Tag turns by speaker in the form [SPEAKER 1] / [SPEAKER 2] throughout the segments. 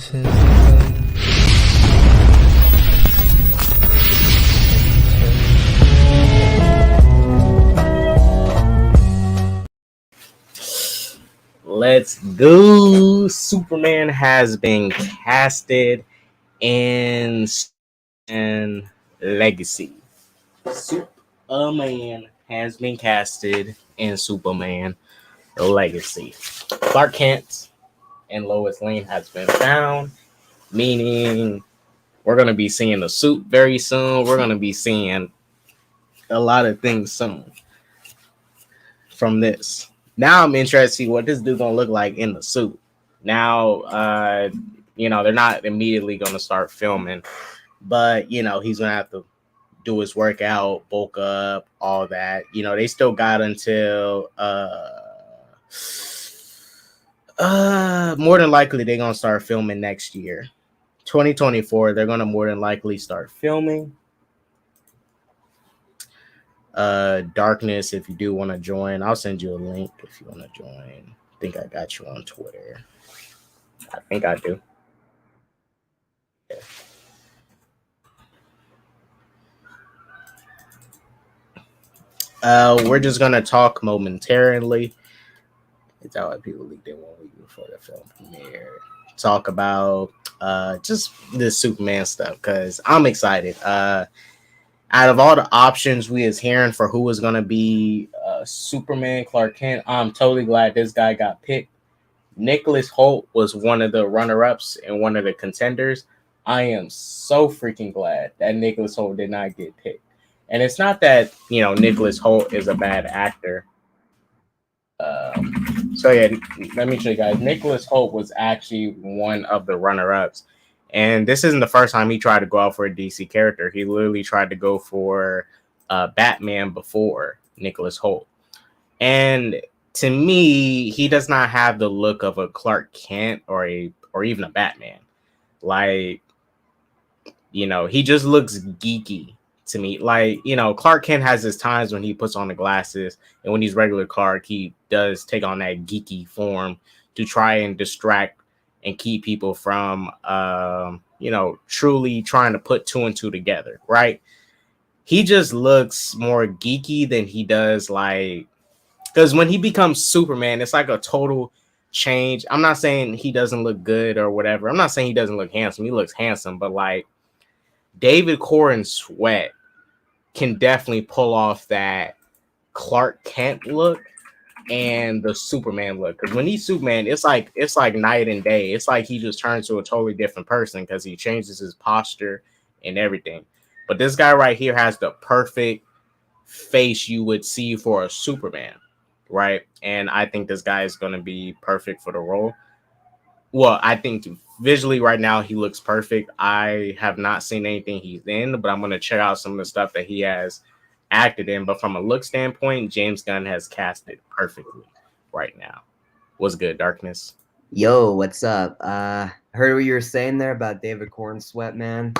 [SPEAKER 1] Let's go. Superman has been casted in Legacy. Superman has been casted in Superman Legacy. Clark Kent and Lois Lane has been found, meaning we're going to be seeing the suit very soon. We're going to be seeing a lot of things soon from this. Now I'm interested to see what this dude gonna look like in the suit. Now, they're not immediately gonna start filming, but he's gonna have to do his workout, bulk up, all that. They still got until more than likely they're gonna start filming next year. 2024, they're gonna more than likely start filming. Darkness, if you do want to join, I'll send you a link if you want to join. I think I got you on Twitter. I think I do. Yeah. We're just gonna talk momentarily. It's how people leaked in 1 week before the film premiere. Talk about just this Superman stuff because I'm excited. Out of all the options we is hearing for who is going to be Superman, Clark Kent, I'm totally glad this guy got picked. Nicholas Hoult was one of the runner-ups and one of the contenders. I am so freaking glad that Nicholas Hoult did not get picked. And it's not that, Nicholas Hoult is a bad actor. So, yeah, let me show you guys. Nicholas Hoult was actually one of the runner-ups. And this isn't the first time he tried to go out for a DC character. He literally tried to go for Batman before Nicholas Hoult. And to me, he does not have the look of a Clark Kent or even a Batman. Like, he just looks geeky to me. Like, Clark Kent has his times when he puts on the glasses, and when he's regular Clark, he does take on that geeky form to try and distract and keep people from, truly trying to put two and two together, right? He just looks more geeky than he does, like, because when he becomes Superman, it's like a total change. I'm not saying he doesn't look good or whatever. I'm not saying he doesn't look handsome. He looks handsome, but like David Corenswet can definitely pull off that Clark Kent look and the Superman look, because when he's Superman, it's like night and day. It's like he just turns to a totally different person because he changes his posture and everything. But this guy right here has the perfect face you would see for a Superman, right? And I think this guy is going to be perfect for the role. Well, I think visually right now he looks perfect. I have not seen anything he's in, but I'm going to check out some of the stuff that he has acted in. But from a look standpoint, James Gunn has cast it perfectly right now. What's good, Darkness?
[SPEAKER 2] Yo, what's up? Heard what you were saying there about David Corenswet, man.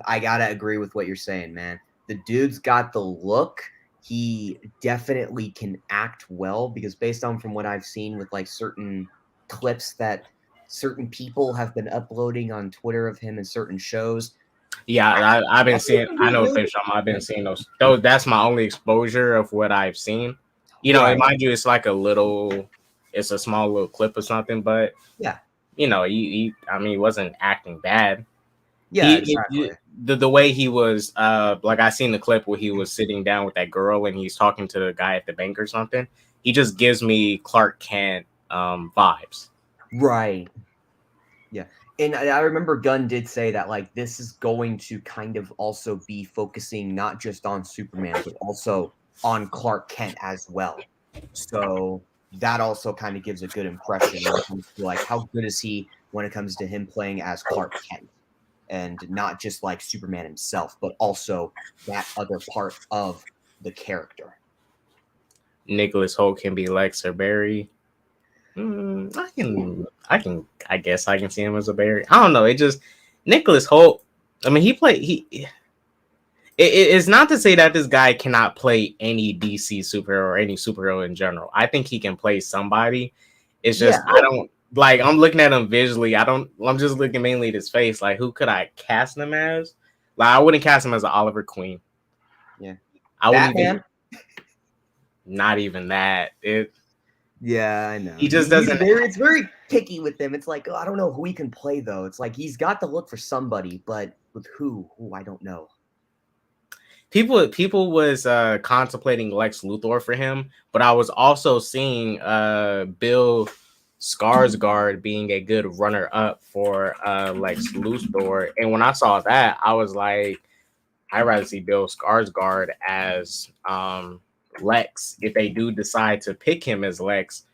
[SPEAKER 2] I gotta agree with what you're saying, man. The dude's got the look. He definitely can act well, because based on from what I've seen with like certain clips that certain people have been uploading on Twitter of him in certain shows.
[SPEAKER 1] Yeah, I've been seeing. I know I've been seeing those. Though that's my only exposure of what I've seen. And mind you, it's like it's a small little clip or something. But
[SPEAKER 2] yeah,
[SPEAKER 1] he wasn't acting bad.
[SPEAKER 2] Yeah, exactly.
[SPEAKER 1] The way he was, like I seen the clip where he was sitting down with that girl and he's talking to the guy at the bank or something. He just gives me Clark Kent vibes.
[SPEAKER 2] Right. Yeah. And I remember Gunn did say that, like, this is going to kind of also be focusing not just on Superman, but also on Clark Kent as well. So that also kind of gives a good impression when it comes to, like, how good is he when it comes to him playing as Clark Kent, and not just like Superman himself, but also that other part of the character.
[SPEAKER 1] Nicholas Hoult can be Lex or Barry. I guess I can see him as a Barry. I don't know. It just Nicholas Hoult. I mean, it's not to say that this guy cannot play any DC superhero or any superhero in general. I think he can play somebody. It's just like I'm looking at him visually. I'm just looking mainly at his face. Like, who could I cast him as? Like, I wouldn't cast him as an Oliver Queen.
[SPEAKER 2] Yeah.
[SPEAKER 1] I wouldn't
[SPEAKER 2] Batman?
[SPEAKER 1] even. Not even that.
[SPEAKER 2] Yeah, I know.
[SPEAKER 1] He just doesn't.
[SPEAKER 2] It's very picky with him. It's like, oh, I don't know who he can play though. It's like he's got the look for somebody, but with who? Who I don't know.
[SPEAKER 1] People was contemplating Lex Luthor for him, but I was also seeing Bill Skarsgård being a good runner up for Lex Luthor, and when I saw that, I was like, I'd rather see Bill Skarsgård as Lex if they do decide to pick him as Lex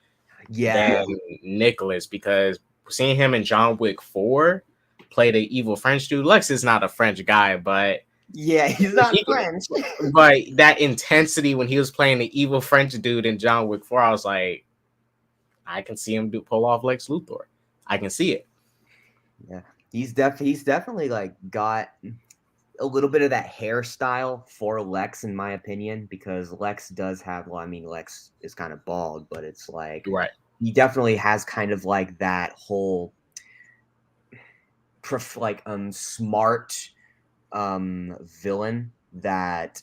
[SPEAKER 2] Yeah.
[SPEAKER 1] than Nicholas, because seeing him in John Wick 4 play the evil French dude. Lex is not a French guy, but
[SPEAKER 2] Yeah, he's not French.
[SPEAKER 1] But that intensity when he was playing the evil French dude in John Wick 4, I was like, I can see him pull off Lex Luthor. I can see it.
[SPEAKER 2] Yeah, he's definitely like got a little bit of that hairstyle for Lex, in my opinion, because Lex does have. Well, I mean, Lex is kind of bald, but it's like
[SPEAKER 1] Right.
[SPEAKER 2] he definitely has kind of like that whole smart villain that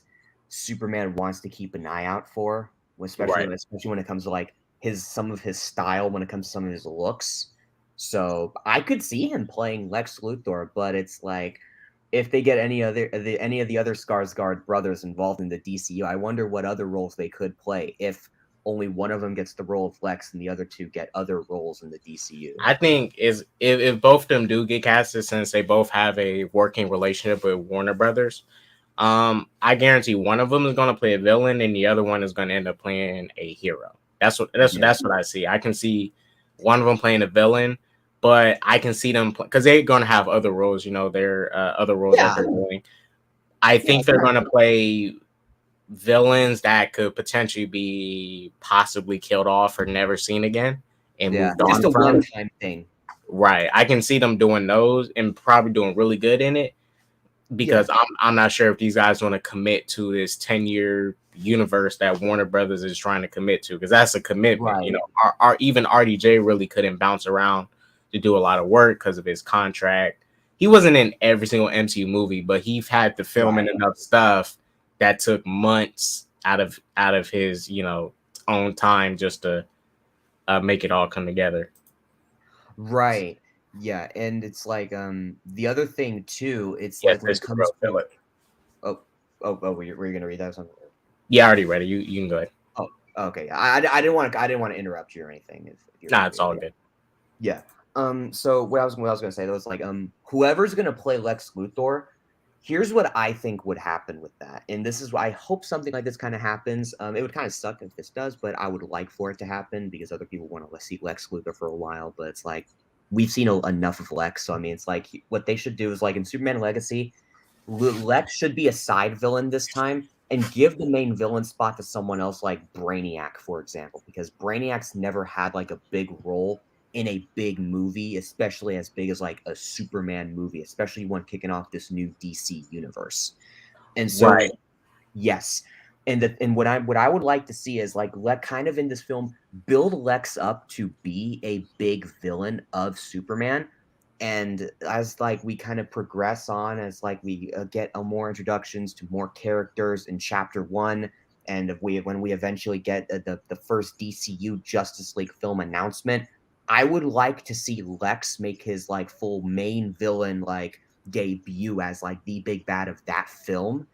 [SPEAKER 2] Superman wants to keep an eye out for, especially when it comes to like some of his style, when it comes to some of his looks. So I could see him playing Lex Luthor, but it's like if they get any of the other Skarsgård brothers involved in the DCU, I wonder what other roles they could play if only one of them gets the role of Lex and the other two get other roles in the DCU.
[SPEAKER 1] I think if both of them do get casted, since they both have a working relationship with Warner Brothers, I guarantee one of them is going to play a villain and the other one is going to end up playing a hero. That's what I see. I can see one of them playing a villain, but I can see them because they're going to have other roles. You know, their other roles that they're doing. I think they're going to play villains that could potentially be possibly killed off or never seen again and moved on
[SPEAKER 2] just a
[SPEAKER 1] from.
[SPEAKER 2] one-time thing.
[SPEAKER 1] Right. I can see them doing those and probably doing really good in it, because I'm not sure if these guys want to commit to this 10-year universe that Warner Brothers is trying to commit to, because that's a commitment.
[SPEAKER 2] Right.
[SPEAKER 1] You know, even RDJ really couldn't bounce around to do a lot of work because of his contract. He wasn't in every single MCU movie, but he had to film in enough stuff that took months out of his, you know, own time just to make it all come together.
[SPEAKER 2] Right. Yeah, and it's like the other thing too, it's
[SPEAKER 1] Yeah,
[SPEAKER 2] like when it comes to were you gonna read that or something?
[SPEAKER 1] Yeah, I already read it. You can go ahead.
[SPEAKER 2] Oh, okay. I didn't want to interrupt you or anything. If
[SPEAKER 1] Nah, it's all good.
[SPEAKER 2] Yeah. So what I was gonna say, that was like whoever's gonna play Lex Luthor, here's what I think would happen with that. And this is why I hope something like this kind of happens. It would kind of suck if this does, but I would like for it to happen because other people want to see Lex Luthor for a while. But it's like we've seen enough of Lex. So I mean, it's like what they should do is like in Superman Legacy, Lex should be a side villain this time and give the main villain spot to someone else like Brainiac, for example, because Brainiac's never had like a big role in a big movie, especially as big as like a Superman movie, especially one kicking off this new DC universe. And so, yes. And what I would like to see is like kind of in this film build Lex up to be a big villain of Superman. And as like we kind of progress on, as like we get more introductions to more characters in Chapter 1, and when we eventually get the first DCU Justice League film announcement, I would like to see Lex make his like full main villain like debut as like the big bad of that film.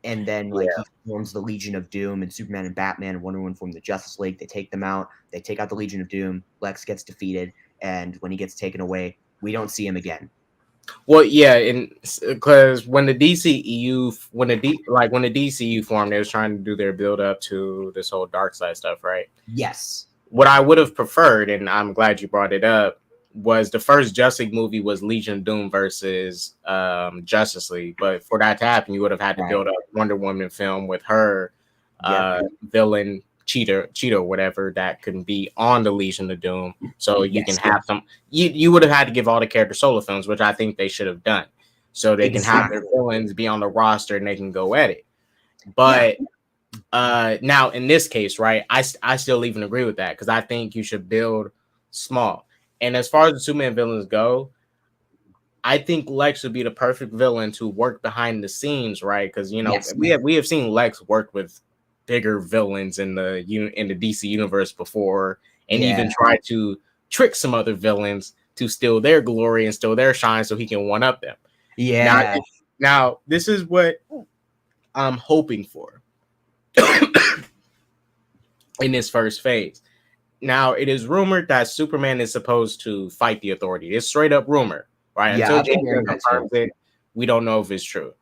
[SPEAKER 2] And then like he forms the Legion of Doom, and Superman and Batman and Wonder Woman form the Justice League. They take them out. They take out the Legion of Doom. Lex gets defeated, and when he gets taken away, we don't see him again.
[SPEAKER 1] Well, yeah, and because when the DCEU formed, they was trying to do their build up to this whole dark side stuff, right?
[SPEAKER 2] Yes.
[SPEAKER 1] What I would have preferred, and I'm glad you brought it up, was the first Justice League movie was Legion of Doom versus Justice League. But for that to happen, you would have had to build up Wonder Woman film with her villain Cheetah, whatever, that can be on the Legion of Doom. So you can have some. You would have had to give all the characters solo films, which I think they should have done, so they can have their villains be on the roster and they can go at it. But now in this case, right, I still even agree with that, because I think you should build small. And as far as the Superman villains go, I think Lex would be the perfect villain to work behind the scenes, right? Because
[SPEAKER 2] Yes.
[SPEAKER 1] we have seen Lex work with bigger villains in the DC universe before, and even try to trick some other villains to steal their glory and steal their shine, so he can one up them.
[SPEAKER 2] Yeah.
[SPEAKER 1] Now this is what I'm hoping for in this first phase. Now, it is rumored that Superman is supposed to fight the Authority. It's straight up rumor, right?
[SPEAKER 2] Yeah,
[SPEAKER 1] Until
[SPEAKER 2] I've been
[SPEAKER 1] James
[SPEAKER 2] hearing that
[SPEAKER 1] confirms
[SPEAKER 2] too.
[SPEAKER 1] it, we don't know if it's true.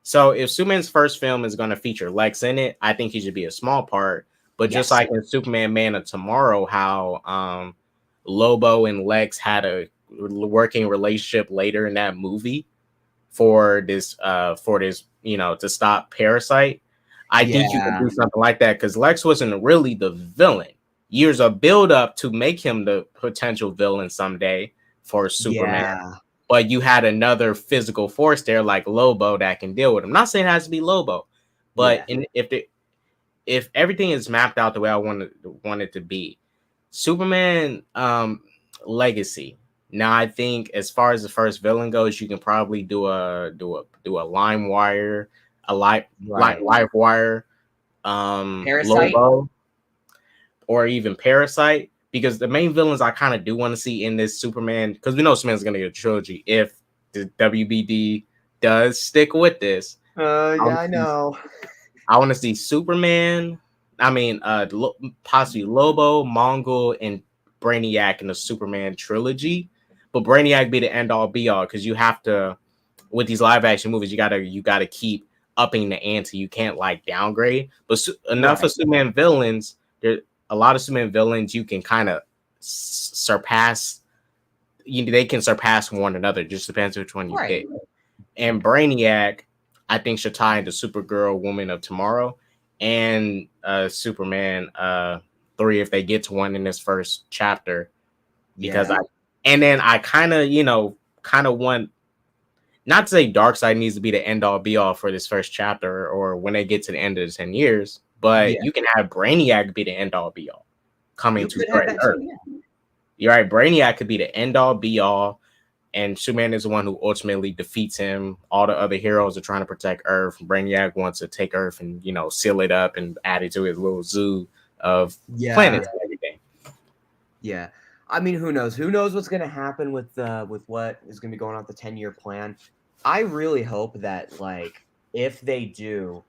[SPEAKER 1] So, if Superman's first film is going to feature Lex in it, I think he should be a small part. But just like in Superman Man of Tomorrow, how Lobo and Lex had a working relationship later in that movie for this, to stop Parasite. I think you can do something like that because Lex wasn't really the villain. Years of build up to make him the potential villain someday for Superman. But you had another physical force there like Lobo that can deal with him. I'm not saying it has to be Lobo, but if everything is mapped out the way I want it to be, Superman Legacy. Now I think as far as the first villain goes, you can probably do a lime wire, a live wire, Lobo, or even Parasite, because the main villains I kind of do want to see in this Superman, because we know Superman's going to get a trilogy if the WBD does stick with this.
[SPEAKER 2] I know.
[SPEAKER 1] I want to see Superman. I mean, possibly Lobo, Mongol, and Brainiac in the Superman trilogy, but Brainiac be the end all be all because you have to, with these live action movies, you gotta keep upping the ante. You can't like downgrade. But enough of Superman villains. There a lot of Superman villains you can kind of surpass. They can surpass one another. Just depends which one you pick. And Brainiac, I think, should tie into Supergirl, Woman of Tomorrow, and Superman 3 if they get to one in this first chapter. Because I kind of want, not to say Darkseid needs to be the end all be all for this first chapter or when they get to the end of the 10 years, but you can have Brainiac be the end all be all coming to Earth. You're right. Brainiac could be the end all be all, and Superman is the one who ultimately defeats him. All the other heroes are trying to protect Earth. Brainiac wants to take Earth and seal it up and add it to his little zoo of planets and everything.
[SPEAKER 2] Yeah. I mean, who knows? Who knows what's going to happen with what is going to be going on with the 10-year plan? I really hope that, like, if they do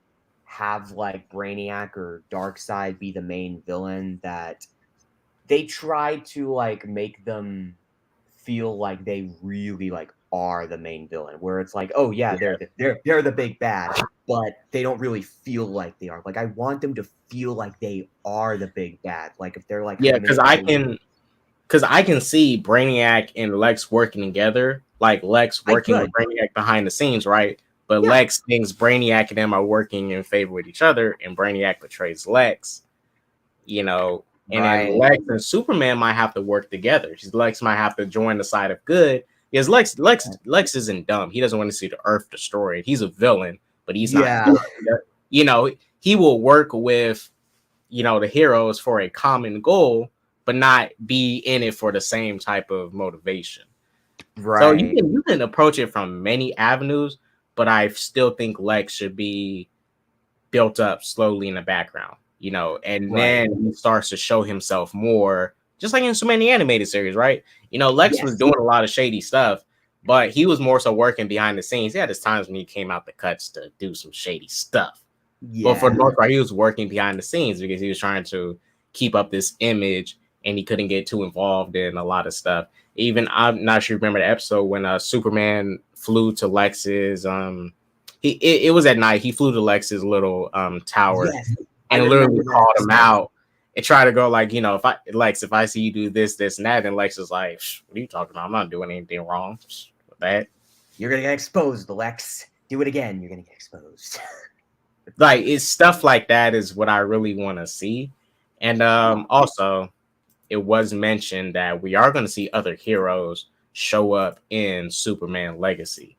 [SPEAKER 2] have, like, Brainiac or Darkseid be the main villain, that they try to, like, make them feel like they really, like, are the main villain, where it's like, oh yeah, they're the big bad, but they don't really feel like they are. Like, I want them to feel like they are the big bad. Like, if they're like,
[SPEAKER 1] because I can see Brainiac and Lex working together, like Lex working with Brainiac behind the scenes, right? But Lex thinks Brainiac and them are working in favor with each other, and Brainiac betrays Lex, and then Lex and Superman might have to work together. Lex might have to join the side of good. Because Lex isn't dumb. He doesn't want to see the Earth destroyed. He's a villain, but he's not. He will work with, the heroes for a common goal, but not be in it for the same type of motivation. So you can approach it from many avenues, but I still think Lex should be built up slowly in the background. And then he starts to show himself more, just like in so many animated series, right? Lex was doing a lot of shady stuff, but he was more so working behind the scenes. He had his times when he came out the cuts to do some shady stuff. But for the most part, he was working behind the scenes because he was trying to keep up this image and he couldn't get too involved in a lot of stuff. Even, I'm not sure you remember the episode when Superman flew to Lex's, it was at night. He flew to Lex's little tower. And literally called him out and try to go like, if I see you do this, this, and that, and Lex is like, what are you talking about? I'm not doing anything wrong with that.
[SPEAKER 2] You're gonna get exposed, Lex. Do it again. You're gonna get exposed.
[SPEAKER 1] Like, it's stuff like that is what I really want to see. And also, it was mentioned that we are going to see other heroes show up in Superman Legacy,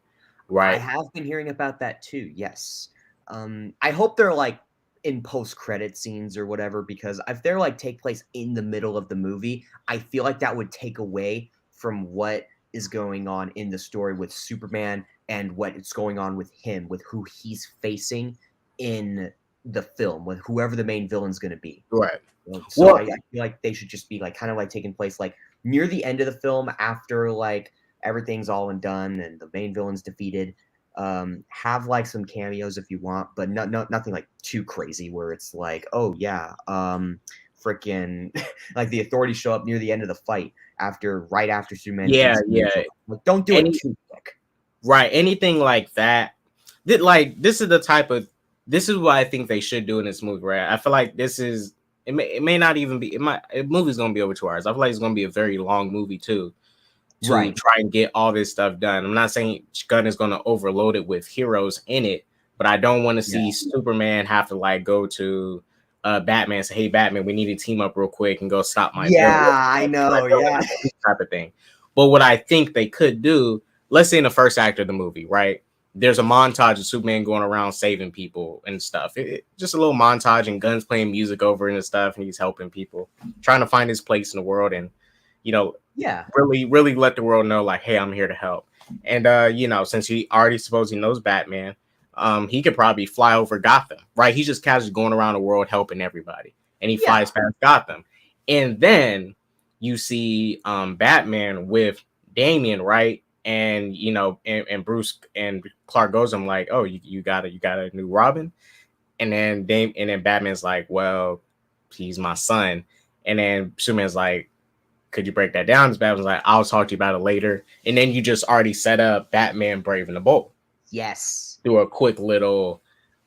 [SPEAKER 1] right?
[SPEAKER 2] I have been hearing about that too. Yes. I hope they're like in post-credit scenes or whatever, because if they're like take place in the middle of the movie, I feel like that would take away from what is going on in the story with Superman and what is going on with him, with who he's facing in the film, with whoever the main villain's going to be.
[SPEAKER 1] Right.
[SPEAKER 2] So I feel like they should just be like kind of like taking place like near the end of the film after like everything's all and done and the main villain's defeated. Have like some cameos if you want, but nothing like too crazy where it's like, oh yeah, freaking like the authorities show up near the end of the fight right after Superman.
[SPEAKER 1] Yeah.
[SPEAKER 2] Like, don't do it too quick.
[SPEAKER 1] Right. Anything like that. This is what I think they should do in this movie, right? I feel like it may not even be movie's gonna be over 2 hours. I feel like it's gonna be a very long movie too. To try and get all this stuff done. I'm not saying Gunn is gonna overload it with heroes in it, but I don't want to see Superman have to like go to Batman and say, hey Batman, we need to team up real quick and go stop my villain.
[SPEAKER 2] I know,
[SPEAKER 1] type of thing. But what I think they could do, let's say in the first act of the movie, right? There's a montage of Superman going around saving people and stuff. Just a little montage and Gunn's playing music over it and stuff, and he's helping people, trying to find his place in the world and, really let the world know, like, hey, I'm here to help. And, since he already supposedly knows Batman, he could probably fly over Gotham, right? He's just casually going around the world helping everybody. And he flies past Gotham. And then you see Batman with Damian, right? And and Bruce and Clark goes, I'm like, oh, you got a new Robin, and then Batman's like, well, he's my son, and then Superman's like, could you break that down? And Batman's like, I'll talk to you about it later, and then you just already set up Batman braving the bold, through a quick little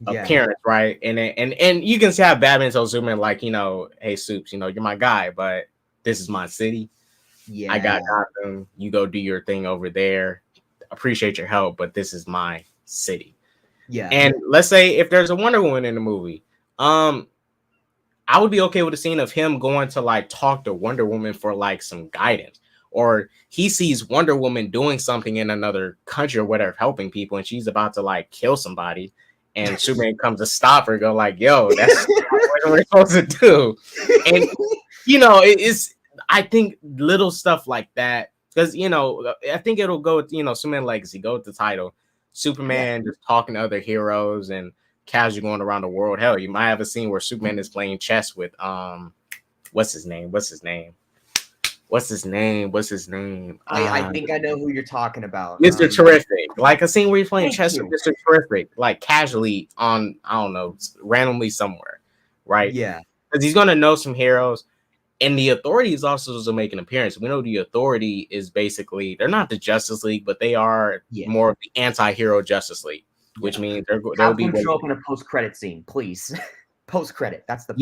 [SPEAKER 1] appearance, right? And you can see how Batman tells Superman like, hey Supes, you're my guy, but this is my city. I got Gotham. You go do your thing over there. Appreciate your help, but this is my city. Yeah. And let's say if there's a Wonder Woman in the movie, I would be okay with a scene of him going to like talk to Wonder Woman for like some guidance, or he sees Wonder Woman doing something in another country or whatever, helping people, and she's about to like kill somebody, and Superman comes to stop her, go like, "Yo, that's what we're supposed to do," and it's. I think little stuff like that, because I think it'll go with Superman legacy, go with the title, Superman just talking to other heroes and casually going around the world. Hell, you might have a scene where Superman is playing chess with what's his name?
[SPEAKER 2] I think I know who you're talking about.
[SPEAKER 1] Mr. Terrific. Like a scene where he's playing chess with Mr. Terrific, like casually on, I don't know, randomly somewhere, right? Yeah. Because he's gonna know some heroes. And the Authority is also to make an appearance. We know the Authority is basically, they're not the Justice League, but they are more of the anti-hero Justice League, which means they'll be
[SPEAKER 2] show up in a post-credit scene, please. Post-credit. That's the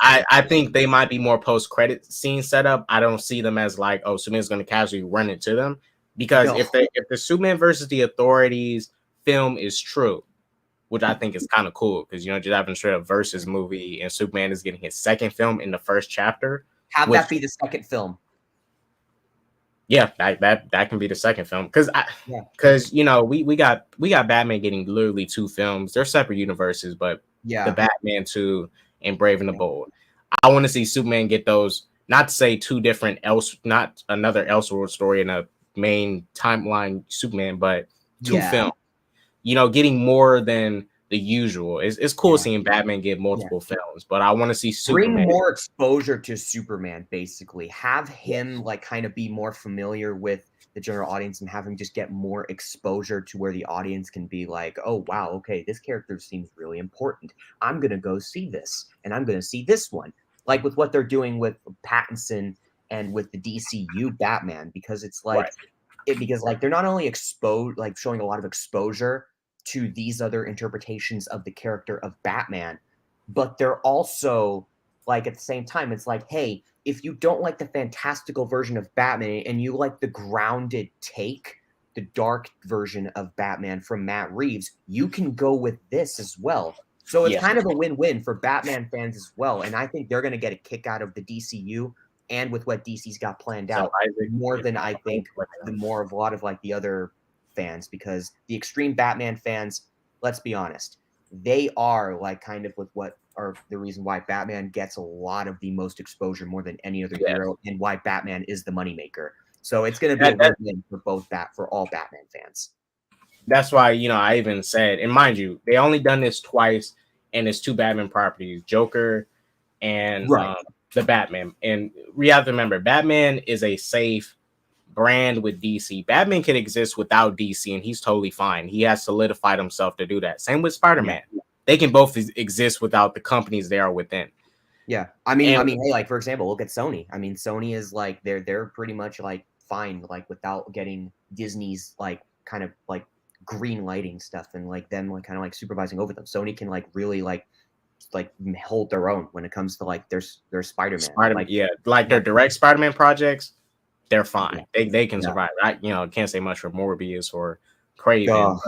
[SPEAKER 1] I think they might be more post-credit scene setup. I don't see them as like, oh, Superman's going to casually run into them, because if the Superman versus the Authorities film is true, which I think is kind of cool, because just having straight up versus movie and Superman is getting his second film in the first chapter.
[SPEAKER 2] Have that be the second film.
[SPEAKER 1] Yeah, that can be the second film, because we got Batman getting literally 2 films. They're separate universes, but the Batman 2 and Brave and the Bold. I want to see Superman get those. Not to say 2 different not another Elseworld story in a main timeline Superman, but 2 films. Getting more than the usual. It's cool seeing Batman get multiple films, but I want to see Superman.
[SPEAKER 2] Bring more exposure to Superman, basically. Have him like kind of be more familiar with the general audience and have him just get more exposure to where the audience can be like, oh, wow, okay, this character seems really important. I'm going to go see this, and I'm going to see this one. Like with what they're doing with Pattinson and with the DCU Batman, because it's like, they're not only showing a lot of exposure to these other interpretations of the character of Batman, but they're also like, at the same time, it's like, hey, if you don't like the fantastical version of Batman and you like the grounded take, the dark version of Batman from Matt Reeves, you can go with this as well. So it's kind of a win-win for Batman fans as well. And I think they're going to get a kick out of the DCU and with what DC's got planned out more than I think a lot of like the other fans, because the extreme Batman fans, let's be honest, they are like kind of with what are the reason why Batman gets a lot of the most exposure more than any other hero, and why Batman is the moneymaker. So it's going to be a win-win for for all Batman fans.
[SPEAKER 1] That's why, I even said, and mind you, they only done this twice, and it's 2 Batman properties, Joker and the Batman. And we have to remember, Batman is a safe brand with DC. Batman can exist without DC, and he's totally fine. He has solidified himself to do that. Same with Spider-Man. Yeah. They can both exist without the companies they are within.
[SPEAKER 2] Yeah, I mean, hey, like for example, look at Sony. I mean, Sony is like they're pretty much like fine, like without getting Disney's like kind of like green lighting stuff and like them like kind of like supervising over them. Sony can like really like hold their own when it comes to like their Spider-Man.
[SPEAKER 1] Like, like their direct Spider-Man projects, they're fine. Yeah. They can survive. I can't say much for Morbius or Craven,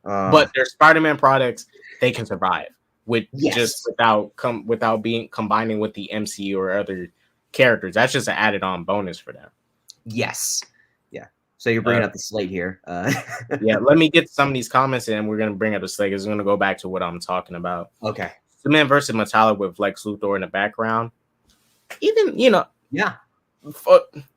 [SPEAKER 1] but their Spider-Man products, they can survive with just without being combining with the MCU or other characters. That's just an added on bonus for them.
[SPEAKER 2] Yes. Yeah. So you're bringing up the slate here.
[SPEAKER 1] Yeah, let me get some of these comments in. We're going to bring up the slate because we're going to go back to what I'm talking about.
[SPEAKER 2] Okay.
[SPEAKER 1] Superman versus Metallic with Lex Luthor in the background. Even,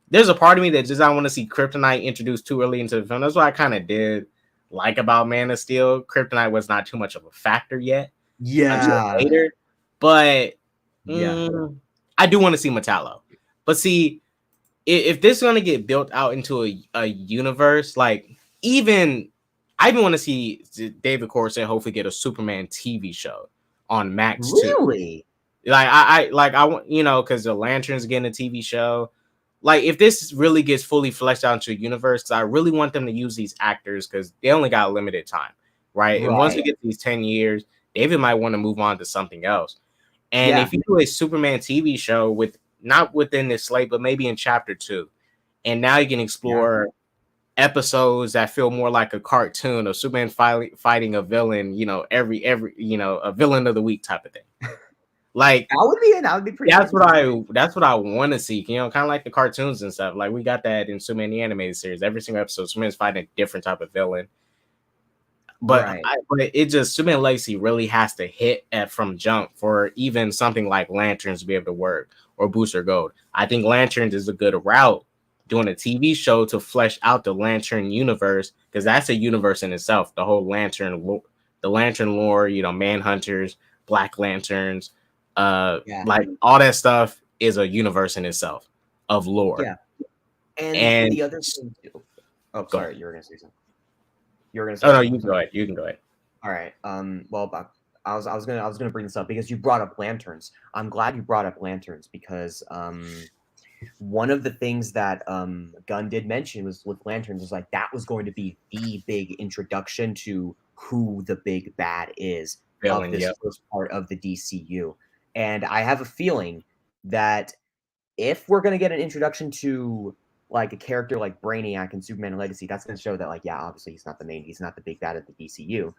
[SPEAKER 1] there's a part of me that just I want to see Kryptonite introduced too early into the film. That's what I kind of did like about Man of Steel. Kryptonite was not too much of a factor yet.
[SPEAKER 2] Yeah.
[SPEAKER 1] Later. But I do want to see Metallo. But see, if this is going to get built out into a universe, like I even want to see David Corson hopefully get a Superman TV show on Max too.
[SPEAKER 2] Really?
[SPEAKER 1] Like I want, because the Lantern's getting a TV show. Like if this really gets fully fleshed out into a universe, because I really want them to use these actors because they only got limited time, right? And once we get these 10 years, David might want to move on to something else. And if you do a Superman TV show with not within this slate, but maybe in chapter 2, and now you can explore episodes that feel more like a cartoon of Superman fighting a villain, every a villain of the week type of thing. Like
[SPEAKER 2] that would be pretty.
[SPEAKER 1] That's what I want to see. Kind of like the cartoons and stuff. Like we got that in Superman the animated series. Every single episode, Superman's fighting a different type of villain. But but it just Superman Legacy really has to hit from jump for even something like Lanterns to be able to work or Booster Gold. I think Lanterns is a good route doing a TV show to flesh out the Lantern universe because that's a universe in itself. The whole Lantern lore, Manhunters, Black Lanterns. Like all that stuff is a universe in itself of lore.
[SPEAKER 2] Yeah. And the other thing too. Oh, sorry, you were gonna say something. You were gonna say
[SPEAKER 1] you can go ahead. You can go ahead.
[SPEAKER 2] All right. Well, I was gonna bring this up because you brought up Lanterns. I'm glad you brought up Lanterns because one of the things that Gunn did mention was with Lanterns was like that was going to be the big introduction to who the big bad is of this first part of the DCU. And I have a feeling that if we're going to get an introduction to like a character like Brainiac in Superman Legacy, that's going to show that obviously he's not the big bad of the DCU. Right.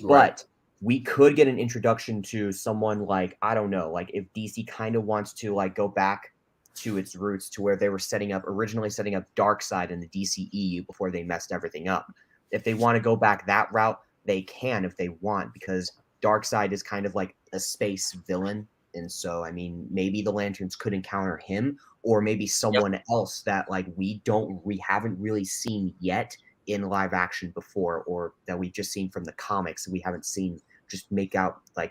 [SPEAKER 2] But we could get an introduction to someone like, I don't know, like if DC kind of wants to like go back to its roots to where they were originally setting up Darkseid in the DCEU before they messed everything up. If they want to go back that route, they can if they want, because Darkseid is kind of like a space villain. And so, I mean, maybe the Lanterns could encounter him or maybe someone else that like we haven't really seen yet in live action before, or that we've just seen from the comics and we haven't seen just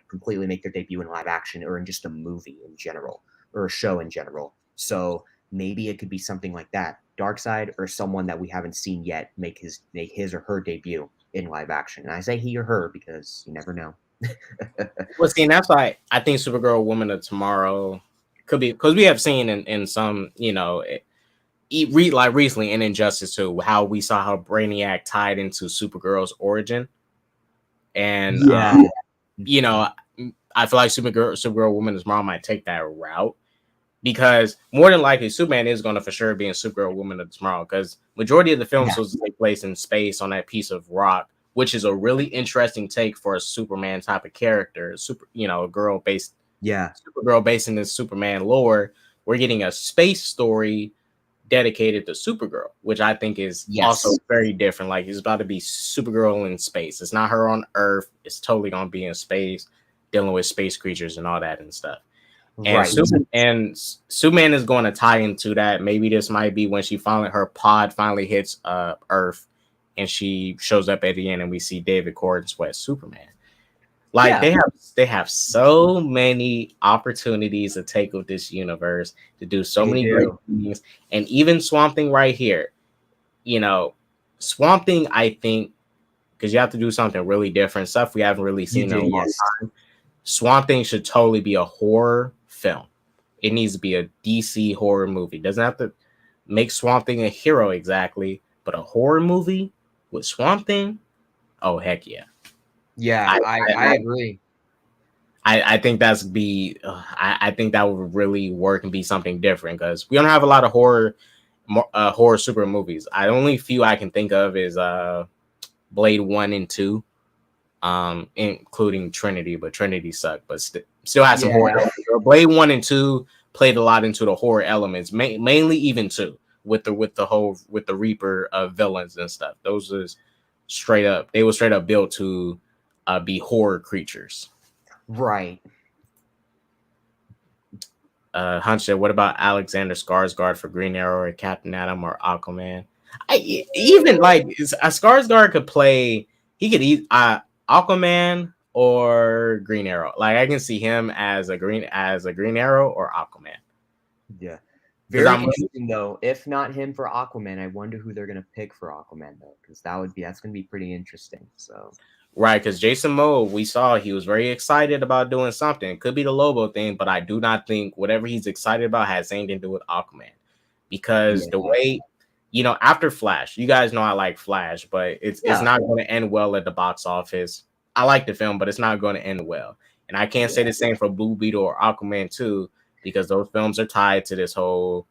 [SPEAKER 2] completely make their debut in live action or in just a movie in general or a show in general. So maybe it could be something like that. Darkseid or someone that we haven't seen yet make his or her debut in live action. And I say he or her because you never know.
[SPEAKER 1] Well, see, and that's why I think Supergirl Woman of Tomorrow could be, because we have seen in some, like recently in Injustice 2, how we saw how Brainiac tied into Supergirl's origin. And, I feel like Supergirl Woman of Tomorrow might take that route because more than likely Superman is going to for sure be in Supergirl Woman of Tomorrow because majority of the films will take place in space on that piece of rock, which is a really interesting take for a Superman type of character. Supergirl based in this Superman lore. We're getting a space story dedicated to Supergirl, which I think is also very different. Like it's about to be Supergirl in space. It's not her on Earth. It's totally gonna be in space, dealing with space creatures and all that and stuff. And
[SPEAKER 2] Right.
[SPEAKER 1] Superman is going to tie into that. Maybe this might be when her pod finally hits Earth, and she shows up at the end, and we see David Corenswet Superman. Like they have so many opportunities to take with this universe to do so many great things, and even Swamp Thing right here. Swamp Thing, I think, because you have to do something really different, stuff we haven't really seen in a long time. Swamp Thing should totally be a horror film. It needs to be a DC horror movie. It doesn't have to make Swamp Thing a hero exactly, but a horror movie with Swamp Thing, oh heck yeah.
[SPEAKER 2] Yeah, I agree.
[SPEAKER 1] I think I think that would really work and be something different, because we don't have a lot of horror super movies. The only few I can think of is Blade 1 and 2, including Trinity, but Trinity sucked, but still has some horror elements. Blade 1 and 2 played a lot into the horror elements, mainly even 2 with the Reaper villains and stuff. Those was straight up built to be horror creatures.
[SPEAKER 2] Right.
[SPEAKER 1] Hunter, what about Alexander Skarsgård for Green Arrow or Captain Atom or Aquaman? Even like Skarsgård could play. He could Aquaman or Green Arrow. Like I can see him as a Green Arrow or Aquaman.
[SPEAKER 2] Yeah. Very interesting though. If not him for Aquaman, I wonder who they're gonna pick for Aquaman though, because that's gonna be pretty interesting. So
[SPEAKER 1] right, because Jason Momoa, we saw he was very excited about doing something. It could be the Lobo thing, but I do not think whatever he's excited about has anything to do with Aquaman, because the way, after Flash, you guys know I like Flash, but it's not going to end well at the box office. I like the film, but it's not going to end well, and I can't say the same for Blue Beetle or Aquaman 2, because those films are tied to this whole,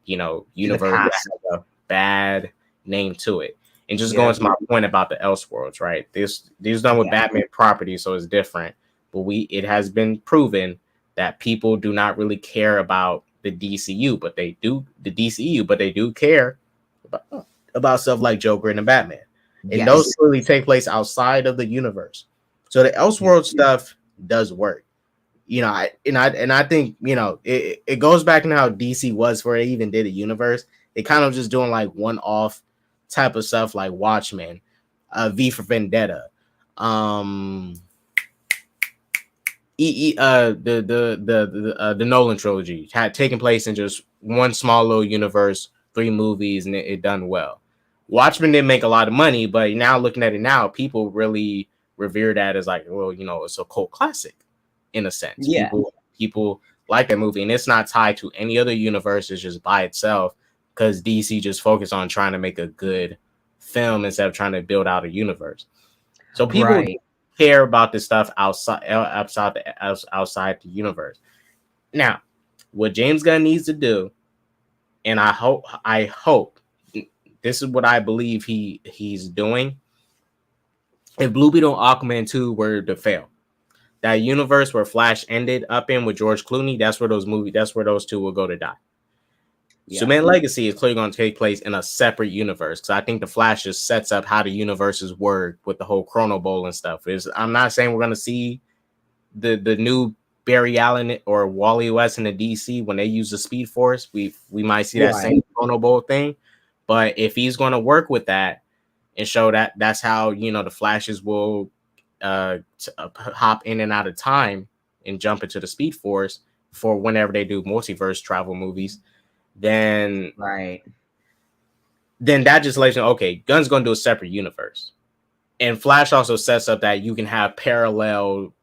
[SPEAKER 1] universe that has a bad name to it. And just going to my point about the Elseworlds, right? This done with Batman property, so it's different. But it has been proven that people do not really care about the DCU, but they do care about stuff like Joker and the Batman. And those really take place outside of the universe. So the Elseworld stuff does work. I think, it goes back to how DC was before they even did a universe. They kind of just doing like one-off type of stuff like Watchmen, V for Vendetta, the Nolan trilogy had taken place in just one small little universe, 3 movies, and it done well. Watchmen didn't make a lot of money, but now looking at it now, people really revere that as like, well, it's a cult classic in a sense.
[SPEAKER 2] Yeah.
[SPEAKER 1] People like that movie, and it's not tied to any other universe. It's just by itself, because DC just focused on trying to make a good film instead of trying to build out a universe. So people care about this stuff outside the universe. Now, what James Gunn needs to do, and I hope this is what I believe he's doing. If Blue Beetle and Aquaman 2 were to fail, that universe where Flash ended up in with George Clooney, that's where those 2 will go to die. Superman Legacy is clearly going to take place in a separate universe, because I think the Flash just sets up how the universes work with the whole Chrono Bowl and stuff. I'm not saying we're going to see the new Barry Allen or Wally West in the DC when they use the Speed Force. We might see that same Chrono Bowl thing, but if he's going to work with that and show that that's how the Flashes will hop in and out of time and jump into the Speed Force for whenever they do multiverse travel movies, then that just lets you know, okay, Gunn's going to do a separate universe. And Flash also sets up that you can have parallel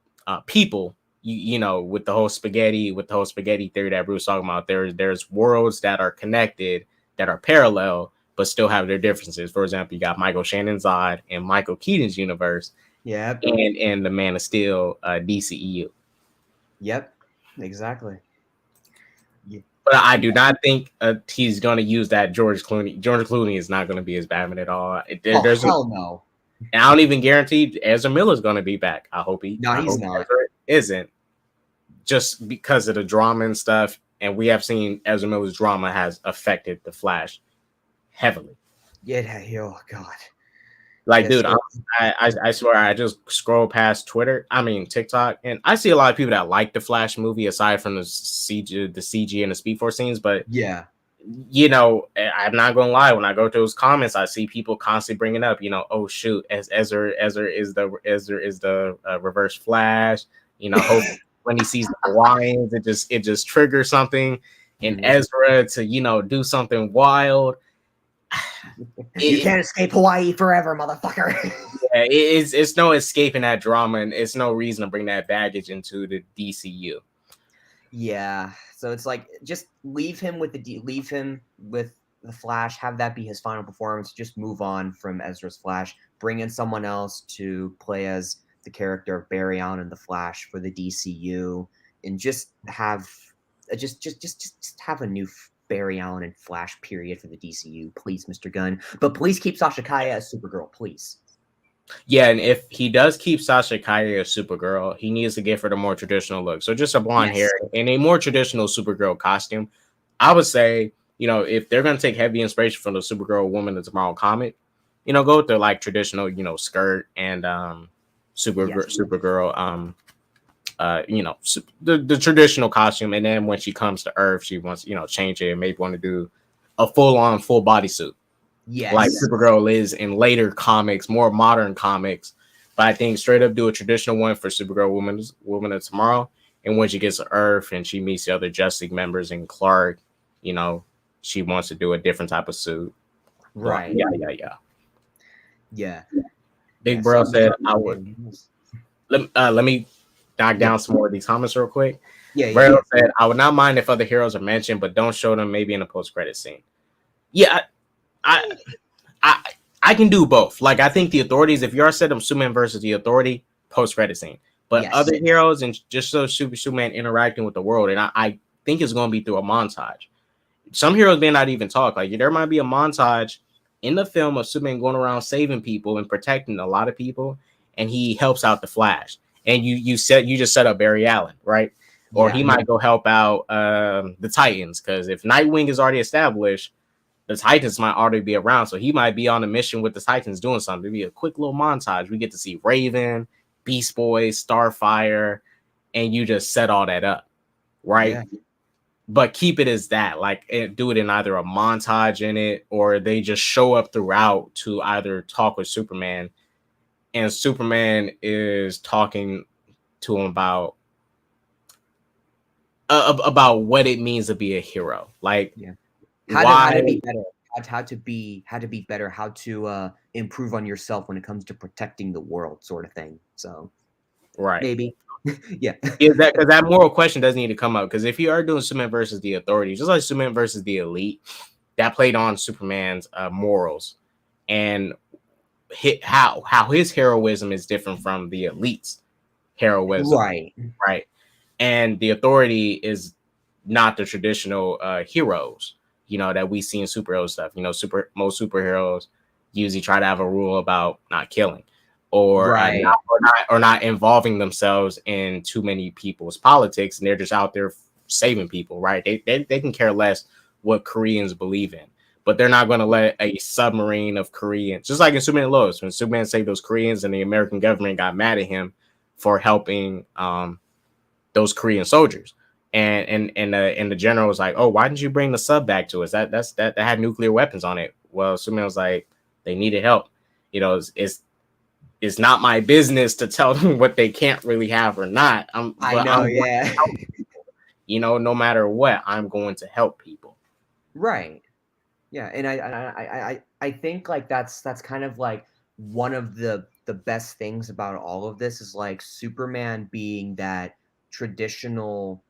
[SPEAKER 1] people, with the whole spaghetti theory that Bruce was talking about. There's worlds that are connected, that are parallel, but still have their differences. For example, you got Michael Shannon's Zod and Michael Keaton's universe.
[SPEAKER 2] Yep.
[SPEAKER 1] And the Man of Steel DCEU.
[SPEAKER 2] Yep. Exactly.
[SPEAKER 1] But I do not think he's going to use that George Clooney. George Clooney is not going to be his Batman at all.
[SPEAKER 2] Hell no.
[SPEAKER 1] And I don't even guarantee Ezra Miller is going to be back. I hope he's not. Ezra isn't, just because of the drama and stuff. And we have seen Ezra Miller's drama has affected the Flash heavily.
[SPEAKER 2] Yeah. Oh God.
[SPEAKER 1] Like,
[SPEAKER 2] Yes,
[SPEAKER 1] dude, I swear I just scroll past TikTok, and I see a lot of people that like the Flash movie aside from the CG and the Speed Force scenes. But
[SPEAKER 2] yeah.
[SPEAKER 1] you know, I'm not gonna lie. When I go to those comments, I see people constantly bringing up, you know, oh shoot, as Ezra is the Reverse Flash. You know, hope when he sees the Hawaiians, it just triggers something in Ezra to, you know, do something wild.
[SPEAKER 2] You can't escape Hawaii forever, motherfucker.
[SPEAKER 1] Yeah, it's no escaping that drama, and it's no reason to bring that baggage into the DCU.
[SPEAKER 2] Yeah, so it's like just leave him with the Flash. Have that be his final performance. Just move on from Ezra's Flash. Bring in someone else to play as the character of Barry Allen in the Flash for the DCU, and just have just have a new Barry Allen and Flash period for the DCU, please, Mr. Gunn. But please keep Sasha Kaya as Supergirl, please.
[SPEAKER 1] Yeah, and if he does keep Sasha Kaya as Supergirl, he needs to give her the more traditional look. So just a blonde hair and a more traditional Supergirl costume. I would say, you know, if they're gonna take heavy inspiration from the Supergirl Woman of Tomorrow comic, you know, go with the like traditional, you know, skirt and Supergirl you know, the traditional costume, and then when she comes to Earth, she wants, you know, change it and maybe want to do a full bodysuit.
[SPEAKER 2] Yes.
[SPEAKER 1] Like Supergirl is in later comics, more modern comics. But I think straight up do a traditional one for Supergirl Woman of Tomorrow. And when she gets to Earth and she meets the other Justice League members and Clark, you know, she wants to do a different type of suit.
[SPEAKER 2] Right.
[SPEAKER 1] But
[SPEAKER 2] yeah.
[SPEAKER 1] Big Bro said I would let me knock down some more of these comments real quick. Bro said I would not mind if other heroes are mentioned, but don't show them maybe in a post-credit scene. Yeah, I can do both. Like, I think the Authorities, if you are set up Superman versus the Authority, post-credit scene. But other heroes and just so Superman interacting with the world, and I think it's going to be through a montage. Some heroes may not even talk. Like, there might be a montage in the film of Superman going around saving people and protecting a lot of people, and he helps out the Flash. And you just set up Barry Allen, right? Or he might go help out the Titans, because if Nightwing is already established, the Titans might already be around. So he might be on a mission with the Titans doing something. It'd be a quick little montage. We get to see Raven, Beast Boy, Starfire, and you just set all that up, right? Yeah. But keep it as that. Like, do it in either a montage in it, or they just show up throughout to either talk with Superman, and Superman is talking to him about what it means to be a hero. Like,
[SPEAKER 2] how to be better, how to be better, how to improve on yourself when it comes to protecting the world, sort of thing. So maybe
[SPEAKER 1] is that because that moral question doesn't need to come up, because if you are doing Superman versus the Authority, just like Superman versus the Elite, that played on Superman's morals and how his heroism is different from the Elite's heroism, right? And the Authority is not the traditional heroes, you know, that we see in superhero stuff. You know, most superheroes usually try to have a rule about not killing, or not involving themselves in too many people's politics, and they're just out there saving people, right? They can care less what Koreans believe in, but they're not going to let a submarine of Koreans, just like in Superman Lois, when Superman saved those Koreans and the American government got mad at him for helping those Korean soldiers. And the general was like, "Oh, why didn't you bring the sub back to us? That had nuclear weapons on it." Well, Superman was like, "They needed help. You know, it's not my business to tell them what they can't really have or not. You know, no matter what, I'm going to help people."
[SPEAKER 2] Right. Yeah, and I think like that's kind of like one of the best things about all of this is like Superman being that traditional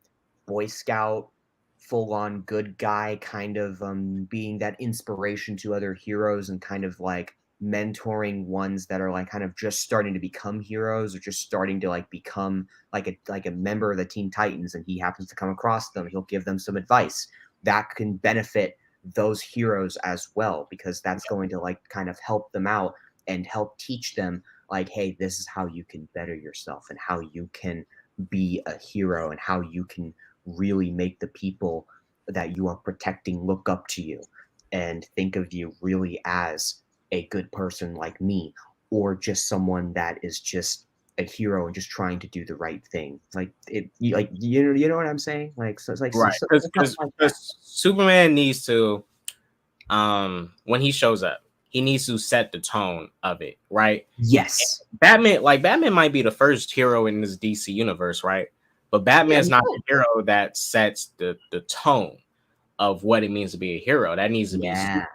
[SPEAKER 2] Boy Scout, full-on good guy, kind of being that inspiration to other heroes and kind of like mentoring ones that are like kind of just starting to become heroes or just starting to like become like a member of the Teen Titans, and he happens to come across them. He'll give them some advice that can benefit those heroes as well, because that's going to like kind of help them out and help teach them like, hey, this is how you can better yourself and how you can be a hero and how you can really make the people that you are protecting look up to you and think of you really as a good person like me, or just someone that is just a hero and just trying to do the right thing. Like you know what I'm saying? Like so it's like
[SPEAKER 1] Right,
[SPEAKER 2] something like that.
[SPEAKER 1] because Superman needs to when he shows up, he needs to set the tone of it, right?
[SPEAKER 2] Yes.
[SPEAKER 1] Batman might be the first hero in this DC universe, right? But
[SPEAKER 2] Yeah,
[SPEAKER 1] Batman's
[SPEAKER 2] he
[SPEAKER 1] not
[SPEAKER 2] could.
[SPEAKER 1] the hero that sets the tone of what it means to be a hero. That needs to be
[SPEAKER 2] Yeah.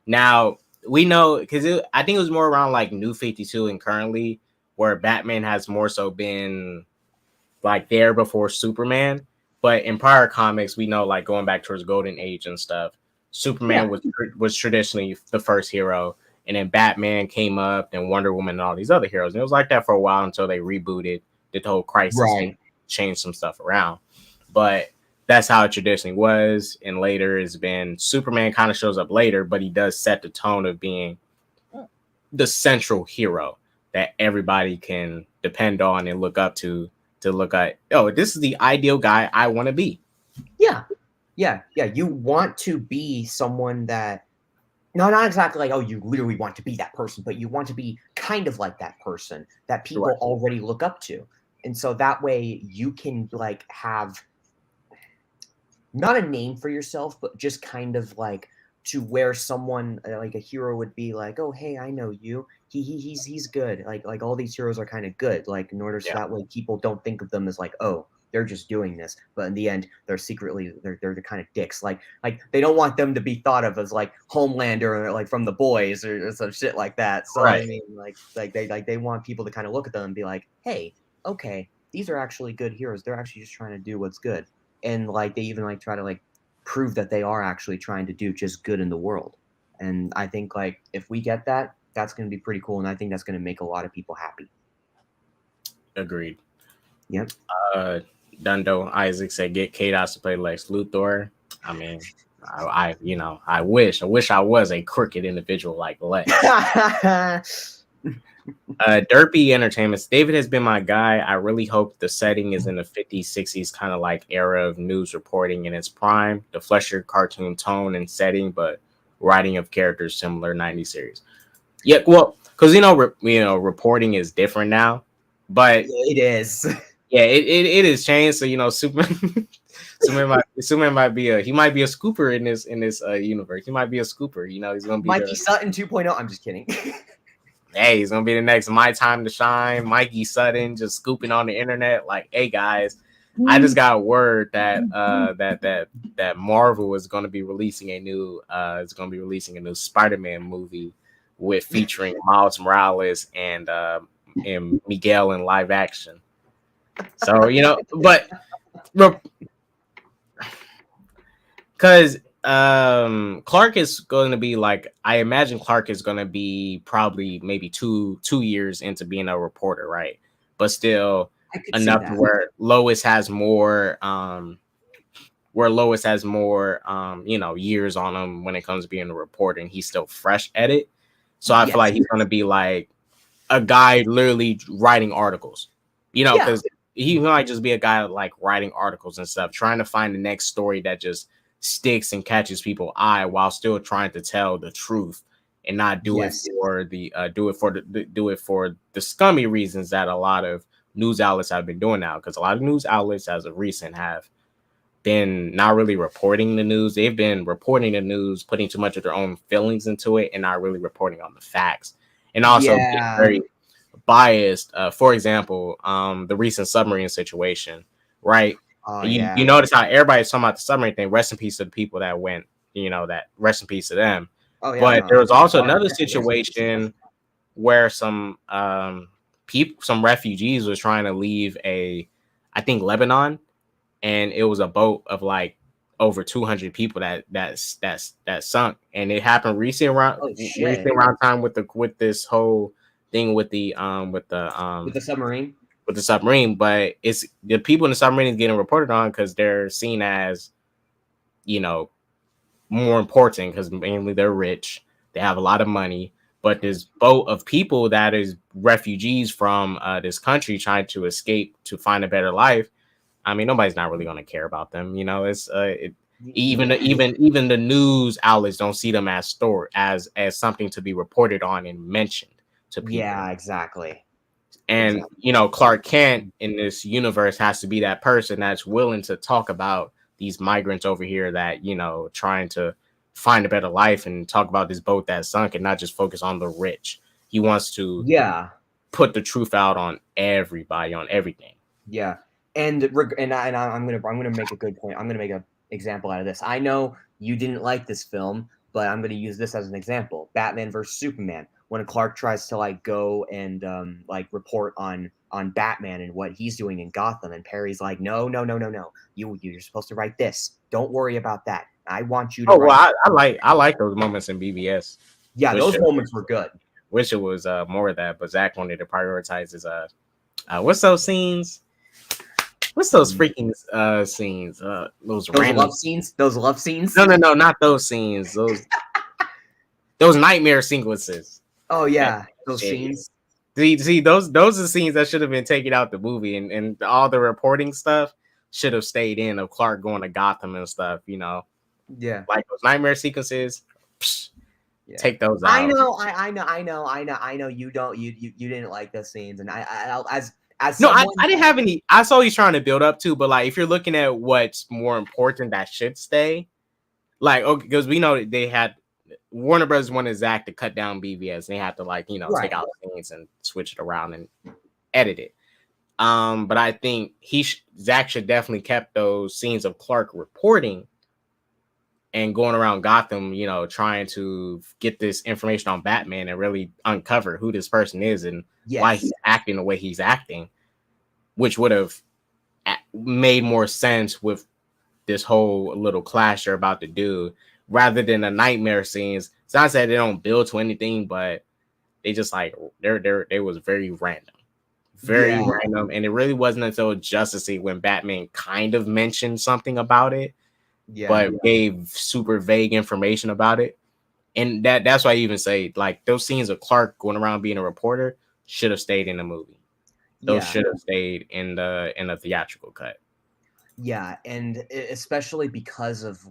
[SPEAKER 1] now. We know because I think it was more around like New 52 and currently where Batman has more so been like there before Superman. But in prior comics, we know like going back towards Golden Age and stuff, Superman
[SPEAKER 2] Yeah.
[SPEAKER 1] was traditionally the first hero, and then Batman came up, and Wonder Woman and all these other heroes. And it was like that for a while until they rebooted, did the whole crisis thing,
[SPEAKER 2] Right.
[SPEAKER 1] changed some stuff around. But that's how it traditionally was. And later it's been Superman kind of shows up later, but he does set the tone of being the central hero that everybody can depend on and look up to look at, oh, this is the ideal guy I want to be.
[SPEAKER 2] Yeah. Yeah. Yeah. You want to be someone that not exactly like, oh, you literally want to be that person, but you want to be kind of like that person that people
[SPEAKER 1] Right.
[SPEAKER 2] already look up to. And so that way you can like have not a name for yourself, but just kind of like to where someone like a hero would be like, oh, hey, I know you. He's good. Like all these heroes are kind of good. Like in order so
[SPEAKER 1] Yeah.
[SPEAKER 2] that way people don't think of them as like, oh, they're just doing this, but in the end, they're secretly they're the kind of dicks. Like they don't want them to be thought of as like Homelander or like from The Boys or some shit like that. So I
[SPEAKER 1] Right.
[SPEAKER 2] mean, they want people to kind of look at them and be like, hey, okay, these are actually good heroes. They're actually just trying to do what's good, and like they even like try to like prove that they are actually trying to do just good in the world. And I think like if we get that, that's going to be pretty cool, and I think that's going to make a lot of people happy.
[SPEAKER 1] Agreed.
[SPEAKER 2] Yep.
[SPEAKER 1] Dundo Isaac said get Kados to play Lex Luthor. I mean, I wish I was a crooked individual like Lex. Derpy Entertainments. David has been my guy. I really hope the setting is in the 50s, 60s kind of like era of news reporting in its prime. The fleshier cartoon tone and setting, but writing of characters similar 90s series. Yeah, well, because reporting is different now, but
[SPEAKER 2] it is.
[SPEAKER 1] yeah, it has changed. So Superman, Superman might be a scooper in this universe. He might be a scooper. He's gonna be
[SPEAKER 2] Mikey Sutton 2.0. I'm just kidding.
[SPEAKER 1] Hey, he's gonna be the next My Time to Shine. Mikey Sutton just scooping on the internet. Like, hey guys, I just got word that that Marvel is gonna be releasing a new Spider-Man movie with featuring Miles Morales and Miguel in live action. So but because Clark is going to be like, I imagine Clark is going to be probably maybe two years into being a reporter, right? But still enough where Lois has more years on him when it comes to being a reporter, and he's still fresh at it. So I feel like he's going to be like a guy literally writing articles, because he might just be a guy like writing articles and stuff, trying to find the next story that just sticks and catches people's eye while still trying to tell the truth and not do it for the scummy reasons that a lot of news outlets have been doing now. Because a lot of news outlets as of recent have been not really reporting the news. They've been reporting the news, putting too much of their own feelings into it and not really reporting on the facts, and also being very biased. For example, the recent submarine situation, right? You notice how everybody's talking about the submarine thing. Rest in peace to the people that went, that rest in peace to them. But there was also another situation where some refugees was trying to leave I think Lebanon, and it was a boat of like over 200 people that sunk, and it happened recent around time with this whole thing with the
[SPEAKER 2] submarine.
[SPEAKER 1] With the submarine, but it's the people in the submarine is getting reported on because they're seen as, more important because mainly they're rich, they have a lot of money. But this boat of people that is refugees from this country trying to escape to find a better life. I mean, nobody's not really going to care about them. Even the news outlets don't see them as something to be reported on and mentioned to people.
[SPEAKER 2] Yeah, exactly.
[SPEAKER 1] And Clark Kent in this universe has to be that person that's willing to talk about these migrants over here that trying to find a better life, and talk about this boat that sunk, and not just focus on the rich. He wants to put the truth out on everybody, on everything.
[SPEAKER 2] Yeah, and I'm gonna make a good point. I'm gonna make an example out of this. I know you didn't like this film, but I'm gonna use this as an example. Batman versus Superman. When Clark tries to go and report on Batman and what he's doing in Gotham, and Perry's like, no, you're supposed to write this. Don't worry about that. I want you to.
[SPEAKER 1] I like those moments in BVS.
[SPEAKER 2] Yeah, those moments were good.
[SPEAKER 1] Wish it was more of that, but Zach wanted to prioritize his what's those scenes? What's those freaking scenes? Those
[SPEAKER 2] love scenes? Those love scenes?
[SPEAKER 1] No, not those scenes. Those nightmare sequences.
[SPEAKER 2] Oh yeah, those scenes.
[SPEAKER 1] See, those are the scenes that should have been taken out the movie, and all the reporting stuff should have stayed in, of Clark going to Gotham and stuff.
[SPEAKER 2] Yeah,
[SPEAKER 1] like those nightmare sequences. Take those out.
[SPEAKER 2] I know. You didn't like those scenes, and I
[SPEAKER 1] didn't have any. I saw he's trying to build up to, but if you're looking at what's more important that should stay, because we know that they had Warner Brothers wanted Zach to cut down BVS, and they had to take out scenes and switch it around and edit it. But I think Zach should definitely kept those scenes of Clark reporting and going around Gotham, trying to get this information on Batman and really uncover who this person is and why he's acting the way he's acting, which would have made more sense with this whole little clash they're about to do, rather than the nightmare scenes. It's not that they don't build to anything, but they just they was very random. Very random. And it really wasn't until Justice League when Batman kind of mentioned something about it. But gave super vague information about it. And that's why I even say those scenes of Clark going around being a reporter should have stayed in the movie. Those should have stayed in the theatrical cut.
[SPEAKER 2] Yeah, and especially because of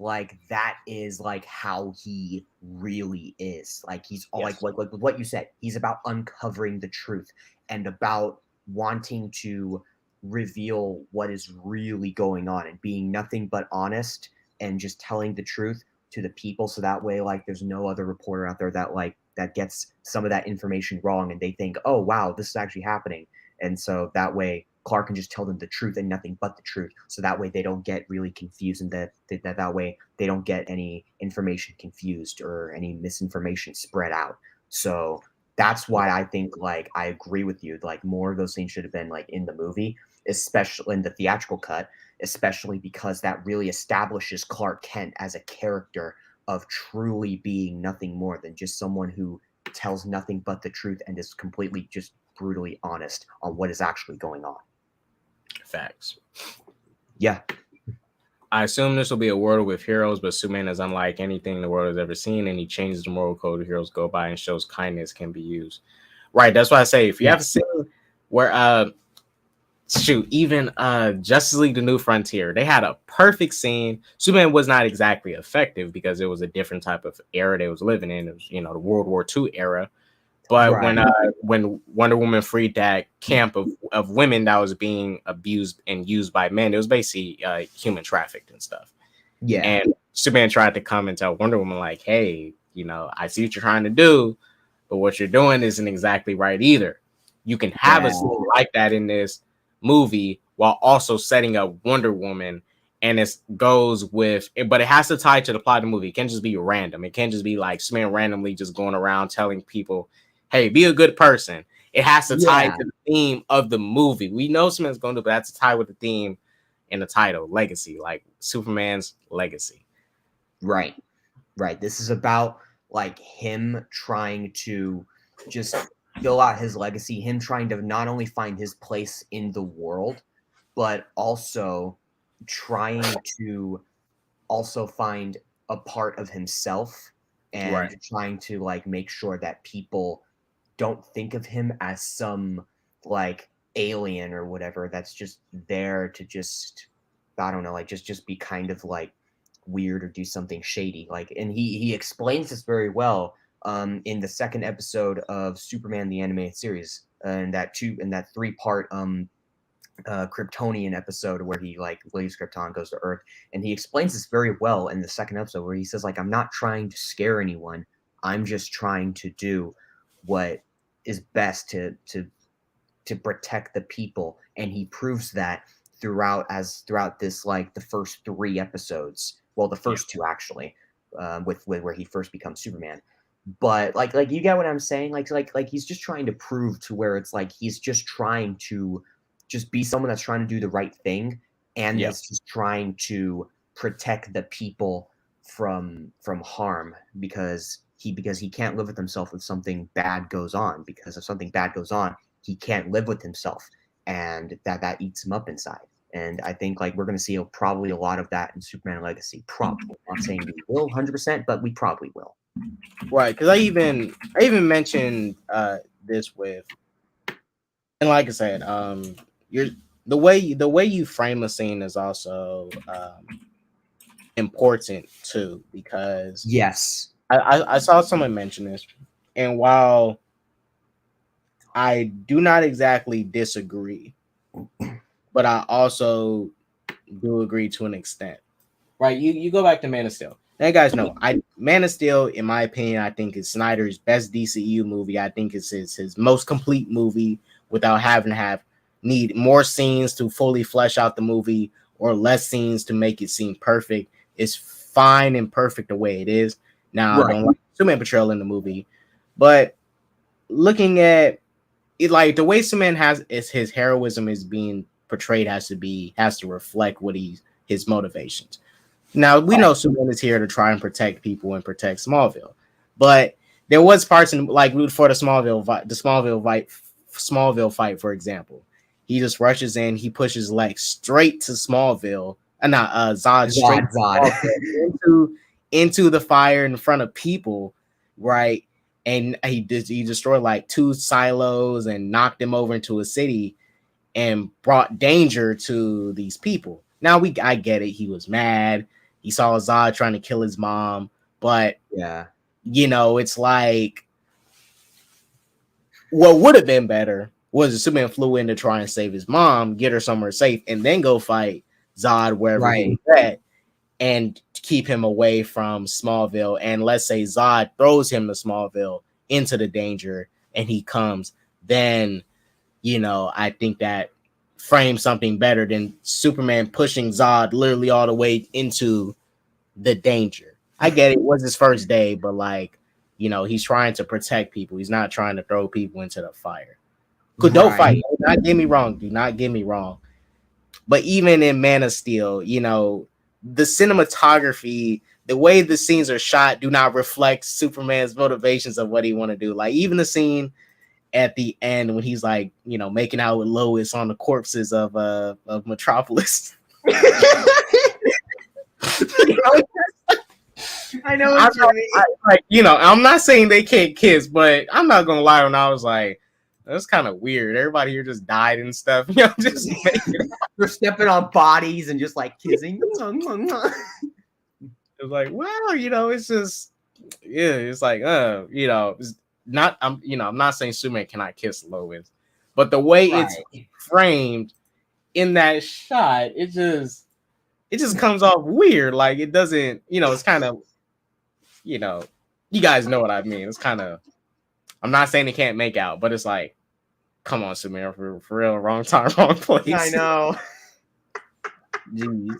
[SPEAKER 2] that is how he really is. He's all like what you said. He's about uncovering the truth and about wanting to reveal what is really going on and being nothing but honest and just telling the truth to the people, so that way there's no other reporter out there that gets some of that information wrong and they think, oh wow, this is actually happening. And so that way Clark can just tell them the truth and nothing but the truth, so that way they don't get really confused, and that way they don't get any information confused or any misinformation spread out. So that's why I think I agree with you, more of those things should have been in the movie, especially in the theatrical cut, especially because that really establishes Clark Kent as a character of truly being nothing more than just someone who tells nothing but the truth and is completely just brutally honest on what is actually going on.
[SPEAKER 1] Facts.
[SPEAKER 2] Yeah.
[SPEAKER 1] I assume this will be a world with heroes, but Superman is unlike anything the world has ever seen, and he changes the moral code heroes go by and shows kindness can be used. Right. That's why I say if you have a scene where even Justice League: The New Frontier, they had a perfect scene. Superman was not exactly effective because it was a different type of era they was living in. It was, the World War II era. But when Wonder Woman freed that camp of women that was being abused and used by men, it was basically human trafficked and stuff.
[SPEAKER 2] Yeah.
[SPEAKER 1] And Superman tried to come and tell Wonder Woman hey, I see what you're trying to do, but what you're doing isn't exactly right either. You can have a scene like that in this movie while also setting up Wonder Woman, and it goes with it, but it has to tie to the plot of the movie. It can't just be random. It can't just be Superman randomly just going around telling people, hey, be a good person. It has to tie to the theme of the movie. We know Superman's going to, but that's to tie with the theme in the title, legacy, Superman's legacy.
[SPEAKER 2] Right. This is about him trying to just fill out his legacy, him trying to not only find his place in the world, but also trying to also find a part of himself and trying to make sure that people don't think of him as some alien or whatever that's just there to just, I don't know, just be kind of weird or do something shady. Like, and he explains this very well in the second episode of Superman the Animated Series, and that 3-part Kryptonian episode where he like leaves Krypton, goes to Earth, and he explains this very well in the second episode where he says like, I'm not trying to scare anyone, I'm just trying to do what is best to protect the people, and he proves that throughout this, like the first 3 episodes, well the first 2 actually, with where he first becomes Superman. But like you get what I'm saying, like he's just trying to prove to where it's like he's just trying to just be someone that's trying to do the right thing, and is just trying to protect the people from harm, because he can't live with himself if something bad goes on, because if something bad goes on, he can't live with himself, and that eats him up inside. And I think like we're going to see probably a lot of that in Superman Legacy. Probably, I'm not saying we will 100%, but we probably will.
[SPEAKER 1] Right, because I even mentioned this with, and like I said, the way you frame a scene is also important too, because
[SPEAKER 2] yes,
[SPEAKER 1] I saw someone mention this, and while I do not exactly disagree, but I also do agree to an extent. Right, you go back to Man of Steel. Now, you guys know, Man of Steel, in my opinion, I think is Snyder's best DCU movie. I think it's his most complete movie without having to need more scenes to fully flesh out the movie or less scenes to make it seem perfect. It's fine and perfect the way it is. Now, I don't like Superman portrayal in the movie, but looking at it, like the way Superman his heroism is being portrayed has to reflect what his motivations. Now, we know Superman is here to try and protect people and protect Smallville, but there was parts in, like, for the Smallville fight, for example. He just rushes in, he pushes Lex straight to Smallville, Zod straight into the fire in front of people, right? And he destroyed like 2 silos and knocked them over into a city and brought danger to these people. Now I get it. He was mad. He saw Zod trying to kill his mom, but it's like what would have been better was if Superman flew in to try and save his mom, get her somewhere safe, and then go fight Zod wherever he was at, and keep him away from Smallville. And let's say Zod throws him to Smallville into the danger, and he comes, then I think that frames something better than Superman pushing Zod literally all the way into the danger. I get it was his first day, but like, he's trying to protect people. He's not trying to throw people into the fire. Don't fight. Do not get me wrong. But even in Man of Steel, the cinematography, the way the scenes are shot do not reflect Superman's motivations of what he want to do. Like even the scene at the end when he's like, making out with Lois on the corpses of Metropolis.
[SPEAKER 2] I know what you mean.
[SPEAKER 1] I'm not saying they can't kiss, but I'm not gonna lie. When I was like, that's kind of weird. Everybody here just died and stuff. Just
[SPEAKER 2] they're stepping on bodies and just like kissing.
[SPEAKER 1] It's like, well, it's just, it's like, it's not. I'm not saying Superman cannot kiss Lois, but the way it's framed in that shot, it just comes off weird. Like it doesn't, it's kind of, you guys know what I mean. It's kind of, I'm not saying they can't make out, but it's like, come on, Superman, for real, wrong time, wrong place.
[SPEAKER 2] I know.
[SPEAKER 1] Jeez.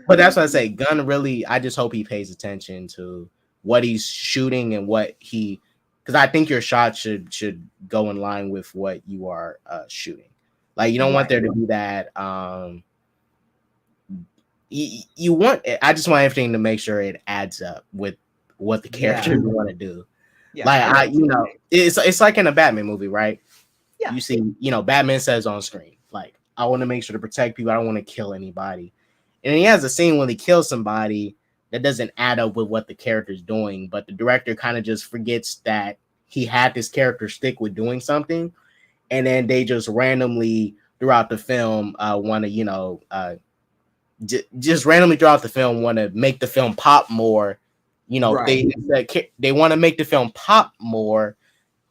[SPEAKER 1] But that's what I say. Gunn really, I just hope he pays attention to what he's shooting and because I think your shot should go in line with what you are shooting. Like you don't want there to be that. You want. I just want everything to make sure it adds up with what the character you want to do. Yeah, like it's like in a Batman movie, right? Yeah. You see, Batman says on screen, like, I want to make sure to protect people. I don't want to kill anybody. And he has a scene when he kills somebody that doesn't add up with what the character's doing, but the director kind of just forgets that he had this character stick with doing something, and then they just randomly throughout the film want to, just randomly throughout the film want to make the film pop more. You know,
[SPEAKER 2] Right.
[SPEAKER 1] they want to make the film pop more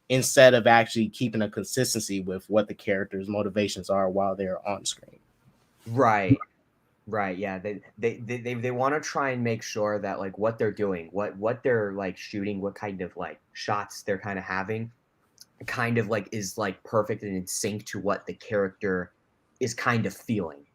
[SPEAKER 1] instead of actually keeping a consistency with what the characters' motivations are while they're on screen.
[SPEAKER 2] Right. Right. Yeah. They want to try and make sure that like what they're doing, what they're like shooting, what kind of like shots they're kind of having, kind of like is like perfect and in sync to what the character is kind of feeling.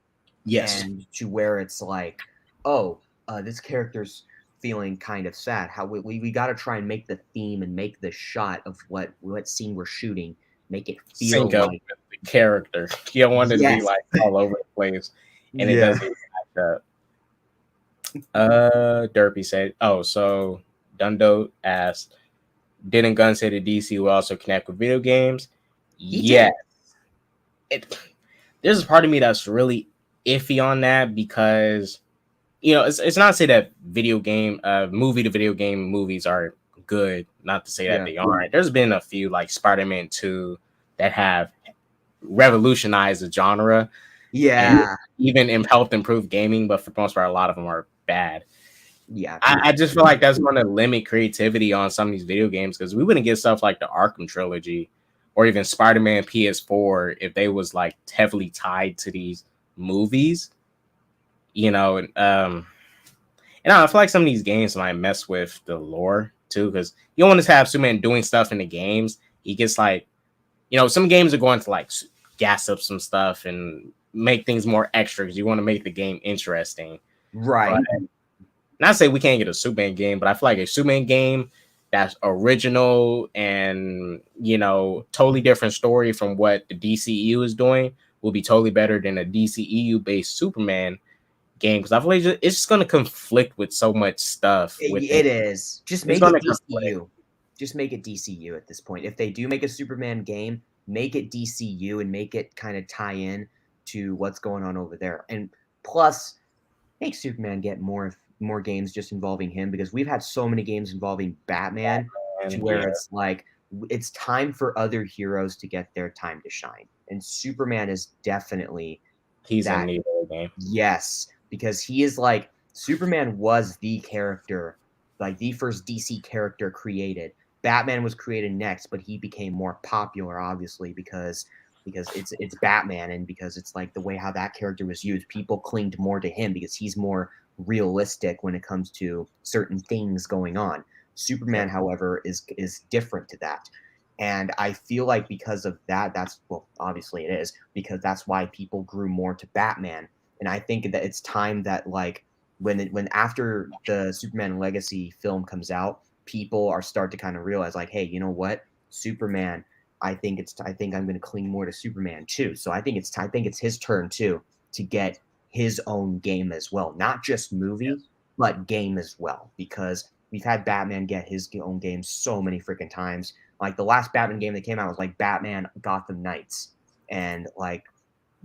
[SPEAKER 1] Yes.
[SPEAKER 2] And to where it's like, oh, this character's feeling kind of sad. How we got to try and make the theme and make the shot of what scene we're shooting, make it feel
[SPEAKER 1] Sync up
[SPEAKER 2] like
[SPEAKER 1] with the character. You don't want it to be
[SPEAKER 2] yes,
[SPEAKER 1] like all over the place, and it
[SPEAKER 2] yeah,
[SPEAKER 1] doesn't act up. Derpy said, "Oh, so Dundo asked, didn't Gunn say the DC will also connect with video games?"
[SPEAKER 2] he
[SPEAKER 1] Yes.
[SPEAKER 2] did.
[SPEAKER 1] There's a part of me that's really iffy on that because it's not to say that movie to video game movies are good. Not to say that they aren't. There's been a few like Spider-Man 2 that have revolutionized the genre.
[SPEAKER 2] Yeah,
[SPEAKER 1] even helped improve gaming, but for the most part, a lot of them are bad.
[SPEAKER 2] yeah.
[SPEAKER 1] I just feel like that's going to limit creativity on some of these video games because we wouldn't get stuff like the Arkham trilogy or even Spider-Man PS4 if they was like heavily tied to these movies. And I feel like some of these games might mess with the lore too because you don't want to have Superman doing stuff in the games. He gets like, some games are going to like gas up some stuff and make things more extra because you want to make the game interesting.
[SPEAKER 2] Right.
[SPEAKER 1] But, not say we can't get a Superman game, but I feel like a Superman game that's original and totally different story from what the DCEU is doing will be totally better than a DCEU based Superman game because I feel like it's just going to conflict with so much stuff.
[SPEAKER 2] It is. Just make it DCU. Just make it DCU at this point. If they do make a Superman game, make it DCU and make it kind of tie in to what's going on over there. And plus, make Superman get more games just involving him because we've had so many games involving Batman to where it's like it's time for other heroes to get their time to shine. And Superman is definitely
[SPEAKER 1] he's in need of a game.
[SPEAKER 2] Yes, because he is like Superman was the character, like the first DC character created. Batman was created next, but he became more popular, obviously, because it's Batman and because it's like the way how that character was used. People clinged more to him because he's more realistic when it comes to certain things going on. Superman, however, is different to that. And I feel like because of that, obviously it is, because that's why people grew more to Batman. And I think that it's time that like when after the Superman Legacy film comes out, people are start to kind of realize like, hey, you know what? Superman, I think I'm going to cling more to Superman too. So I think it's his turn too to get his own game as well, not just movie, but game as well, because we've had Batman get his own game so many freaking times. Like the last Batman game that came out was like Batman Gotham Knights, and like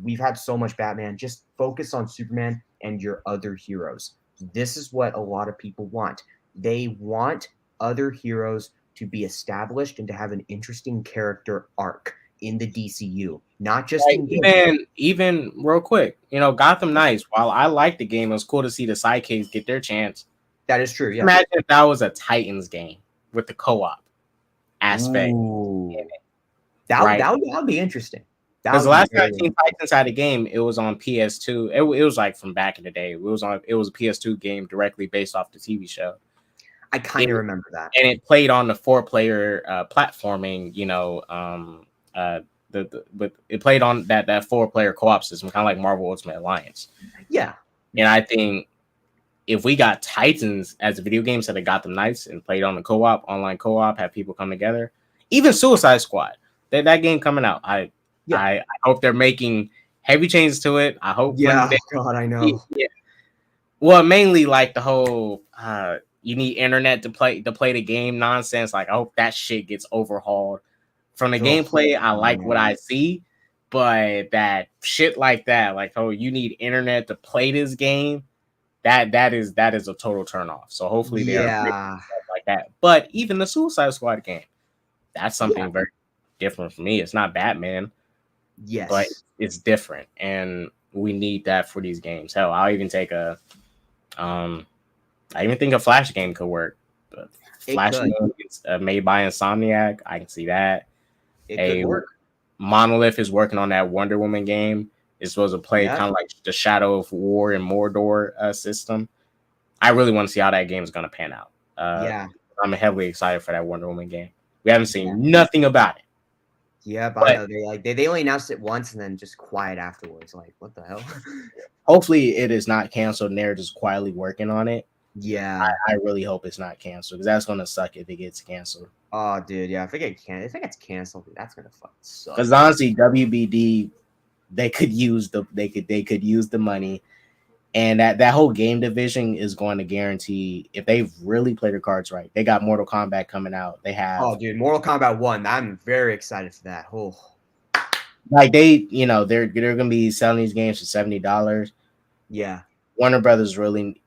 [SPEAKER 2] we've had so much Batman. Just focus on Superman and your other heroes. This is what a lot of people want. They want other heroes to be established and to have an interesting character arc in the DCU, not just
[SPEAKER 1] even real quick. Gotham Knights. While I like the game, it was cool to see the sidekicks get their chance.
[SPEAKER 2] That is true. Yeah.
[SPEAKER 1] Imagine if that was a Titans game with the co-op aspect.
[SPEAKER 2] That would be interesting.
[SPEAKER 1] Because the last time Teen Titans had a game, it was on PS2. It was like from back in the day. It was a PS2 game directly based off the TV show.
[SPEAKER 2] I kind of remember that,
[SPEAKER 1] and it played on the 4-player platforming. It played on that 4-player co-op system, kind of like Marvel Ultimate Alliance.
[SPEAKER 2] Yeah,
[SPEAKER 1] and I think if we got Titans as a video game instead of Gotham Knights and played on the co-op, online co-op, have people come together, even Suicide Squad, that game coming out, I hope they're making heavy changes to it. I hope.
[SPEAKER 2] Yeah, God, I know.
[SPEAKER 1] Yeah. Well, mainly like the whole you need internet to play the game nonsense. Like I hope that shit gets overhauled. From the gameplay, I like what I see, but that shit like that, like you need internet to play this game, that is a total turn off. So hopefully they're like that. But even the Suicide Squad game, that's something very different for me. It's not Batman.
[SPEAKER 2] Yes,
[SPEAKER 1] but it's different. And we need that for these games. Hell, I'll even take a I even think a Flash game could work. But Flash game made by Insomniac, I can see that.
[SPEAKER 2] It could work.
[SPEAKER 1] Monolith is working on that Wonder Woman game. It's supposed to play kind of like the Shadow of War and Mordor system. I really want to see how that game is going to pan out. I'm heavily excited for that Wonder Woman game. We haven't seen nothing about it.
[SPEAKER 2] Yeah, but I know they only announced it once and then just quiet afterwards. Like, what the hell?
[SPEAKER 1] Hopefully, it is not canceled. And they're just quietly working on it.
[SPEAKER 2] Yeah,
[SPEAKER 1] I really hope it's not canceled because that's gonna suck if it gets canceled.
[SPEAKER 2] Oh, dude, yeah. If it gets canceled, dude, that's gonna fucking suck.
[SPEAKER 1] Because honestly, WBD, they could use the money, and that whole game division is going to guarantee if they really play their cards right. They got Mortal Kombat coming out. They have
[SPEAKER 2] dude, Mortal Kombat 1. I'm very excited for that. Oh,
[SPEAKER 1] like they're gonna be selling these games for $70.
[SPEAKER 2] Yeah,
[SPEAKER 1] Warner Brothers really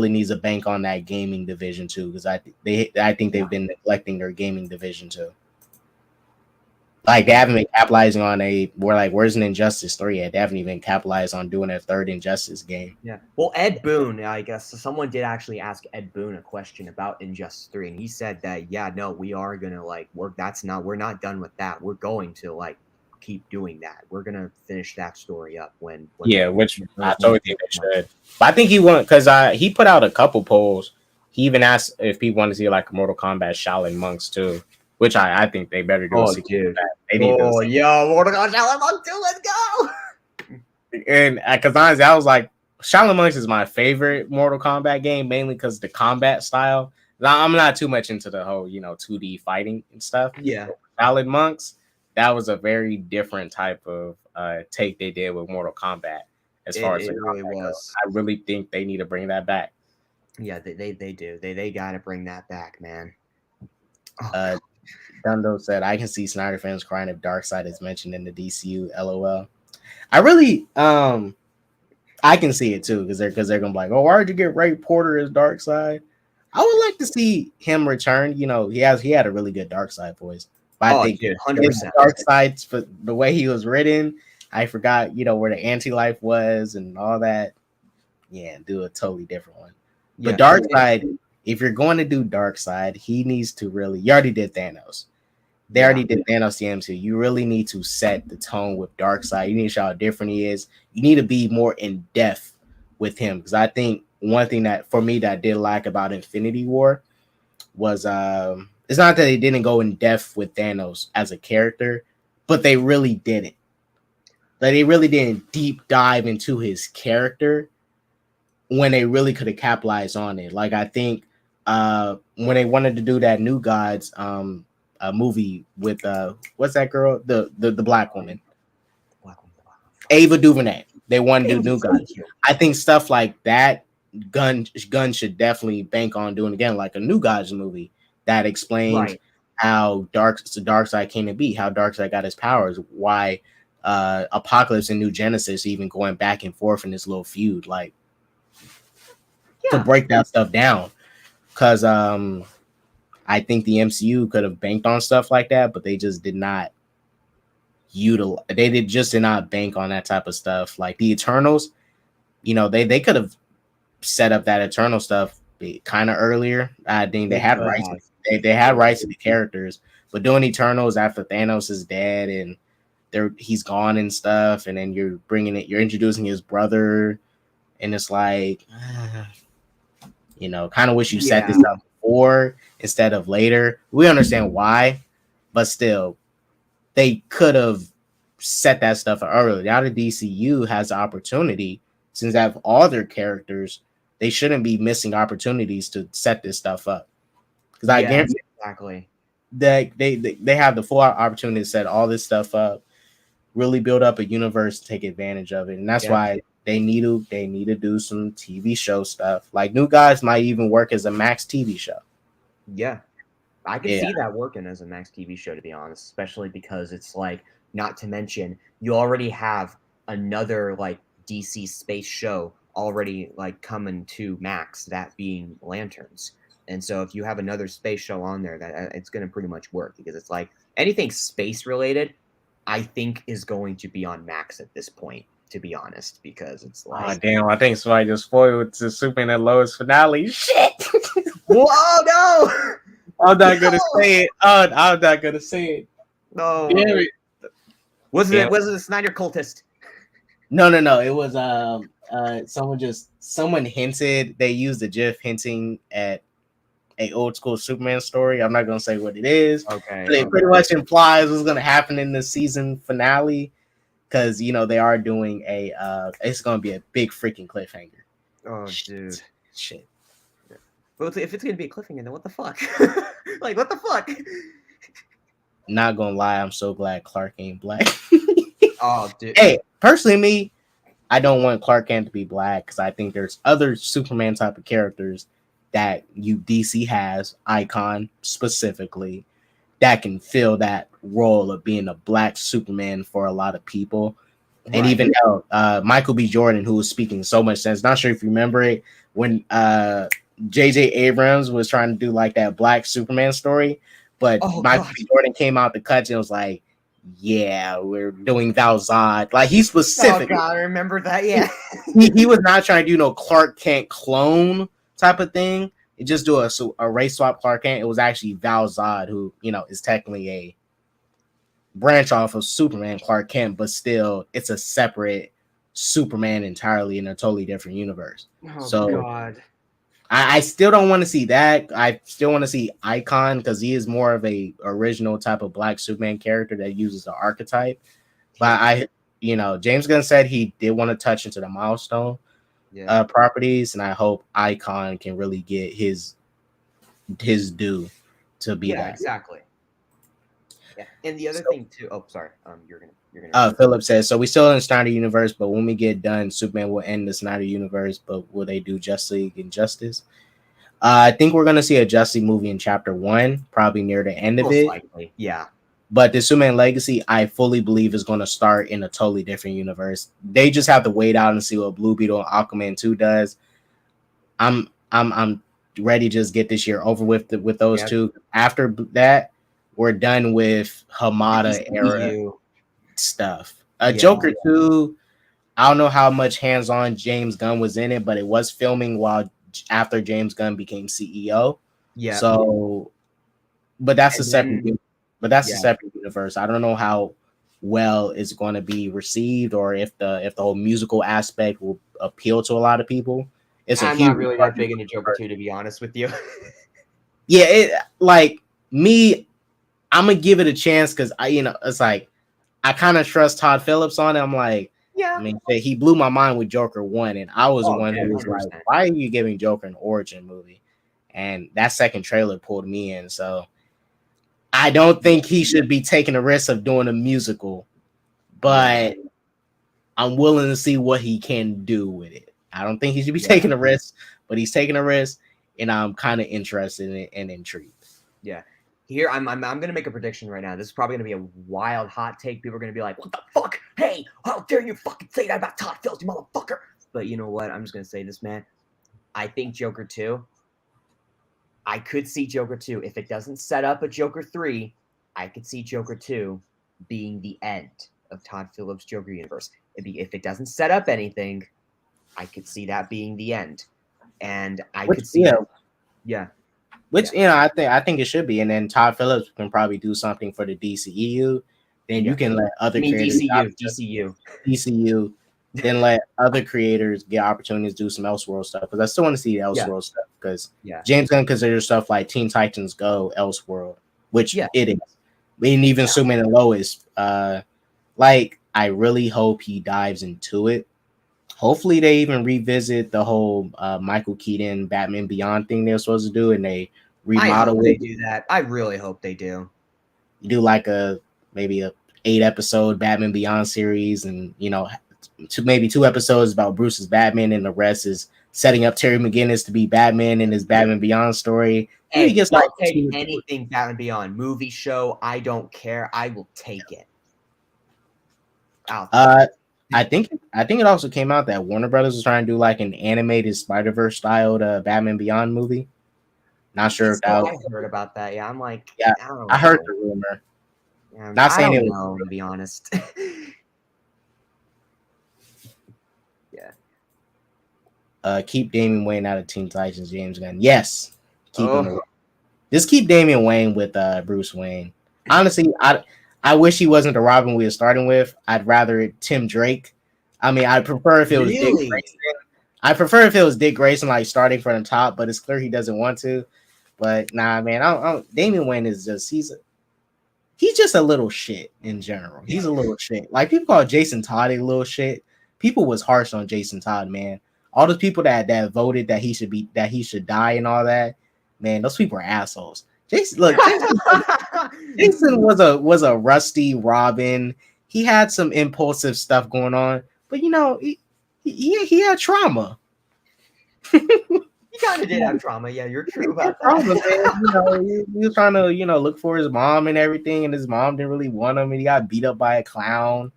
[SPEAKER 1] needs a bank on that gaming division too, because I think they've been neglecting their gaming division too. Like they haven't been capitalizing on where's an Injustice 3 at? They haven't even capitalized on doing a third Injustice game.
[SPEAKER 2] Yeah. Well, Ed Boon, I guess someone did actually ask Ed Boon a question about Injustice 3, and he said that we are gonna work. We're not done with that. We're going to keep doing that. We're gonna finish that story up when
[SPEAKER 1] which I totally think they should. But I think he won because he put out a couple polls. He even asked if people want to see a Mortal Kombat Shaolin Monks too, which I think they better do.
[SPEAKER 2] Dude. Mortal Kombat Shaolin Monks 2, let's go.
[SPEAKER 1] And because honestly, I was like, Shaolin Monks is my favorite Mortal Kombat game, mainly because the combat style. I'm not too much into the whole 2D fighting and stuff.
[SPEAKER 2] Yeah,
[SPEAKER 1] Shaolin Monks, that was a very different type of take they did with Mortal Kombat. As far as
[SPEAKER 2] it really was.
[SPEAKER 1] I really think they need to bring that back.
[SPEAKER 2] Yeah, they do. They got to bring that back, man.
[SPEAKER 1] Dundo said, I can see Snyder fans crying if Darkseid is mentioned in the DCU. LOL. I really I can see it too because they're gonna be like, oh, why'd you get Ray Porter as Darkseid? I would like to see him return. He had a really good Darkseid voice. But I think 100% Darkseid, for the way he was written, I forgot where the anti-life was and all that. Yeah, do a totally different one. But Darkseid, if you're going to do Darkseid, he needs to really. You already did Thanos. They already did Thanos the MCU. You really need to set the tone with Darkseid. You need to show how different he is. You need to be more in depth with him because I think one thing that for me that I did like about Infinity War was it's not that they didn't go in depth with Thanos as a character, but they really didn't. Like they really didn't deep dive into his character when they really could have capitalized on it. Like I think when they wanted to do that New Gods a movie with what's that girl? The black woman. Ava DuVernay. They wanted to do New Gods. I think stuff like that Gunn should definitely bank on doing again, like a New Gods movie that explains how Darkseid came to be, how Darkseid got his powers, why Apocalypse and New Genesis even going back and forth in this little feud, to break that stuff down. Because I think the MCU could have banked on stuff like that, but they just did not utilize. They did not bank on that type of stuff. Like the Eternals, they could have set up that Eternal stuff kind of earlier. I think they had rights. They had rights to the characters, but doing Eternals after Thanos is dead and he's gone and stuff, and then you're introducing his brother, and it's like, kind of wish you set this up before instead of later. We understand why, but still, they could have set that stuff earlier. Now the DCU has the opportunity, since they have all their characters, they shouldn't be missing opportunities to set this stuff up. Because I guarantee that they have the full opportunity to set all this stuff up, really build up a universe to take advantage of it, and that's why they need to do some TV show stuff. Like New Gods might even work as a Max TV show.
[SPEAKER 2] Yeah, I can see that working as a Max TV show, to be honest, especially because it's not to mention you already have another DC space show already coming to Max, that being Lanterns. And so if you have another space show on there, that it's going to pretty much work, because it's anything space related, I think is going to be on Max at this point. to be honest, because it's
[SPEAKER 1] Oh
[SPEAKER 2] like,
[SPEAKER 1] damn! I think somebody just spoiled to Superman and Lois finale. Shit!
[SPEAKER 2] whoa, no,
[SPEAKER 1] I'm not gonna
[SPEAKER 2] no,
[SPEAKER 1] say it. Oh, I'm not gonna say it.
[SPEAKER 2] no.
[SPEAKER 1] Damn it!
[SPEAKER 2] Was
[SPEAKER 1] Damn.
[SPEAKER 2] it a Snyder cultist?
[SPEAKER 1] No. It was someone hinted. They used a GIF hinting at a old school Superman story. I'm not gonna say what it is,
[SPEAKER 2] Okay,
[SPEAKER 1] but it pretty much implies what's gonna happen in the season finale. Because they are doing a it's gonna be a big freaking cliffhanger.
[SPEAKER 2] Oh, dude.
[SPEAKER 1] Shit.
[SPEAKER 2] Well, if it's gonna be a cliffhanger, then what the fuck? Like, what the fuck?
[SPEAKER 1] Not gonna lie, I'm so glad Clark ain't black.
[SPEAKER 2] Oh, dude.
[SPEAKER 1] Hey, personally, me, I don't want Clark Kent to be black because I think there's other Superman type of characters that DC has, Icon specifically, that can fill that role of being a black Superman for a lot of people.
[SPEAKER 2] Right.
[SPEAKER 1] And even Michael B. Jordan, who was speaking so much sense. Not sure if you remember it when J.J. Abrams was trying to do like that black Superman story, but Michael B. Jordan came out the cut and was like, "Yeah, we're doing Val Zod." Like he specific.
[SPEAKER 2] Oh God, I remember that. Yeah,
[SPEAKER 1] he was not trying to do Clark Kent clone type of thing. It just do a race swap Clark Kent. It was actually Val Zod, who is technically a branch off of Superman Clark Kent, but still it's a separate Superman entirely in a totally different universe.
[SPEAKER 2] God.
[SPEAKER 1] I still don't want to see that. I still want to see Icon because he is more of a original type of black Superman character that uses the archetype. But James Gunn said he did want to touch into the milestone properties, and I hope Icon can really get his due to be that.
[SPEAKER 2] Exactly. Yeah, and the other thing too. Oh, sorry. You're gonna.
[SPEAKER 1] Philip says so. We still in the Snyder universe, but when we get done, Superman will end the Snyder universe. But will they do Justice League and Justice? I think we're gonna see a Justice League movie in Chapter 1, probably near the end of it.
[SPEAKER 2] Likely, yeah.
[SPEAKER 1] But the Superman Legacy, I fully believe, is going to start in a totally different universe. They just have to wait out and see what Blue Beetle and Aquaman 2 does. I'm ready to just get this year over with those two. After that, we're done with Hamada era stuff. Joker 2, I don't know how much hands-on James Gunn was in it, but it was filming after James Gunn became CEO.
[SPEAKER 2] Yeah.
[SPEAKER 1] So, but that's a separate. But that's a separate universe. I don't know how well it's going to be received, or if the whole musical aspect will appeal to a lot of people.
[SPEAKER 2] I'm not really that big into Joker 2, to be honest with you.
[SPEAKER 1] Yeah, me, I'm gonna give it a chance because it's like I kind of trust Todd Phillips on it. I'm like,
[SPEAKER 2] yeah.
[SPEAKER 1] I mean, he blew my mind with Joker 1, and I was the one who was 100%. Like, why are you giving Joker an origin movie? And that second trailer pulled me in, so. I don't think he should be taking the risk of doing a musical, but I'm willing to see what he can do with it. I don't think he should be taking a risk, but he's taking a risk, and I'm kind of interested in it and intrigued.
[SPEAKER 2] Yeah. Here, I'm going to make a prediction right now. This is probably going to be a wild hot take. People are going to be like, what the fuck? Hey, how dare you fucking say that about Todd Phillips, you motherfucker? But you know what? I'm just going to say this, man. I think Joker 2. I could see Joker 2. If it doesn't set up a Joker 3, I could see Joker 2 being the end of Todd Phillips' Joker universe. If it doesn't set up anything, I could see that being the end. And I could see
[SPEAKER 1] I think it should be. And then Todd Phillips can probably do something for the DCEU. Then you can let other creators DCU. Then let other creators get opportunities to do some Elseworld stuff, because I still want to see Elseworld stuff, because James Gunn considers stuff like Teen Titans Go Elseworld, which it is. And even Superman and Lois, I really hope he dives into it. Hopefully they even revisit the whole Michael Keaton Batman Beyond thing they're supposed to do, and they remodel it.
[SPEAKER 2] They do that. I really hope they do.
[SPEAKER 1] You do like maybe a 8-episode Batman Beyond series, and maybe 2 episodes about Bruce's Batman, and the rest is setting up Terry McGinnis to be Batman in his Batman Beyond story.
[SPEAKER 2] Hey, I'll take anything Batman Beyond, movie, show. I don't care. I will take it.
[SPEAKER 1] I think it also came out that Warner Brothers was trying to do like an animated Spider-Verse styled Batman Beyond movie. Not sure if that.
[SPEAKER 2] I heard about that. Yeah, I'm like,
[SPEAKER 1] I heard the rumor.
[SPEAKER 2] Not saying it was, to be honest.
[SPEAKER 1] Keep Damian Wayne out of Teen Titans. James Gunn. Yes, keep him.
[SPEAKER 2] Oh,
[SPEAKER 1] Just keep Damian Wayne with Bruce Wayne. Honestly, I wish he wasn't the Robin we were starting with. I'd rather Tim Drake. I mean, I prefer if it was Dick
[SPEAKER 2] really?
[SPEAKER 1] Grayson. I prefer if it was Dick Grayson, like starting from the top, but it's clear he doesn't want to. But nah, man, Damian Wayne is just he's just a little shit in general. He's a little shit. Like people call Jason Todd a little shit. People was harsh on Jason Todd, man. All those people that voted that he should die and all that, man, those people are assholes. Jason was a rusty Robin. He had some impulsive stuff going on, but you know, he had trauma.
[SPEAKER 2] He kind of did have trauma. Yeah, you're true about that.
[SPEAKER 1] Trauma, man. You know, he was trying to, look for his mom and everything, and his mom didn't really want him, and he got beat up by a clown.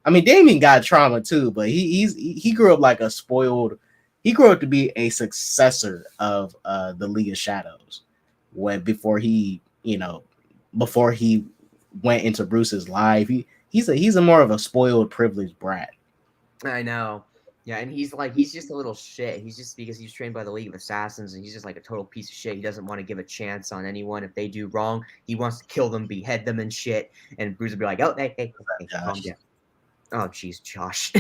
[SPEAKER 1] I mean, Damien got trauma too, but he grew up like a spoiled. He grew up to be a successor of the League of Shadows, before he went into Bruce's life. He's a more of a spoiled, privileged brat.
[SPEAKER 2] I know. Yeah, and he's just a little shit. He's just because he's trained by the League of Assassins, and he's just like a total piece of shit. He doesn't want to give a chance on anyone if they do wrong. He wants to kill them, behead them, and shit. And Bruce would be like, "Oh, hey, calm down." Oh, jeez, Josh.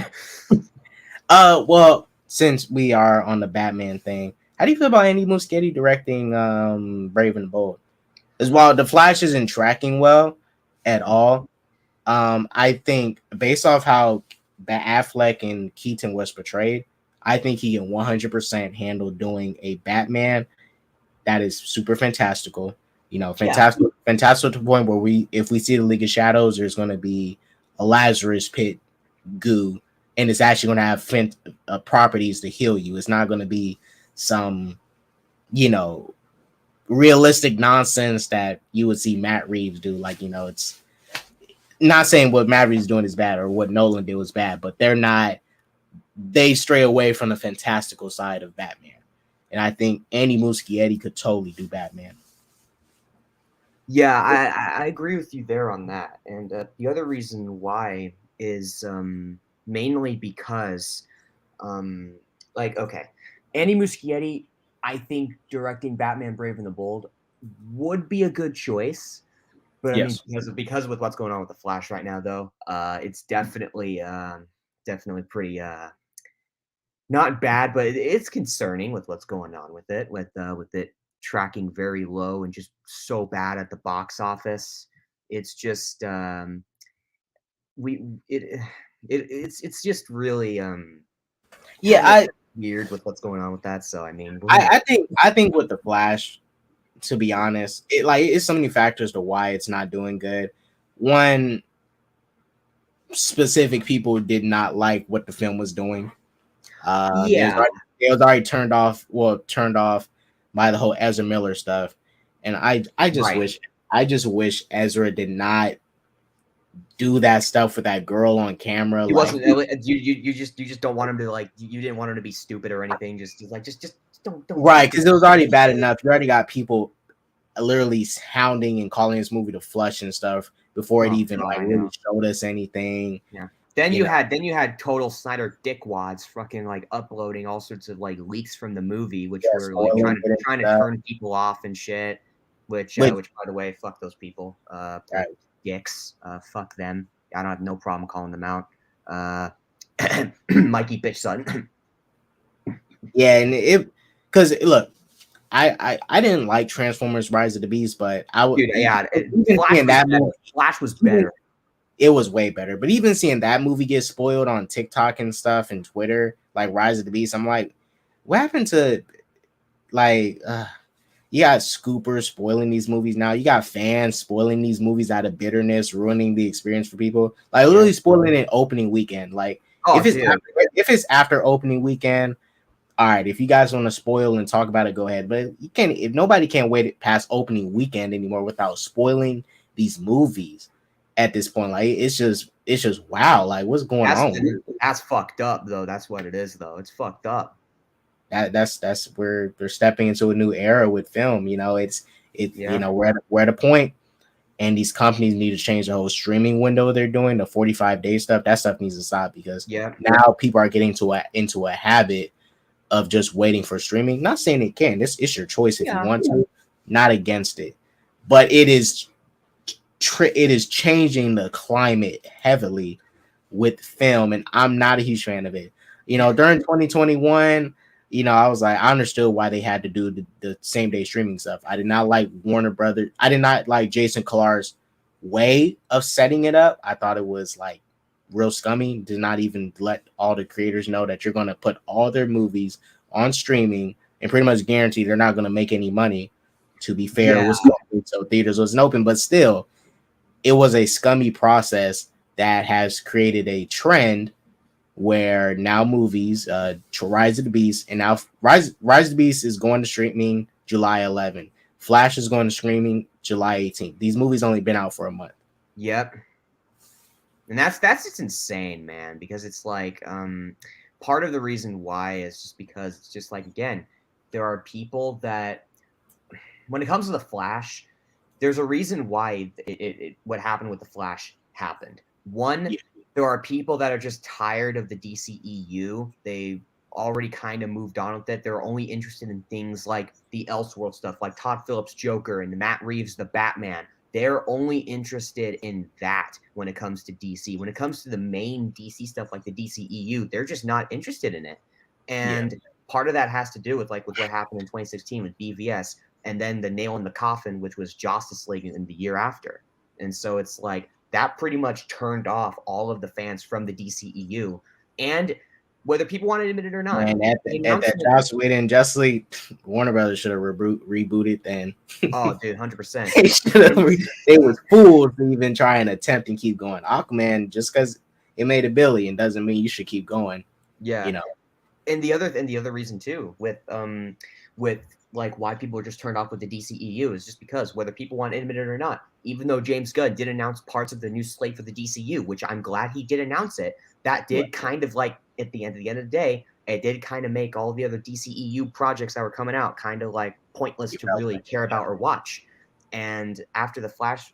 [SPEAKER 1] Well, since we are on the Batman thing, how do you feel about Andy Muschietti directing Brave and the Bold? As well, The Flash isn't tracking well at all. I think based off how Affleck and Keaton was portrayed, I think he can 100% handle doing a Batman that is super fantastical. Fantastic to the point where if we see the League of Shadows, there's going to be a Lazarus pit goo, and it's actually going to have properties to heal you. It's not going to be some, realistic nonsense that you would see Matt Reeves do. Like, it's not saying what Matt Reeves doing is bad or what Nolan did was bad, but they stray away from the fantastical side of Batman. And I think Andy Muschietti could totally do Batman.
[SPEAKER 2] Yeah, I agree with you there on that. And the other reason why is mainly because, Andy Muschietti, I think directing Batman Brave and the Bold would be a good choice. But yes. I mean, because with what's going on with the Flash right now, though, it's definitely pretty not bad, but it's concerning with what's going on with it, with it tracking very low and just so bad at the box office. It's just it's just really weird with what's going on with that. So I mean,
[SPEAKER 1] I think with the Flash, to be honest, it's so many factors to why it's not doing good. One, specific people did not like what the film was doing. It was already turned off by the whole Ezra Miller stuff, and I just wish Ezra did not do that stuff with that girl on camera.
[SPEAKER 2] He wasn't. You just don't want him to you didn't want him to be stupid or anything. Just don't.
[SPEAKER 1] Right, because it was already bad enough. You already got people literally hounding and calling this movie to flush and stuff before it even really showed us anything.
[SPEAKER 2] Yeah. Then you had total Snyder dickwads fucking uploading all sorts of leaks from the movie, which were trying to turn people off and shit. Which by the way, fuck those people. Dicks. Fuck them. I don't have no problem calling them out. Mikey bitch son.
[SPEAKER 1] Yeah, and because look, I didn't like Transformers: Rise of the Beast, but
[SPEAKER 2] Flash was better.
[SPEAKER 1] It was way better. But even seeing that movie get spoiled on TikTok and stuff and Twitter, like Rise of the Beast, I'm like, what happened to you got scoopers spoiling these movies now. You got fans spoiling these movies out of bitterness, ruining the experience for people. Like literally spoiling it opening weekend. Like if it's after opening weekend, all right. If you guys want to spoil and talk about it, go ahead. But you can't. If nobody can wait past opening weekend anymore without spoiling these movies at this point, it's just wow. Like what's going on?
[SPEAKER 2] That's fucked up though. That's what it is though. It's fucked up.
[SPEAKER 1] That's where they're stepping into a new era with film. We're at a point, and these companies need to change the whole streaming window they're doing, the 45-day stuff. That stuff needs to stop because now people are getting into a habit of just waiting for streaming. Not saying it can. It's your choice if you want to. Not against it, but it is changing the climate heavily with film, and I'm not a huge fan of it. During 2021, I was like, I understood why they had to do the same day streaming stuff. I did not like Warner Brothers. I did not like Jason Killar's way of setting it up. I thought it was like real scummy. Did not even let all the creators know that you're going to put all their movies on streaming and pretty much guarantee they're not going to make any money. To be fair, it was COVID, so theaters wasn't open, but still, it was a scummy process that has created a trend where now movies, Rise of the Beast, and now Rise of the Beast is going to streaming July 11. Flash is going to streaming July 18. These movies only been out for a month.
[SPEAKER 2] Yep. And that's just insane, man, because it's like part of the reason why is just because it's just like, again, there are people that when it comes to the Flash, there's a reason why what happened with the Flash happened. One, there are people that are just tired of the DCEU. They already kind of moved on with it. They're only interested in things like the Elseworld stuff, like Todd Phillips' Joker and Matt Reeves' The Batman. They're only interested in that when it comes to DC. When it comes to the main DC stuff like the DCEU, they're just not interested in it. And part of that has to do with what happened in 2016 with BVS, and then the nail in the coffin, which was Justice League in the year after. And so it's like that pretty much turned off all of the fans from the DCEU. And whether people want to admit it or not,
[SPEAKER 1] and at that Joss Whedon Justice League, Warner Brothers should have rebooted then.
[SPEAKER 2] Oh, dude, 100%.
[SPEAKER 1] They was fools to even try and attempt and keep going. Aquaman, just because it made $1 billion doesn't mean you should keep going.
[SPEAKER 2] Yeah, And the other reason too, with like why people are just turned off with the DCEU is just because whether people want to admit it or not, even though James Gunn did announce parts of the new slate for the DCU, which I'm glad he did announce it, that did kind of like at the end of the day, it did kind of make all the other DCEU projects that were coming out kind of like pointless to really care about or watch. And after the Flash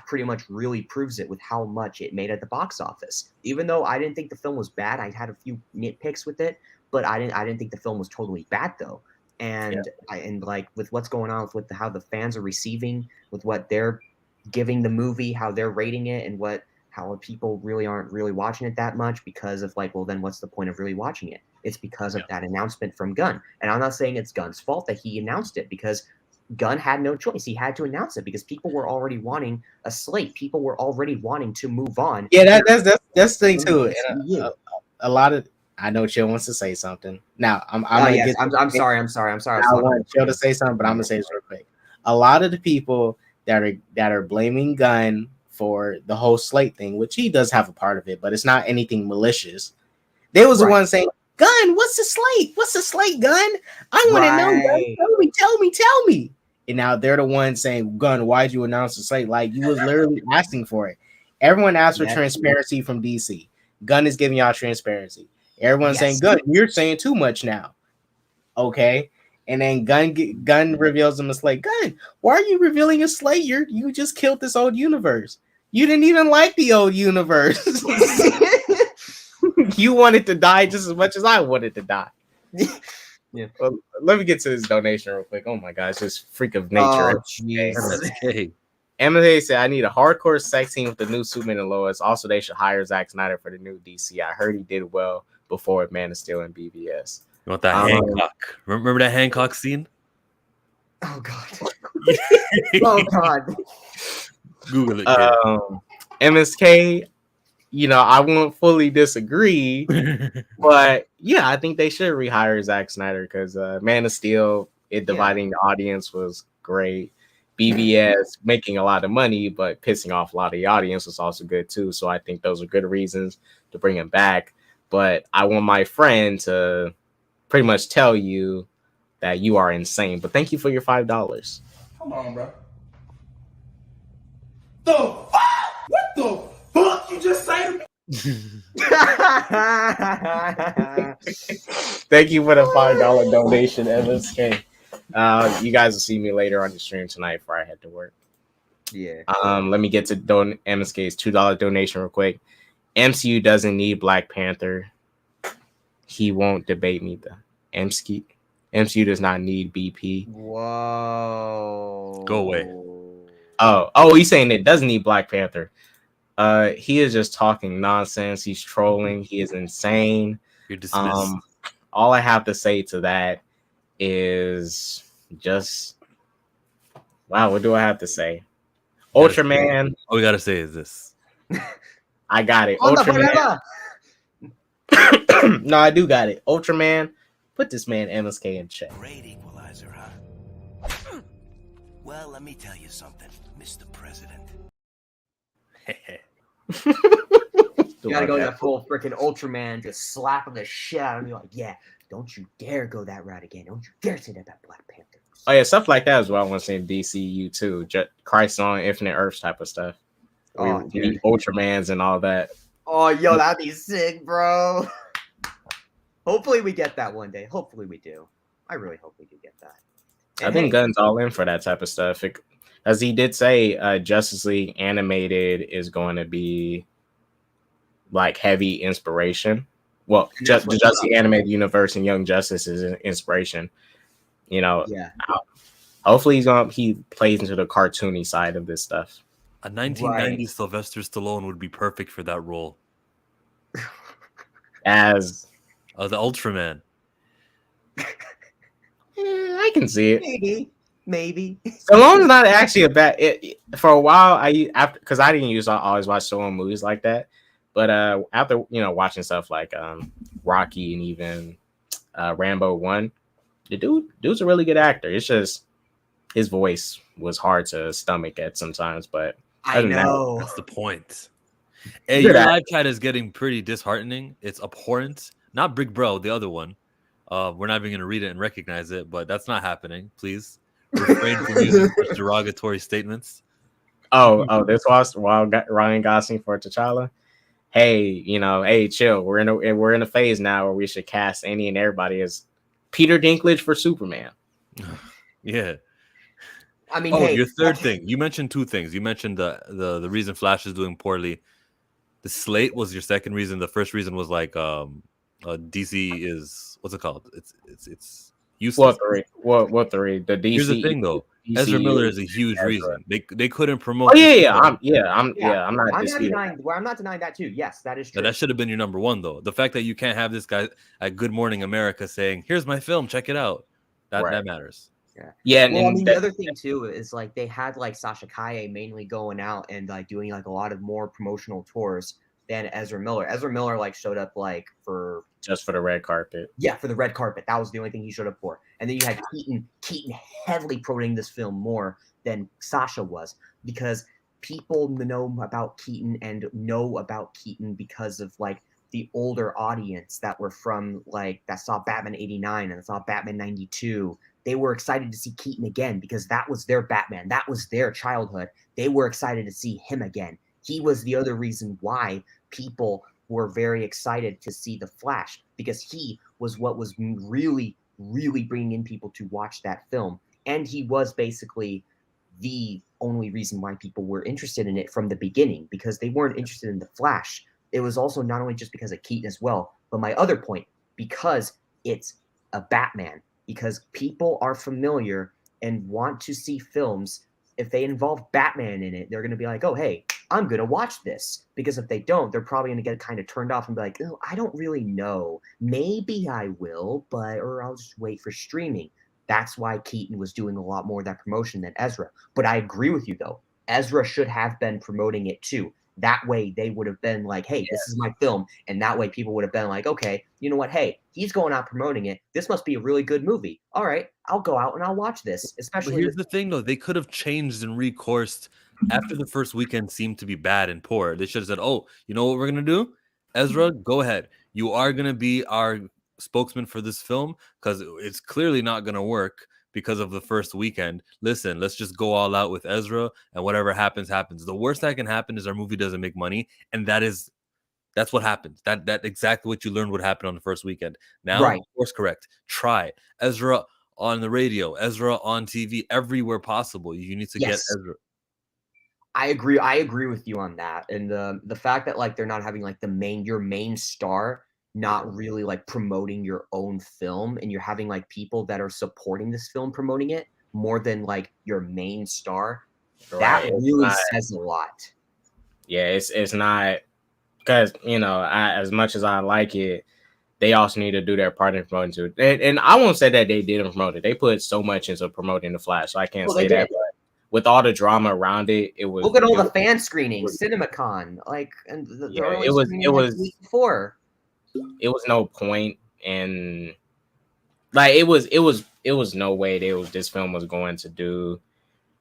[SPEAKER 2] pretty much really proves it with how much it made at the box office. Even though I didn't think the film was bad, I had a few nitpicks with it, but I didn't think the film was totally bad though. And like with what's going on with how the fans are receiving, with what they're giving the movie, how they're rating it, and how people really aren't really watching it that much because of well, then what's the point of really watching it? It's because of that announcement from Gunn. And I'm not saying it's Gunn's fault that he announced it, because Gunn had no choice. He had to announce it because people were already wanting a slate. People were already wanting to move on.
[SPEAKER 1] Yeah, that's the thing too. And a lot of I know Chill wants to say something. Now, I'm
[SPEAKER 2] sorry.
[SPEAKER 1] I want Chill to say something, but I'm gonna say this real quick. A lot of the people that are blaming Gunn for the whole slate thing, which he does have a part of it, but it's not anything malicious. They was the one saying, "Gunn, what's the slate? What's the slate, Gunn? I want to know. Gunn. Tell me." And now they're the ones saying, "Gunn, why'd you announce the slate? Like you was literally asking for it." Everyone asked for transparency from DC. Gunn is giving y'all transparency. Everyone's saying, "Gunn, you're saying too much now." Okay, and then Gunn reveals them a slate. Gunn, why are you revealing a slate? You just killed this old universe. You didn't even like the old universe. You wanted to die just as much as I wanted to die. Yeah. Well, let me get to this donation real quick. Oh my gosh, this freak of nature. Emily said, "I need a hardcore sex scene with the new Superman and Lois. Also, they should hire Zack Snyder for the new DC. I heard he did well before with Man of Steel and BVS."
[SPEAKER 3] You want that Hancock? Remember that Hancock scene?
[SPEAKER 2] Oh God! Oh God!
[SPEAKER 3] Google it.
[SPEAKER 1] MSK. I won't fully disagree, but yeah, I think they should rehire Zack Snyder because Man of Steel, dividing the audience was great. BVS making a lot of money, but pissing off a lot of the audience was also good too. So I think those are good reasons to bring him back. But I want my friend to pretty much tell you that you are insane. But thank you for your $5.
[SPEAKER 4] Come on, bro. The fuck? What the fuck you just say to me?
[SPEAKER 1] Thank you for the $5 donation, MSK. You guys will see me later on the stream tonight before I head to work.
[SPEAKER 2] Yeah.
[SPEAKER 1] Let me get to MSK's $2 donation real quick. MCU doesn't need Black Panther. He won't debate me though. MCU does not need BP.
[SPEAKER 2] Whoa.
[SPEAKER 3] Go away.
[SPEAKER 1] Oh, he's saying it doesn't need Black Panther. He is just talking nonsense. He's trolling. He is insane.
[SPEAKER 3] You're dismissed.
[SPEAKER 1] All I have to say to that is just wow. What do I have to say? Ultraman.
[SPEAKER 3] All we gotta say is this.
[SPEAKER 1] I got it.
[SPEAKER 2] On the
[SPEAKER 1] Ultraman.
[SPEAKER 2] forever.
[SPEAKER 1] No, I do got it. Ultraman. Put this man MSK in check.
[SPEAKER 5] Great equalizer, huh? Well, let me tell you something, Mr. President.
[SPEAKER 2] You gotta go that full freaking Ultraman, just slapping the shit out of me, like, yeah, don't you dare go that route again. Don't you dare say that about Black Panther.
[SPEAKER 1] Oh yeah, stuff like that as well. I want to say in DCU too. Crisis on Infinite Earths type of stuff.
[SPEAKER 2] Oh, dude.
[SPEAKER 1] Ultramans and all that.
[SPEAKER 2] Oh, yo, that'd be sick, bro. Hopefully we get that one day. Hopefully we do. I really hope we do get that.
[SPEAKER 1] I
[SPEAKER 2] And
[SPEAKER 1] think
[SPEAKER 2] hey,
[SPEAKER 1] Gunn's all in for that type of stuff. As he did say, Justice League animated is going to be like heavy inspiration. Well,
[SPEAKER 2] And that's
[SPEAKER 1] the
[SPEAKER 2] what's
[SPEAKER 1] Justice
[SPEAKER 2] up.
[SPEAKER 1] League animated universe and Young Justice is an inspiration. You know,
[SPEAKER 2] yeah,
[SPEAKER 1] hopefully he plays into the cartoony side of this stuff.
[SPEAKER 3] A 1990s Sylvester Stallone would be perfect for that role.
[SPEAKER 1] As
[SPEAKER 3] The Ultraman.
[SPEAKER 1] I can see it.
[SPEAKER 2] maybe.
[SPEAKER 1] Stallone's not actually a bad. For a while, because I didn't always watch Stallone movies like that, but after watching stuff like Rocky and even Rambo 1, the dude's a really good actor. It's just his voice was hard to stomach at sometimes, but
[SPEAKER 2] I know.
[SPEAKER 3] That's the point. Hey,
[SPEAKER 1] Good
[SPEAKER 3] your
[SPEAKER 1] actor.
[SPEAKER 3] live chat is getting pretty disheartening. It's abhorrent. Not Big Bro, the other one. We're not even going to read it and recognize it, but that's not happening. Please refrain from using such derogatory statements.
[SPEAKER 1] Oh, this was while Ryan Gosling for T'Challa. Hey, hey, chill. We're in a phase now where we should cast any and everybody as Peter Dinklage for Superman.
[SPEAKER 3] Yeah.
[SPEAKER 2] I mean,
[SPEAKER 3] Oh,
[SPEAKER 2] hey,
[SPEAKER 3] your third thing. You mentioned two things. You mentioned the reason Flash is doing poorly. The slate was your second reason. The first reason was like DC is what's it called? It's useless.
[SPEAKER 1] What three? The DC.
[SPEAKER 3] Here's the thing though.
[SPEAKER 1] DCU,
[SPEAKER 3] Ezra Miller is a huge
[SPEAKER 1] Ezra.
[SPEAKER 3] reason. They couldn't promote.
[SPEAKER 1] Oh
[SPEAKER 3] this
[SPEAKER 1] yeah.
[SPEAKER 3] film.
[SPEAKER 1] I'm not
[SPEAKER 2] I'm not
[SPEAKER 1] disputing.
[SPEAKER 2] denying that too. Yes, that is true.
[SPEAKER 3] But that should have been your number one though. The fact that you can't have this guy at Good Morning America saying, "Here's my film, check it out." That matters.
[SPEAKER 1] Yeah.
[SPEAKER 2] Well, I
[SPEAKER 1] And
[SPEAKER 2] mean, the other thing too is like they had like Sasha Kaye mainly going out and like doing like a lot of more promotional tours than Ezra Miller. Ezra Miller like showed up like for
[SPEAKER 1] just for the red carpet.
[SPEAKER 2] Yeah, for the red carpet. That was the only thing he showed up for. And then you had Keaton heavily promoting this film more than Sasha was because people know about Keaton and know about Keaton because of like the older audience that were from like that saw Batman 89 and saw Batman 92. They were excited to see Keaton again because that was their Batman. That was their childhood. They were excited to see him again. He was the other reason why people were very excited to see The Flash because he was what was really, really bringing in people to watch that film. And he was basically the only reason why people were interested in it from the beginning because they weren't interested in The Flash. It was also not only just because of Keaton as well, but my other point, because it's a Batman, because people are familiar and want to see films. If they involve Batman in it, they're going to be like, oh, hey, I'm going to watch this. Because if they don't, they're probably going to get kind of turned off and be like, oh, I don't really know. Maybe I will, or I'll just wait for streaming. That's why Keaton was doing a lot more of that promotion than Ezra. But I agree with you, though. Ezra should have been promoting it, too. That way, they would have been like, hey, this is my film. And that way, people would have been like, okay, you know what? Hey, he's going out promoting it. This must be a really good movie. All right, I'll go out and I'll watch this. Especially
[SPEAKER 3] But here's the thing, though. They could have changed and recoursed after the first weekend seemed to be bad and poor. They should have said, oh, you know what we're going to do? Ezra, go ahead. You are going to be our spokesman for this film because it's clearly not going to work because of the first weekend. Listen, let's just go all out with Ezra and whatever happens, happens. The worst that can happen is our movie doesn't make money. And that's what happens. That exactly what you learned would happen on the first weekend. Now,
[SPEAKER 2] Right.
[SPEAKER 3] course correct. Try Ezra on the radio, Ezra on TV, everywhere possible. You need to get Ezra.
[SPEAKER 2] I agree with you on that. And the fact that like they're not having like your main star not really like promoting your own film, and you're having like people that are supporting this film promoting it more than like your main star, that
[SPEAKER 1] Right. It's
[SPEAKER 2] really
[SPEAKER 1] not,
[SPEAKER 2] says a lot.
[SPEAKER 1] yeah, it's not because as much as I like it, they also need to do their part in promoting too. And I won't say that they didn't promote it. They put so much into promoting the Flash, so I can't
[SPEAKER 2] Well, they
[SPEAKER 1] say that.
[SPEAKER 2] did.
[SPEAKER 1] But with all the drama around it, it was
[SPEAKER 2] Look at all
[SPEAKER 1] it
[SPEAKER 2] the
[SPEAKER 1] was-
[SPEAKER 2] fan screenings, CinemaCon, like, and the
[SPEAKER 1] yeah,
[SPEAKER 2] early
[SPEAKER 1] it
[SPEAKER 2] screening like the
[SPEAKER 1] was
[SPEAKER 2] week before.
[SPEAKER 1] it was no point in like it was no way this film was going to do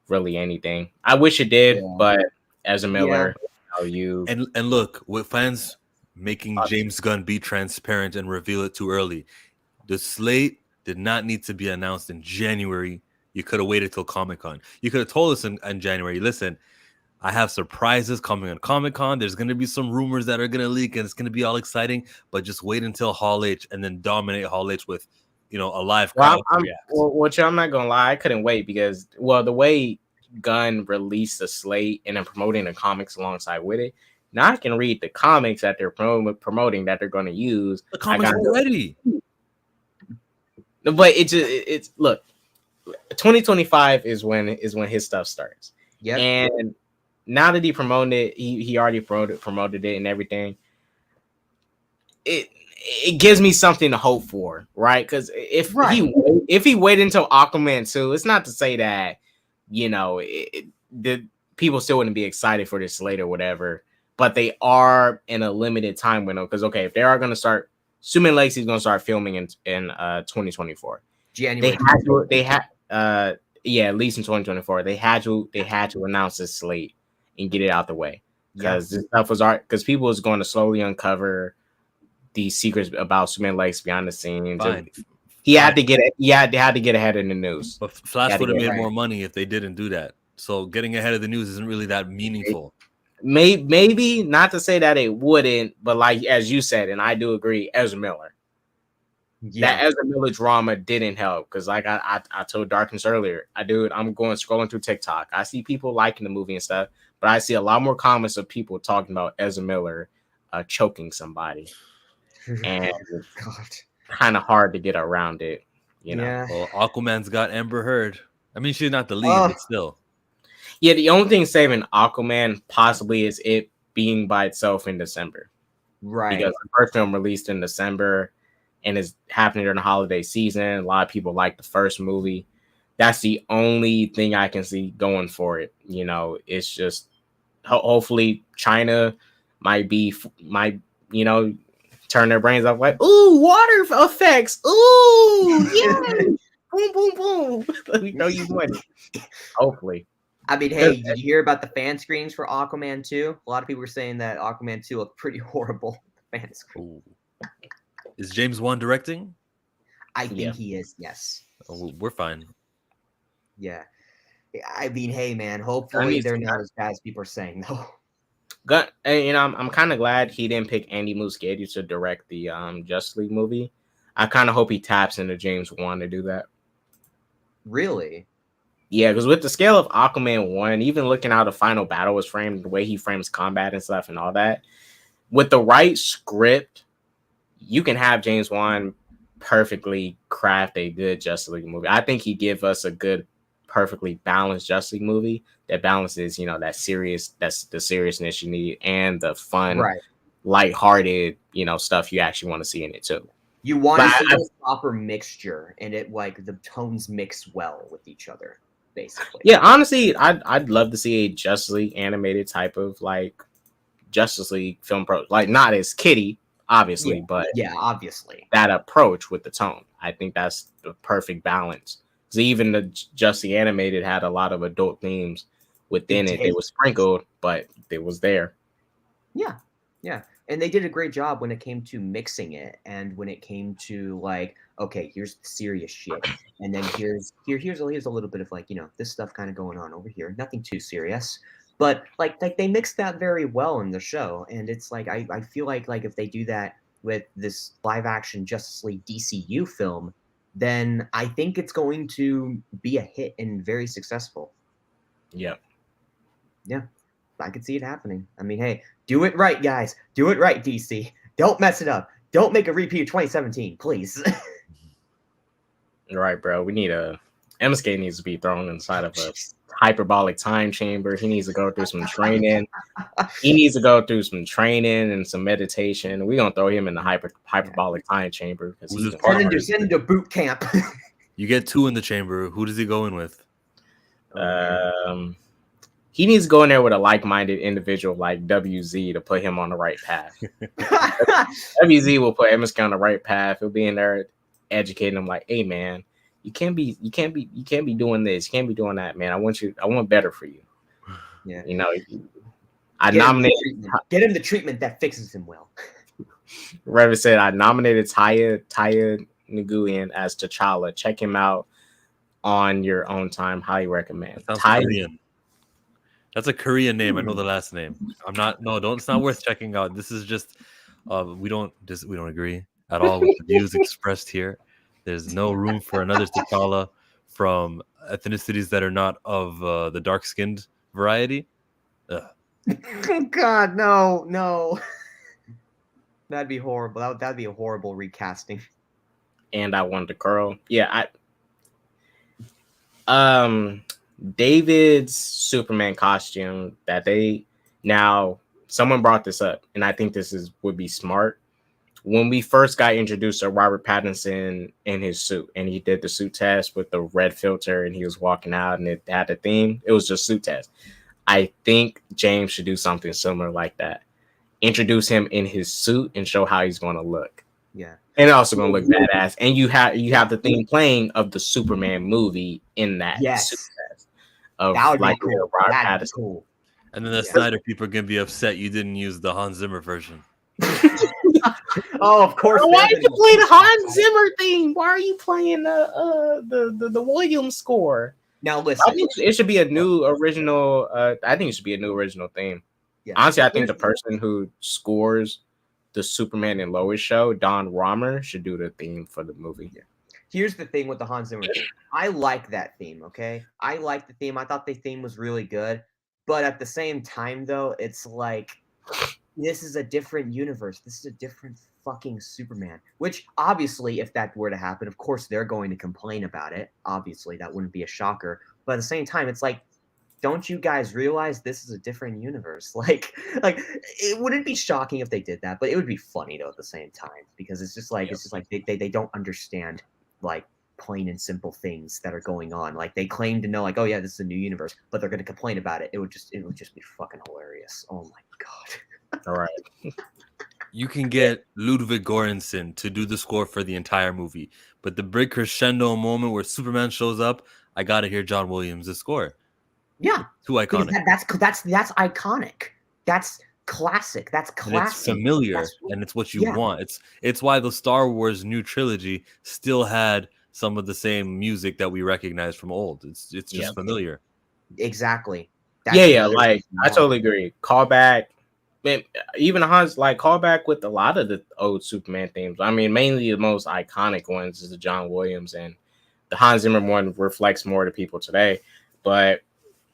[SPEAKER 1] really anything. I wish it did,
[SPEAKER 2] Yeah.
[SPEAKER 1] but as a
[SPEAKER 2] Yeah.
[SPEAKER 1] Miller, you
[SPEAKER 3] And look, with fans making James Gunn be transparent and reveal it too early, the slate did not need to be announced in January. You could have waited till Comic-Con. You could have told us in January, listen, I have surprises coming on Comic-Con. There's going to be some rumors that are going to leak and it's going to be all exciting, but just wait until Hall H and then dominate Hall H with, a live crowd to react.
[SPEAKER 1] which I'm not gonna lie, I couldn't wait because the way Gunn released the slate and then promoting the comics alongside with it, now I can read the comics that they're promoting that they're going to use.
[SPEAKER 3] The comics are ready.
[SPEAKER 1] But it's look, 2025 is when his stuff starts.
[SPEAKER 2] Yeah.
[SPEAKER 1] And now that he promoted it, he already promoted it and everything. It gives me something to hope for, right? Because if he waited until Aquaman 2, it's not to say that the people still wouldn't be excited for this later, whatever. But they are in a limited time window because if they are going to start, Suman Lakes is going to start filming in 2024.
[SPEAKER 2] January.
[SPEAKER 1] At least in 2024. They had to announce this slate and get it out the way because this stuff was because people was going to slowly uncover these secrets about Suman Lakes behind the scenes. He had to get ahead of the news.
[SPEAKER 3] But Flash would have made more money if they didn't do that. So getting ahead of the news isn't really that meaningful.
[SPEAKER 1] Maybe not to say that it wouldn't, but like as you said, and I do agree, Ezra Miller. Yeah. That Ezra Miller drama didn't help because, like I told Darkness earlier, I'm scrolling through TikTok. I see people liking the movie and stuff, but I see a lot more comments of people talking about Ezra Miller choking somebody, and kind of hard to get around it.
[SPEAKER 2] Yeah.
[SPEAKER 3] Well, Aquaman's got Amber Heard. I mean, she's not the lead, but still.
[SPEAKER 1] Yeah, the only thing saving Aquaman possibly is it being by itself in December.
[SPEAKER 2] Right.
[SPEAKER 1] Because the first film released in December and is happening during the holiday season. A lot of people like the first movie. That's the only thing I can see going for it. It's just hopefully China might turn their brains off like, ooh, water effects. Ooh, yeah. Boom, boom, boom. We know you win. Hopefully.
[SPEAKER 2] I mean, hey, did you hear about the fan screens for Aquaman 2? A lot of people were saying that Aquaman 2 looked pretty horrible. Fan screen.
[SPEAKER 3] Is James Wan directing?
[SPEAKER 2] I think he is, yes.
[SPEAKER 3] Oh, we're fine.
[SPEAKER 2] Yeah. I mean, hey, man, hopefully they're not as bad as people are saying, though.
[SPEAKER 1] I'm kind of glad he didn't pick Andy Muschietti to direct the Justice League movie. I kind of hope he taps into James Wan to do that.
[SPEAKER 2] Really?
[SPEAKER 1] Yeah, because with the scale of Aquaman 1, even looking how the final battle was framed, the way he frames combat and stuff and all that, with the right script, you can have James Wan perfectly craft a good Justice League movie. I think he give us a good, perfectly balanced Justice League movie that balances, that's the seriousness you need and the fun, lighthearted, stuff you actually want to see in it too.
[SPEAKER 2] You want to see a proper mixture, and it the tones mix well with each other. Basically.
[SPEAKER 1] Yeah, honestly, I'd love to see a Justice League animated type of Justice League film not as kiddie, obviously, but
[SPEAKER 2] obviously
[SPEAKER 1] that approach with the tone. I think that's the perfect balance. So even the Justice League animated had a lot of adult themes within it. They were sprinkled, but it was there.
[SPEAKER 2] Yeah, and they did a great job when it came to mixing it, and when it came to okay, here's the serious shit, and then here's a little bit of this stuff kind of going on over here. Nothing too serious, but they mixed that very well in the show, and it's I feel like if they do that with this live action Justice League DCU film, then I think it's going to be a hit and very successful.
[SPEAKER 1] Yeah,
[SPEAKER 2] I could see it happening. I mean, hey, do it right, guys. Do it right, DC. Don't mess it up. Don't make a repeat of 2017, please.
[SPEAKER 1] You're right, bro. We need MSK needs to be thrown inside of a hyperbolic time chamber. He needs to go through some training. He needs to go through some training and some meditation. We're gonna throw him in the hyperbolic time chamber because
[SPEAKER 3] Who's his
[SPEAKER 1] he's
[SPEAKER 3] partner?
[SPEAKER 2] Send him to boot camp.
[SPEAKER 3] You get 2 in the chamber. Who does he go in with?
[SPEAKER 1] He needs to go in there with a like-minded individual like WZ to put him on the right path. WZ will put MSK on the right path. He'll be in there educating him like, hey man, you can't be doing this, you can't be doing that, man. I want better for you.
[SPEAKER 2] Yeah.
[SPEAKER 1] You know, get
[SPEAKER 2] him the treatment that fixes him well.
[SPEAKER 1] Revan said I nominated Taya Nguyen as T'Challa. Check him out on your own time. Highly recommend.
[SPEAKER 3] Korean. That's a Korean name. I know the last name. It's not worth checking out. This is just we don't agree at all with the views expressed here. There's no room for another T'Challa from ethnicities that are not of the dark-skinned variety.
[SPEAKER 2] God, no. That'd be horrible. That'd be a horrible recasting.
[SPEAKER 1] And I wanted to curl. Yeah, David's Superman costume that someone brought this up, and I think would be smart. When we first got introduced to Robert Pattinson in his suit, and he did the suit test with the red filter, and he was walking out, and it had a theme. It was just suit test. I think James should do something similar like that. Introduce him in his suit and show how he's going to look.
[SPEAKER 2] Yeah,
[SPEAKER 1] and also going to look badass. And you have the theme playing of the Superman movie in that suit test.
[SPEAKER 2] That would be cool. That'd be cool.
[SPEAKER 3] And then the Snyder people are going to be upset you didn't use the Hans Zimmer version.
[SPEAKER 2] Oh, of course.
[SPEAKER 1] Why did you play the Hans Zimmer theme? Why are you playing the Williams score?
[SPEAKER 2] Now listen,
[SPEAKER 1] I think it should be a new original. I think it should be a new original theme. Yeah. Honestly, I think the person who scores the Superman and Lois show, Don Romer, should do the theme for the movie.
[SPEAKER 2] Yeah. Here's the thing with the Hans Zimmer theme. I like that theme. Okay, I like the theme. I thought the theme was really good, but at the same time, though, it's like this is a different universe. This is a different fucking Superman. Which obviously, if that were to happen, of course they're going to complain about it. Obviously, that wouldn't be a shocker. But at the same time, it's like, don't you guys realize this is a different universe? Like it wouldn't be shocking if they did that, but it would be funny though at the same time, because it's just like they don't understand like plain and simple things that are going on. Like they claim to know, like, oh yeah, this is a new universe, but they're going to complain about it. It would just be fucking hilarious. Oh my god.
[SPEAKER 1] All right.
[SPEAKER 3] You can get Ludwig Göransson to do the score for the entire movie, but the big crescendo moment where Superman shows up, I got to hear John Williams' score.
[SPEAKER 2] Yeah,
[SPEAKER 3] too iconic.
[SPEAKER 2] That's iconic. That's classic. That's classic.
[SPEAKER 3] And it's familiar, and it's what you want. It's why the Star Wars new trilogy still had some of the same music that we recognize from old. It's just familiar.
[SPEAKER 2] Exactly.
[SPEAKER 1] Like I totally agree. Callback, man, even Hans callback with a lot of the old Superman themes. I mean, mainly the most iconic ones is the John Williams, and the Hans Zimmer one reflects more to people today, but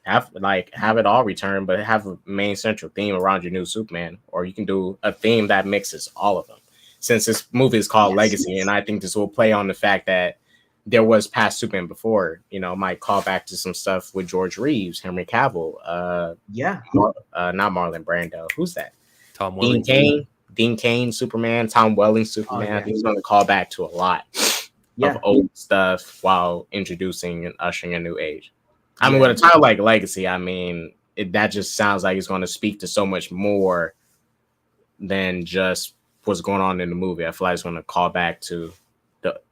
[SPEAKER 1] have it all return, but have a main central theme around your new Superman, or you can do a theme that mixes all of them. Since this movie is called Legacy, and I think this will play on the fact that there was past Superman before, might call back to some stuff with George Reeves, Henry Cavill, not Marlon Brando. Who's that?
[SPEAKER 3] Tom Welling.
[SPEAKER 1] Dean Cain Superman, Tom Welling Superman. I think he's going to call back to a lot of old stuff while introducing and ushering a new age. I mean, with a title like Legacy, I mean, that just sounds like it's going to speak to so much more than just what's going on in the movie. I feel like it's going to call back to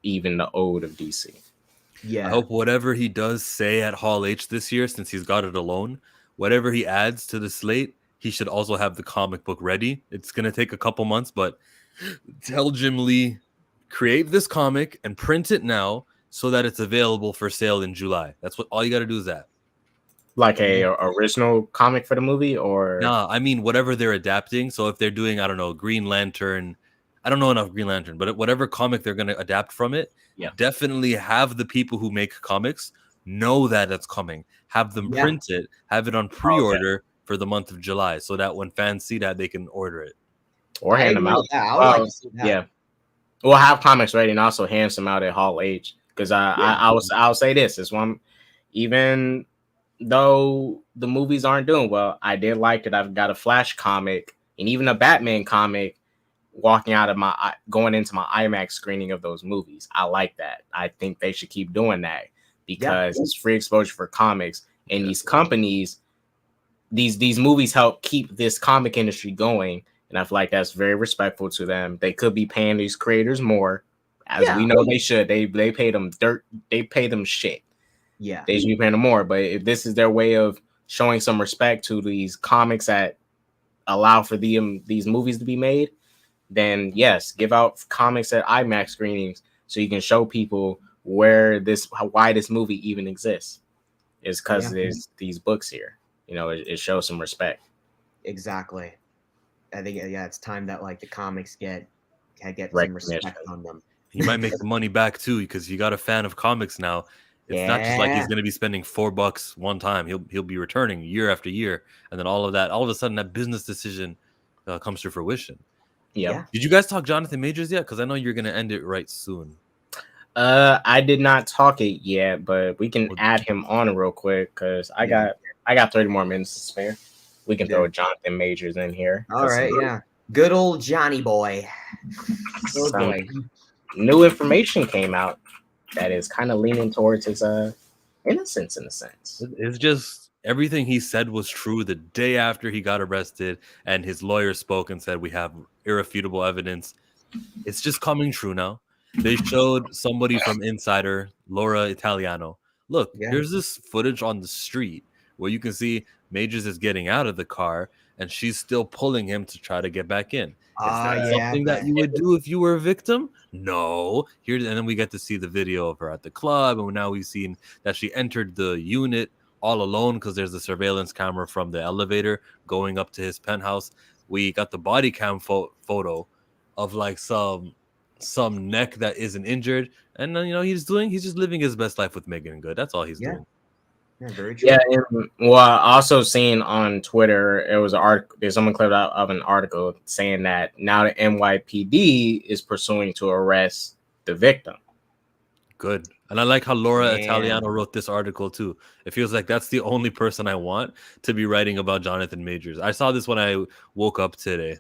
[SPEAKER 1] even the old of DC.
[SPEAKER 3] Yeah. I hope whatever he does say at Hall H this year, since he's got it alone, whatever he adds to the slate, he should also have the comic book ready. It's going to take a couple months, but tell Jim Lee, create this comic and print it now, so that it's available for sale in July. That's what all you got to do is that.
[SPEAKER 1] Like a original comic for the movie, or
[SPEAKER 3] nah, I mean whatever they're adapting. So if they're doing, I don't know, Green Lantern, I don't know enough Green Lantern, but whatever comic they're going to adapt from it, definitely have the people who make comics know that it's coming. Have them print it, have it on pre-order for the month of July, so that when fans see that, they can order it.
[SPEAKER 1] Or hand them out.
[SPEAKER 2] I would like to see that.
[SPEAKER 1] Yeah. We'll have comics ready and also hand some out at Hall H. Because I'll say this is one, even though the movies aren't doing well, I did like that I've got a Flash comic and even a Batman comic going into my IMAX screening of those movies. I like that. I think they should keep doing that because it's free exposure for comics, and these companies, these movies help keep this comic industry going, and I feel like that's very respectful to them. They could be paying these creators more, as we know they should. They pay them dirt. They pay them shit.
[SPEAKER 2] Yeah,
[SPEAKER 1] they should be paying them more. But if this is their way of showing some respect to these comics that allow for these movies to be made, then yes, give out comics at IMAX screenings so you can show people why this movie even exists. Is because there's these books here. You know, it shows some respect.
[SPEAKER 2] Exactly. I think it's time that like the comics get some respect on them.
[SPEAKER 3] He might make the money back too because you got a fan of comics now. It's not just like he's going to be spending $4 one time. He'll be returning year after year, and then all of a sudden that business decision comes to fruition.
[SPEAKER 1] Yeah.
[SPEAKER 3] Did you guys talk Jonathan Majors yet? Because I know you're going to end it right soon.
[SPEAKER 1] I did not talk it yet, but we can add him on real quick because I got 30 more minutes to spare. We can throw Jonathan Majors in here.
[SPEAKER 2] All right, good old Johnny boy.
[SPEAKER 1] New information came out that is kind of leaning towards his innocence in a sense.
[SPEAKER 3] It's just everything he said was true the day after he got arrested, and his lawyer spoke and said we have irrefutable evidence. It's just coming true now. They showed somebody from Insider, Laura Italiano. Look, here's this footage on the street where you can see Majors is getting out of the car and she's still pulling him to try to get back in. Is that something that you would do if you were a victim? No. And then we get to see the video of her at the club, and now we've seen that she entered the unit all alone because there's a surveillance camera from the elevator going up to his penthouse. We got the body cam photo of like some neck that isn't injured, and then he's just living his best life with Megan Good. That's all he's doing.
[SPEAKER 2] Yeah, very true.
[SPEAKER 1] Yeah, and also seen on Twitter, it was an article. There's someone clipped out of an article saying that now the NYPD is pursuing to arrest the victim.
[SPEAKER 3] Good, and I like how Laura Italiano wrote this article too. It feels like that's the only person I want to be writing about Jonathan Majors. I saw this when I woke up today.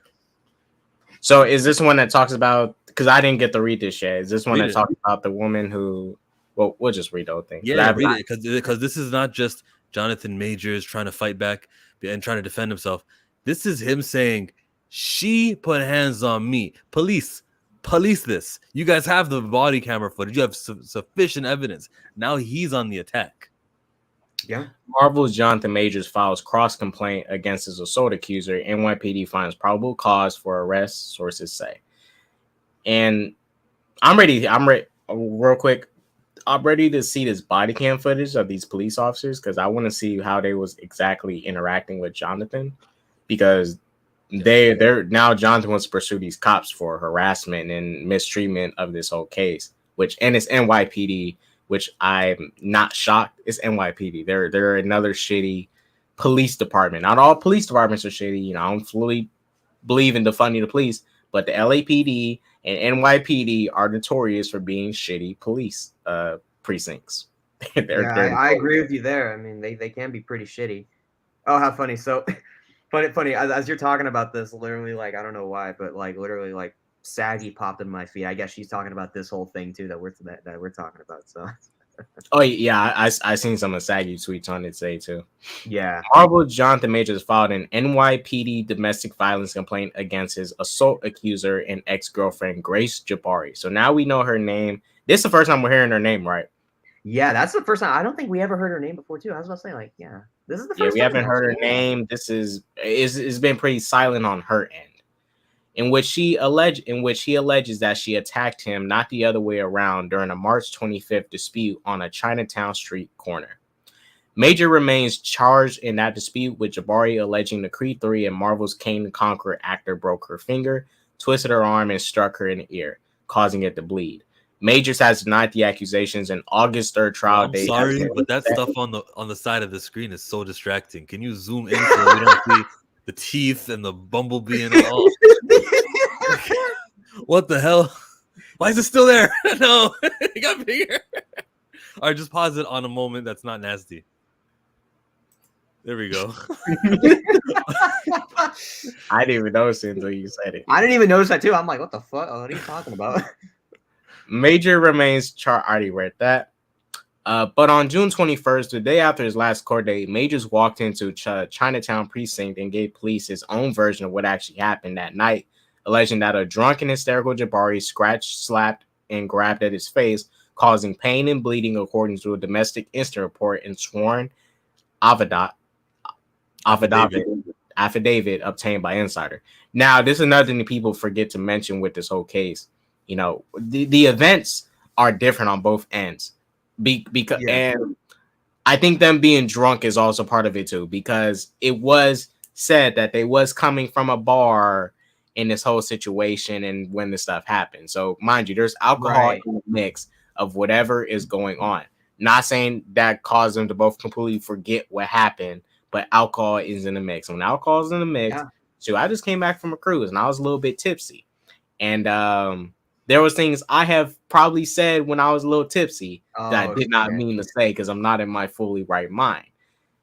[SPEAKER 1] So is this one that talks about? Because I didn't get to read this yet. Is this one that talks about the woman who? Well, we'll just read the whole thing.
[SPEAKER 3] Yeah, read it because this is not just Jonathan Majors trying to fight back and trying to defend himself. This is him saying, she put hands on me. Police this. You guys have the body camera footage. You have sufficient evidence. Now he's on the attack.
[SPEAKER 2] Yeah.
[SPEAKER 1] Marvel's Jonathan Majors files cross complaint against his assault accuser. NYPD finds probable cause for arrest, sources say. And I'm ready. Real quick. I'm ready to see this body cam footage of these police officers because I want to see how they was exactly interacting with Jonathan, because they're now Jonathan wants to pursue these cops for harassment and mistreatment of this whole case, and it's NYPD, which I'm not shocked. It's NYPD. They're another shitty police department. Not all police departments are shitty. I don't fully believe in defunding the police, but the LAPD and NYPD are notorious for being shitty police precincts.
[SPEAKER 2] I agree with you there. I mean, they can be pretty shitty. Oh, how funny! So funny. As you're talking about this, literally, like I don't know why, but like literally, like Saggy popped in my feed. I guess she's talking about this whole thing too that we're talking about. So.
[SPEAKER 1] Oh yeah, I seen some of Saggy tweets on it today too.
[SPEAKER 2] Yeah.
[SPEAKER 1] Marvel Jonathan Majors filed an NYPD domestic violence complaint against his assault accuser and ex-girlfriend Grace Jabari. So now we know her name. This is the first time we're hearing her name, right?
[SPEAKER 2] Yeah, that's the first time. I don't think we ever heard her name before too. I was about to say, like, this is the first.
[SPEAKER 1] We
[SPEAKER 2] time
[SPEAKER 1] haven't heard her name. It's been pretty silent on her end. In which he alleges that she attacked him, not the other way around, during a March 25th dispute on a Chinatown street corner. Major remains charged in that dispute, with Jabari alleging the Creed 3 and Marvel's Kane the Conqueror actor broke her finger, twisted her arm, and struck her in the ear, causing it to bleed. Majors has denied the accusations. In August 3rd trial date.
[SPEAKER 3] Sorry, but that stuff on the side of the screen is so distracting. Can you zoom in so we don't see the teeth and the bumblebee and all? What the hell? Why is it still there? No, it got bigger. All right, just pause it on a moment that's not nasty. There we go.
[SPEAKER 1] I didn't even notice it until you said it.
[SPEAKER 2] I didn't even notice that too. I'm like, what the fuck? What are you talking about?
[SPEAKER 1] Major remains chart. I already read that. But on June 21st, the day after his last court date, Majors walked into Chinatown precinct and gave police his own version of what actually happened that night, alleging that a drunk and hysterical Jabari scratched, slapped, and grabbed at his face, causing pain and bleeding, according to a domestic incident report and sworn affidavit obtained by Insider. Now, this is another thing that people forget to mention with this whole case. You know, the events are different on both ends. And I think them being drunk is also part of it too, because it was said that they was coming from a bar in this whole situation and when this stuff happened. So mind you, there's alcohol in the mix of whatever is going on. Not saying that caused them to both completely forget what happened, but alcohol is in the mix. When alcohol is in the mix, so I just came back from a cruise and I was a little bit tipsy, and there was things I have probably said when I was a little tipsy that I did not mean to say because I'm not in my fully right mind.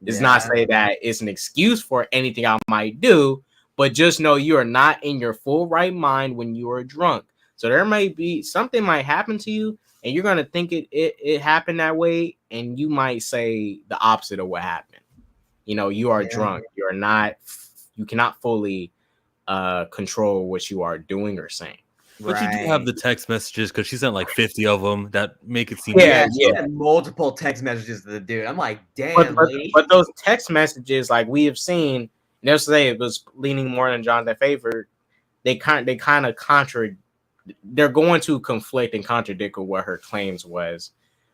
[SPEAKER 1] It's not say that it's an excuse for anything I might do, but just know you are not in your full right mind when you are drunk. So there may be something might happen to you, and you're gonna think it happened that way, and you might say the opposite of what happened. You know, you are drunk. You cannot fully control what you are doing or saying.
[SPEAKER 3] But you do have the text messages because she sent like 50 of them that make it seem
[SPEAKER 2] she sent multiple text messages to the dude. I'm like, damn.
[SPEAKER 1] But those text messages, like we have seen, yesterday it was leaning more in Jonathan's favor. They kind of they're going to conflict and contradict with what her claims was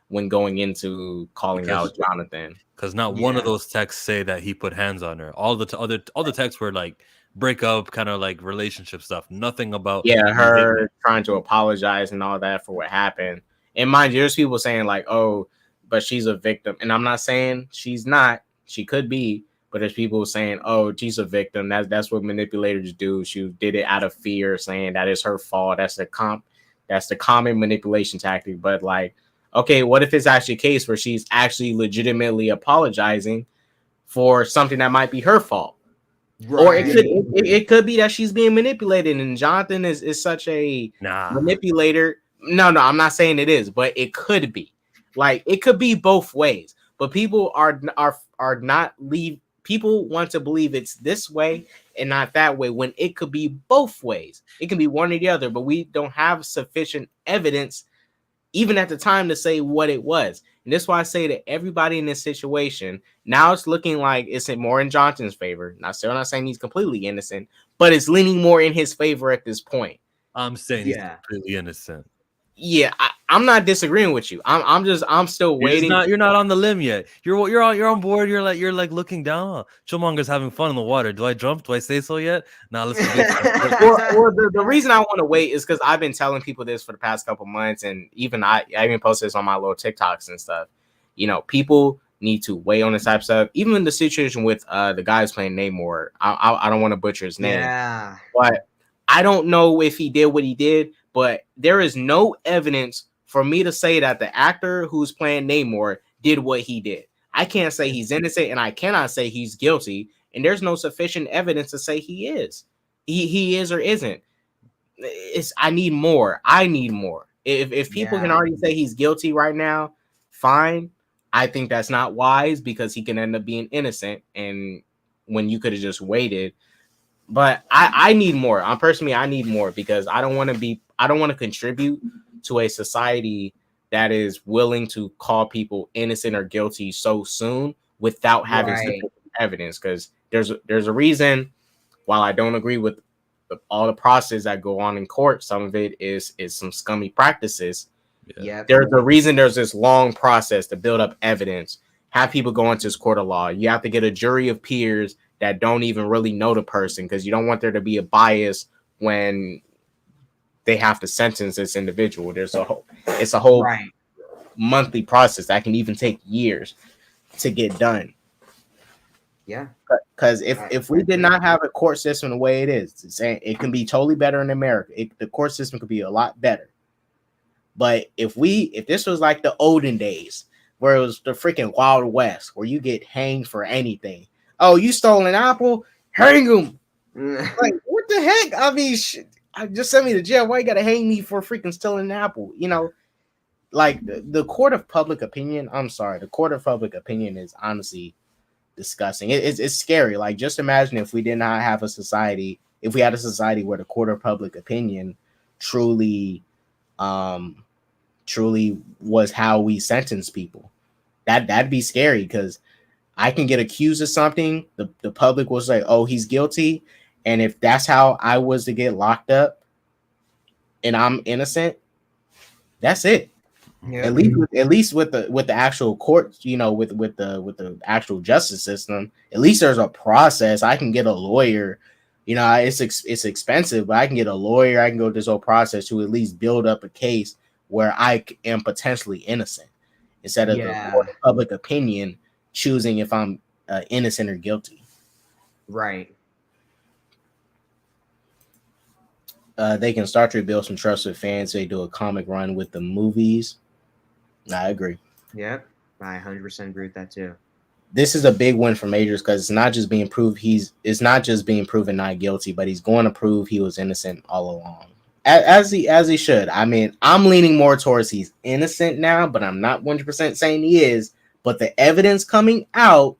[SPEAKER 1] when going into calling out Jonathan.
[SPEAKER 3] Because not one of those texts say that he put hands on her. All the texts were like break up, kind of like relationship stuff. Nothing about
[SPEAKER 1] her trying to apologize and all that for what happened. And mind you, there's people saying like, oh, but she's a victim. And I'm not saying she's not. She could be, but there's people saying, oh, she's a victim. That's what manipulators do. She did it out of fear, saying that it's her fault. That's the common manipulation tactic. But like, okay, what if it's actually a case where she's actually legitimately apologizing for something that might be her fault? Right. Or it could be that she's being manipulated, and Jonathan is such a manipulator. No, I'm not saying it is, but it could be. Like it could be both ways. But people are not people want to believe it's this way and not that way when it could be both ways. It can be one or the other, but we don't have sufficient evidence even at the time to say what it was. And that's why I say that everybody in this situation, now it's looking like it's more in Jonathan's favor. Not saying he's completely innocent, but it's leaning more in his favor at this point.
[SPEAKER 3] I'm saying he's completely innocent.
[SPEAKER 1] Yeah, I'm not disagreeing with you. I'm still waiting.
[SPEAKER 3] You're not on the limb yet. You're on board. You're like looking down. Chillmonger's having fun in the water. Do I jump? Do I say so yet? Now let's
[SPEAKER 1] the reason I want to wait is because I've been telling people this for the past couple months, and even I even posted this on my little TikToks and stuff. You know, people need to wait on this type of stuff. Even the situation with the guys playing Namor, I don't want to butcher his name.
[SPEAKER 2] Yeah,
[SPEAKER 1] but I don't know if he did what he did. But there is no evidence for me to say that the actor who's playing Namor did what he did. I can't say he's innocent, and I cannot say he's guilty. And there's no sufficient evidence to say he is. He is or isn't. I need more. If people can already say he's guilty right now, fine. I think that's not wise because he can end up being innocent. And when you could have just waited. But I need more. I need more because I don't want to contribute to a society that is willing to call people innocent or guilty so soon without having sufficient evidence. Because there's a reason. While I don't agree with all the process that go on in court, some of it is some scummy practices.
[SPEAKER 2] Yeah.
[SPEAKER 1] There's a reason there's this long process to build up evidence. Have people go into this court of law. You have to get a jury of peers that don't even really know the person because you don't want there to be a bias when they have to sentence this individual. It's a whole monthly process that can even take years to get done.
[SPEAKER 2] Yeah.
[SPEAKER 1] Because if we did not have a court system the way it is, it can be totally better in America. The court system could be a lot better. But if this was like the olden days where it was the freaking Wild West, where you get hanged for anything. Oh, you stole an apple? Hang him. Like, what the heck? I mean, just send me to jail. Why you gotta hang me for freaking stealing an apple? You know, like the court of public opinion. I'm sorry, the court of public opinion is honestly disgusting. It's scary. Like, just imagine if we did not have a society, if we had a society where the court of public opinion truly was how we sentence people. That'd be scary, because I can get accused of something, the public will say, oh, he's guilty, and if that's how I was to get locked up and I'm innocent, that's it. Yeah. At least with the actual court, you know, with the actual justice system, at least there's a process. I can get a lawyer. You know, it's expensive, but I can get a lawyer. I can go through this whole process to at least build up a case where I am potentially innocent, instead of the court of public opinion choosing if I'm innocent or guilty.
[SPEAKER 2] Right.
[SPEAKER 1] They can start to build some trust with fans. They do a comic run with the movies. I agree.
[SPEAKER 2] Yeah, I 100% agree with that too.
[SPEAKER 1] This is a big win for Majors, because it's not just being proved it's not just being proven not guilty, but he's going to prove he was innocent all along, as he should. I mean, I'm leaning more towards he's innocent now, but I'm not 100% saying he is. But the evidence coming out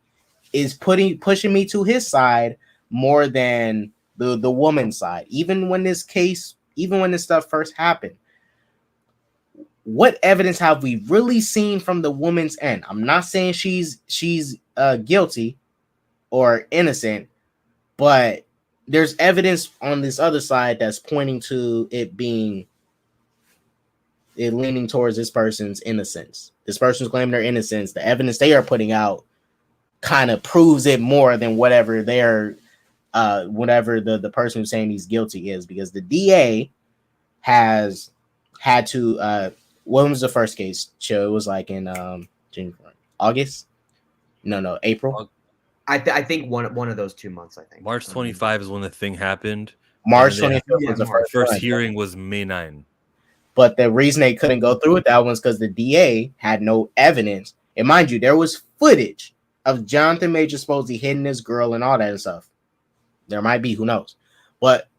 [SPEAKER 1] is pushing me to his side more than the woman's side. Even when this stuff first happened, what evidence have we really seen from the woman's end? I'm not saying she's guilty or innocent, but there's evidence on this other side that's pointing to it leaning towards this person's innocence. This person's claiming their innocence. The evidence they are putting out kind of proves it more than whatever the person who's saying he's guilty is, because the DA has had to when was the first case? It was like in August? No, April.
[SPEAKER 2] I think one of those 2 months. I think
[SPEAKER 3] March 25 is when the thing happened.
[SPEAKER 1] March 25th was the
[SPEAKER 3] first hearing was May 9.
[SPEAKER 1] But the reason they couldn't go through with that one is because the DA had no evidence. And mind you, there was footage of Jonathan Majors supposedly hitting this girl and all that stuff. There might be, who knows? But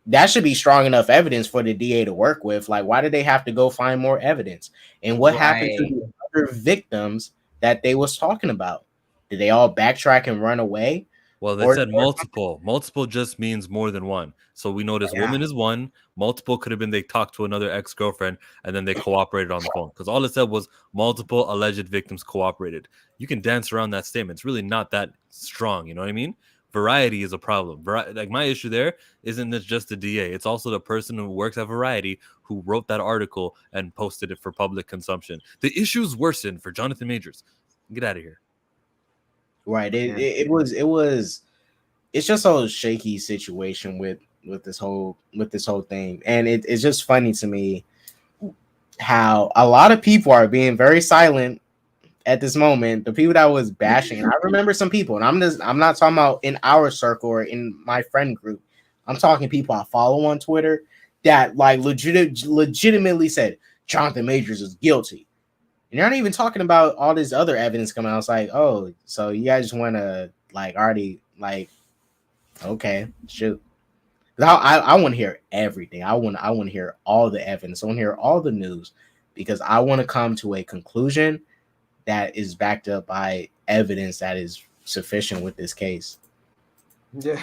[SPEAKER 1] that should be strong enough evidence for the DA to work with. Like, why did they have to go find more evidence? And what happened to the other victims that they was talking about? Did they all backtrack and run away?
[SPEAKER 3] Well, they said multiple. Multiple just means more than one. So we know this woman is one. Multiple could have been they talked to another ex-girlfriend and then they cooperated on the phone. Because all it said was multiple alleged victims cooperated. You can dance around that statement. It's really not that strong. You know what I mean? Variety is a problem. Like, my issue there isn't just the DA. It's also the person who works at Variety who wrote that article and posted it for public consumption. The issues worsened for Jonathan Majors. Get out of here.
[SPEAKER 1] Right. It's just a shaky situation with this whole thing. And it's just funny to me how a lot of people are being very silent at this moment. The people that was bashing, and I remember some people, and I'm not talking about in our circle or in my friend group. I'm talking people I follow on Twitter that like legitimately said Jonathan Majors is guilty. And you're not even talking about all this other evidence coming out. It's like, oh, so you guys want to like already like, okay, shoot. I want to hear everything. I want to hear all the evidence. I want to hear all the news, because I want to come to a conclusion that is backed up by evidence that is sufficient with this case.
[SPEAKER 2] Yeah.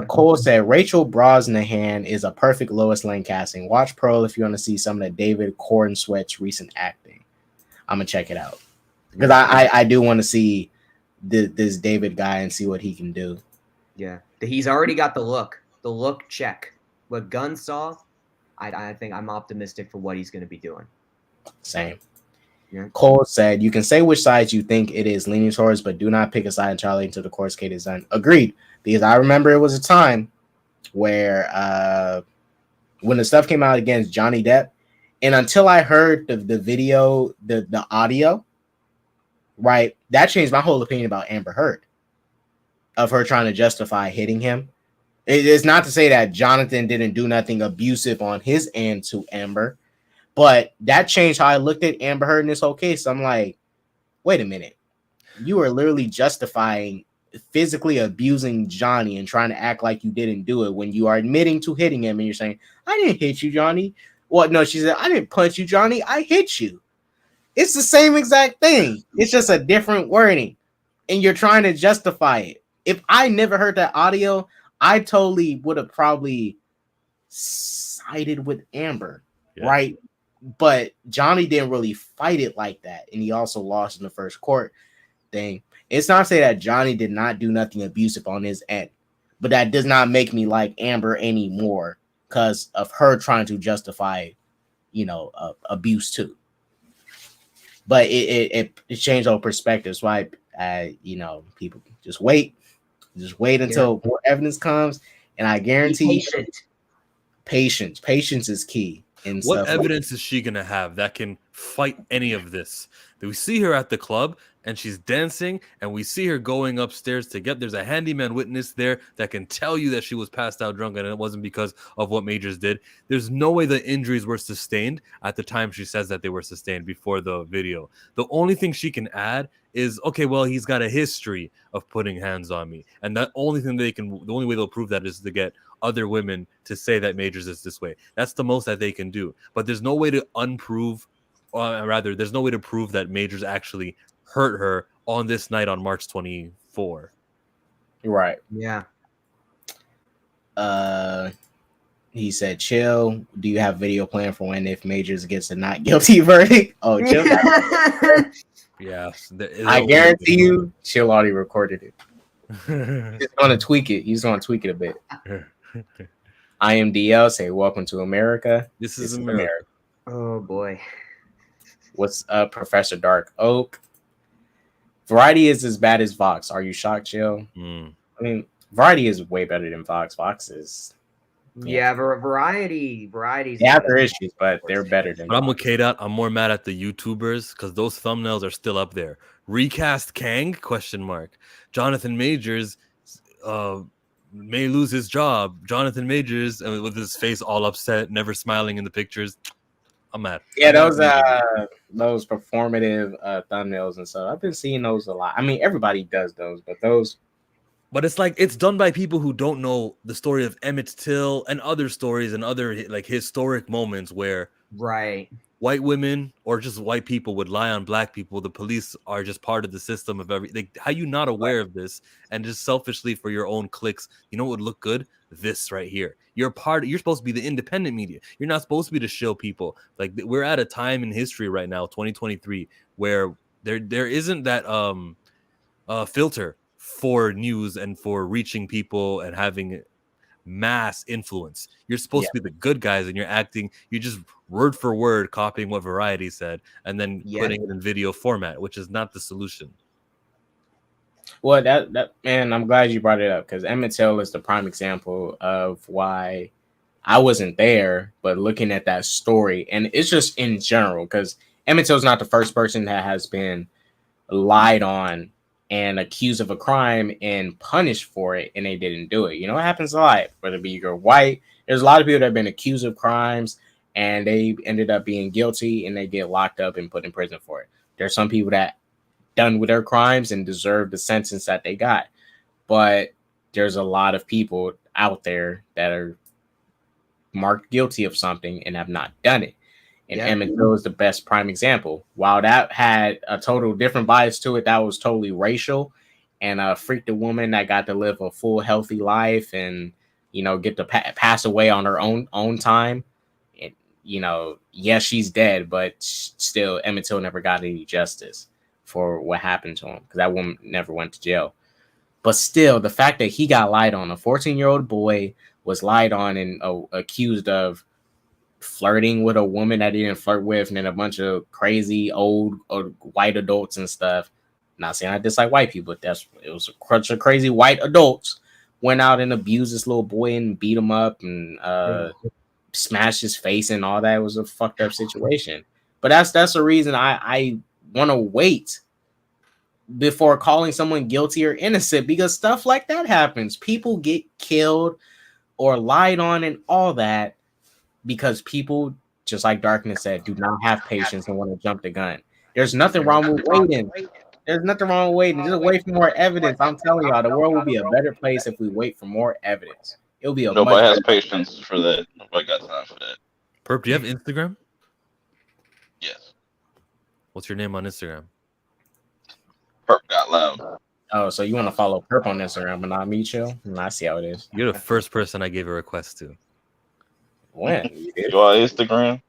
[SPEAKER 1] Cole said Rachel Brosnahan is a perfect Lois Lane casting. Watch Pearl if you want to see some of the David Corenswet's recent acting. I'm gonna check it out, because I do want to see this David guy and see what he can do.
[SPEAKER 2] Yeah, he's already got the look. The look check. What Gunn saw, I think I'm optimistic for what he's going to be doing.
[SPEAKER 1] Same.
[SPEAKER 2] Yeah.
[SPEAKER 1] Cole said, you can say which sides you think it is leaning towards, but do not pick a side entirely until the court case is done. Agreed. Because I remember it was a time where when the stuff came out against Johnny Depp, and until I heard the video, the audio, right, that changed my whole opinion about Amber Heard, of her trying to justify hitting him. It is not to say that Jonathan didn't do nothing abusive on his end to Amber, But that changed how I looked at Amber Heard in this whole case. I'm like, wait a minute. You are literally justifying physically abusing Johnny and trying to act like you didn't do it when you are admitting to hitting him and you're saying, I didn't hit you, Johnny. Well, no, she said, I didn't punch you, Johnny. I hit you. It's the same exact thing. It's just a different wording. And you're trying to justify it. If I never heard that audio, I totally would have probably sided with Amber, right? But Johnny didn't really fight it like that. And he also lost in the first court thing. It's not to say that Johnny did not do nothing abusive on his end, but that does not make me like Amber anymore because of her trying to justify, abuse too. But it changed our perspectives. Why, people just wait until more evidence comes, and I guarantee patience is key. And
[SPEAKER 3] what evidence is she gonna have that can fight any of this? We see her at the club and she's dancing, and we see her going upstairs to get. There's a handyman witness there that can tell you that she was passed out drunk and it wasn't because of what Majors did. There's no way the injuries were sustained at the time she says that they were sustained before the video. The only thing she can add is, okay, well, he's got a history of putting hands on me, and the only way they'll prove that is to get other women to say that Majors is this way. That's the most that they can do. But there's no way to there's no way to prove that Majors actually hurt her on this night on March 24.
[SPEAKER 1] Right.
[SPEAKER 2] Yeah.
[SPEAKER 1] He said, chill. Do you have video plan for when if Majors gets a not guilty verdict? Oh, chill.
[SPEAKER 3] Yeah.
[SPEAKER 1] I guarantee you, Chill already recorded it. He's going to tweak it. He's going to tweak it a bit. IMDL say, welcome to America.
[SPEAKER 3] This is America.
[SPEAKER 2] Oh, boy.
[SPEAKER 1] What's up, Professor Dark Oak? Variety is as bad as Vox. Are you shocked, Jill? I mean, Variety is way better than Vox. Vox is...
[SPEAKER 2] Yeah, Variety.
[SPEAKER 1] They have their issues, but they're better than
[SPEAKER 3] But I'm with K-Dot. I'm more mad at the YouTubers because those thumbnails are still up there. Recast Kang? ? Jonathan Majors may lose his job. Jonathan Majors, with his face all upset, never smiling in the pictures. I'm mad.
[SPEAKER 1] Yeah, those performative thumbnails and stuff. I've been seeing those a lot. I mean, everybody does those, but those.
[SPEAKER 3] But it's like it's done by people who don't know the story of Emmett Till and other stories and other like historic moments where white women or just white people would lie on black people. The police are just part of the system of everything. How you not aware of this and just selfishly for your own clicks? You know what would look good? This right here. You're supposed to be the independent media. You're not supposed to be the shill people. Like we're at a time in history right now, 2023, where there isn't that filter for news and for reaching people and having mass influence. You're supposed to be the good guys, and you're just word for word copying what Variety said and then putting it in video format, which is not the solution.
[SPEAKER 1] Well, that man, I'm glad you brought it up because Emmett Till is the prime example of why I wasn't there, but looking at that story, and it's just in general because Emmett Till is not the first person that has been lied on and accused of a crime and punished for it, and they didn't do it. You know, it happens a lot, whether it be you're white. There's a lot of people that have been accused of crimes, and they ended up being guilty, and they get locked up and put in prison for it. There's some people that done with their crimes and deserve the sentence that they got. But there's a lot of people out there that are marked guilty of something and have not done it. And Emmett Till is the best prime example. While that had a total different bias to it, that was totally racial and freaked a woman that got to live a full, healthy life and, get to pass away on her own time. And, yes, she's dead, but still Emmett Till never got any justice for what happened to him because that woman never went to jail. But still, the fact that he got lied on, a 14-year-old boy was lied on and accused of flirting with a woman that he didn't flirt with, and then a bunch of crazy old white adults and stuff. Not saying I dislike white people, but it was a bunch of crazy white adults went out and abused this little boy and beat him up and smashed his face and all that. It was a fucked up situation. But that's the reason I want to wait before calling someone guilty or innocent, because stuff like that happens. People get killed or lied on and all that because people just like Darkness said, do not have patience and want to jump the gun. There's nothing wrong with waiting. There's nothing wrong with waiting. Just wait for more evidence. I'm telling y'all, the world will be a better place if we wait for more evidence. It'll be a
[SPEAKER 6] Nobody has
[SPEAKER 1] much
[SPEAKER 6] patience for that. Nobody got time for that.
[SPEAKER 3] Perp, do you have Instagram?
[SPEAKER 6] Yes.
[SPEAKER 3] What's your name on Instagram?
[SPEAKER 6] Perp got loud.
[SPEAKER 1] Oh, so you want to follow Perp on Instagram but not me, Chill? I see how it is.
[SPEAKER 3] You're the first person I gave a request to.
[SPEAKER 1] When? You did?
[SPEAKER 6] You on Instagram?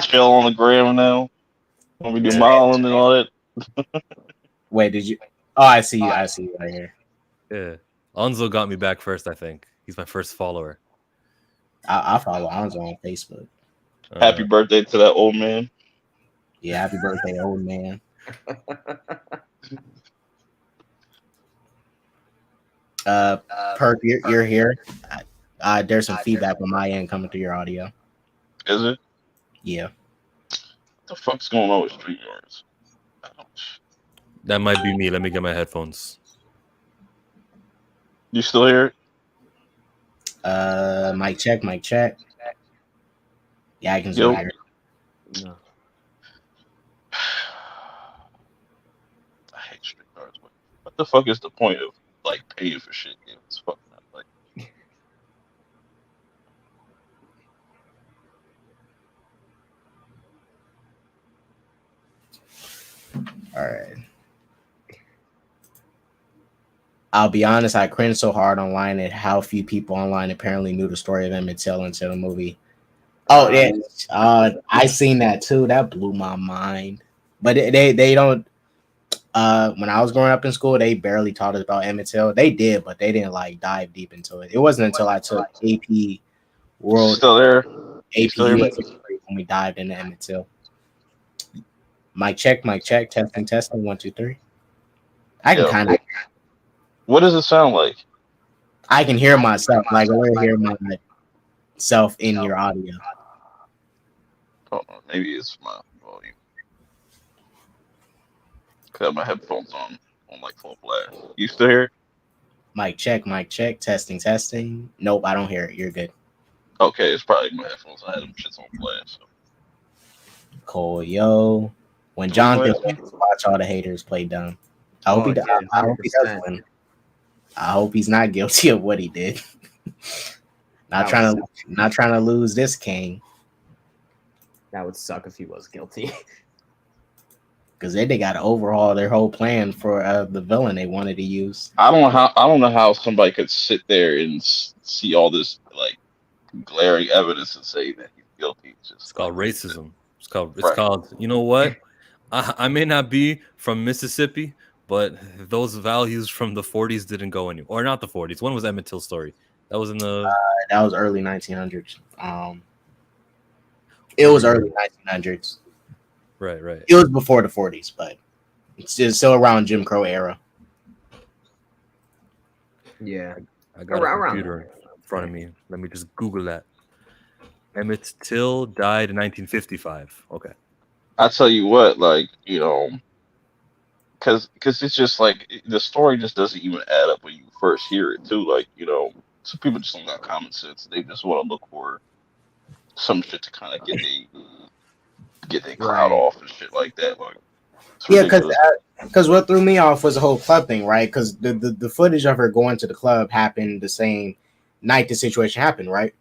[SPEAKER 6] Chill on the gram now. When we do modeling and all that.
[SPEAKER 1] Wait, did you? Oh, I see you. I see you right here.
[SPEAKER 3] Yeah. Onzo got me back first, I think. He's my first follower.
[SPEAKER 1] I follow Anzo on Facebook.
[SPEAKER 6] Happy birthday to that old man.
[SPEAKER 1] Yeah, happy birthday, old man. Perp, you're here. There's some feedback on my end coming through your audio.
[SPEAKER 6] Is it?
[SPEAKER 1] Yeah.
[SPEAKER 6] What the fuck's going on with StreamYards?
[SPEAKER 3] That might be me. Let me get my headphones.
[SPEAKER 6] You still here?
[SPEAKER 1] Mic check, mic check. Yeah, I can still hear.
[SPEAKER 2] No.
[SPEAKER 6] I hate StreamYards. What the fuck is the point of like paying for shit? It's fucking not like.
[SPEAKER 1] All right. I'll be honest, I cringed so hard online at how few people online apparently knew the story of Emmett Till until the movie. Oh, yeah. I seen that too. That blew my mind. But they don't. When I was growing up in school, they barely taught us about Emmett Till. They did, but they didn't like dive deep into it. It wasn't until I took AP World,
[SPEAKER 6] Still there?
[SPEAKER 1] AP
[SPEAKER 6] Still there,
[SPEAKER 1] US history when we dived into Emmett Till. Mic check, testing, 1, 2, 3. I can kind of.
[SPEAKER 6] What does it sound like?
[SPEAKER 1] I can hear myself. Like I can hear myself in your audio.
[SPEAKER 6] Oh, maybe it's my volume. I have my headphones on like full blast. You still here?
[SPEAKER 1] Mic check, testing. Nope, I don't hear it. You're good.
[SPEAKER 6] Okay, it's probably my headphones. I had them shits on blast. So.
[SPEAKER 1] Cool, yo. When Jonathan wins, watch all the haters play dumb. I hope he does win. I hope he's not guilty of what he did. not trying to lose this king.
[SPEAKER 2] That would suck if he was guilty.
[SPEAKER 1] Because they got to overhaul their whole plan for the villain they wanted to use.
[SPEAKER 6] I don't know how somebody could sit there and see all this like glaring evidence and say that he's guilty.
[SPEAKER 3] It's called racism. It's called. You know what? I may not be from Mississippi, but those values from the 40s didn't go anywhere. Or not the 40s. When was Emmett Till's story? That was in the.
[SPEAKER 1] That was early 1900s. It was early 1900s.
[SPEAKER 3] Right.
[SPEAKER 1] It was before the 40s, but it's still around Jim Crow era.
[SPEAKER 2] Yeah.
[SPEAKER 3] I got a computer in front of me. Let me just Google that. Emmett Till died in 1955. Okay.
[SPEAKER 6] I tell you what, like, you know, because it's just like the story just doesn't even add up when you first hear it too. Like, you know, some people just don't got common sense. They just want to look for some shit to kind of get their crowd off and shit like that. Like,
[SPEAKER 1] yeah, because what threw me off was the whole club thing, right? Because the footage of her going to the club happened the same night the situation happened, right?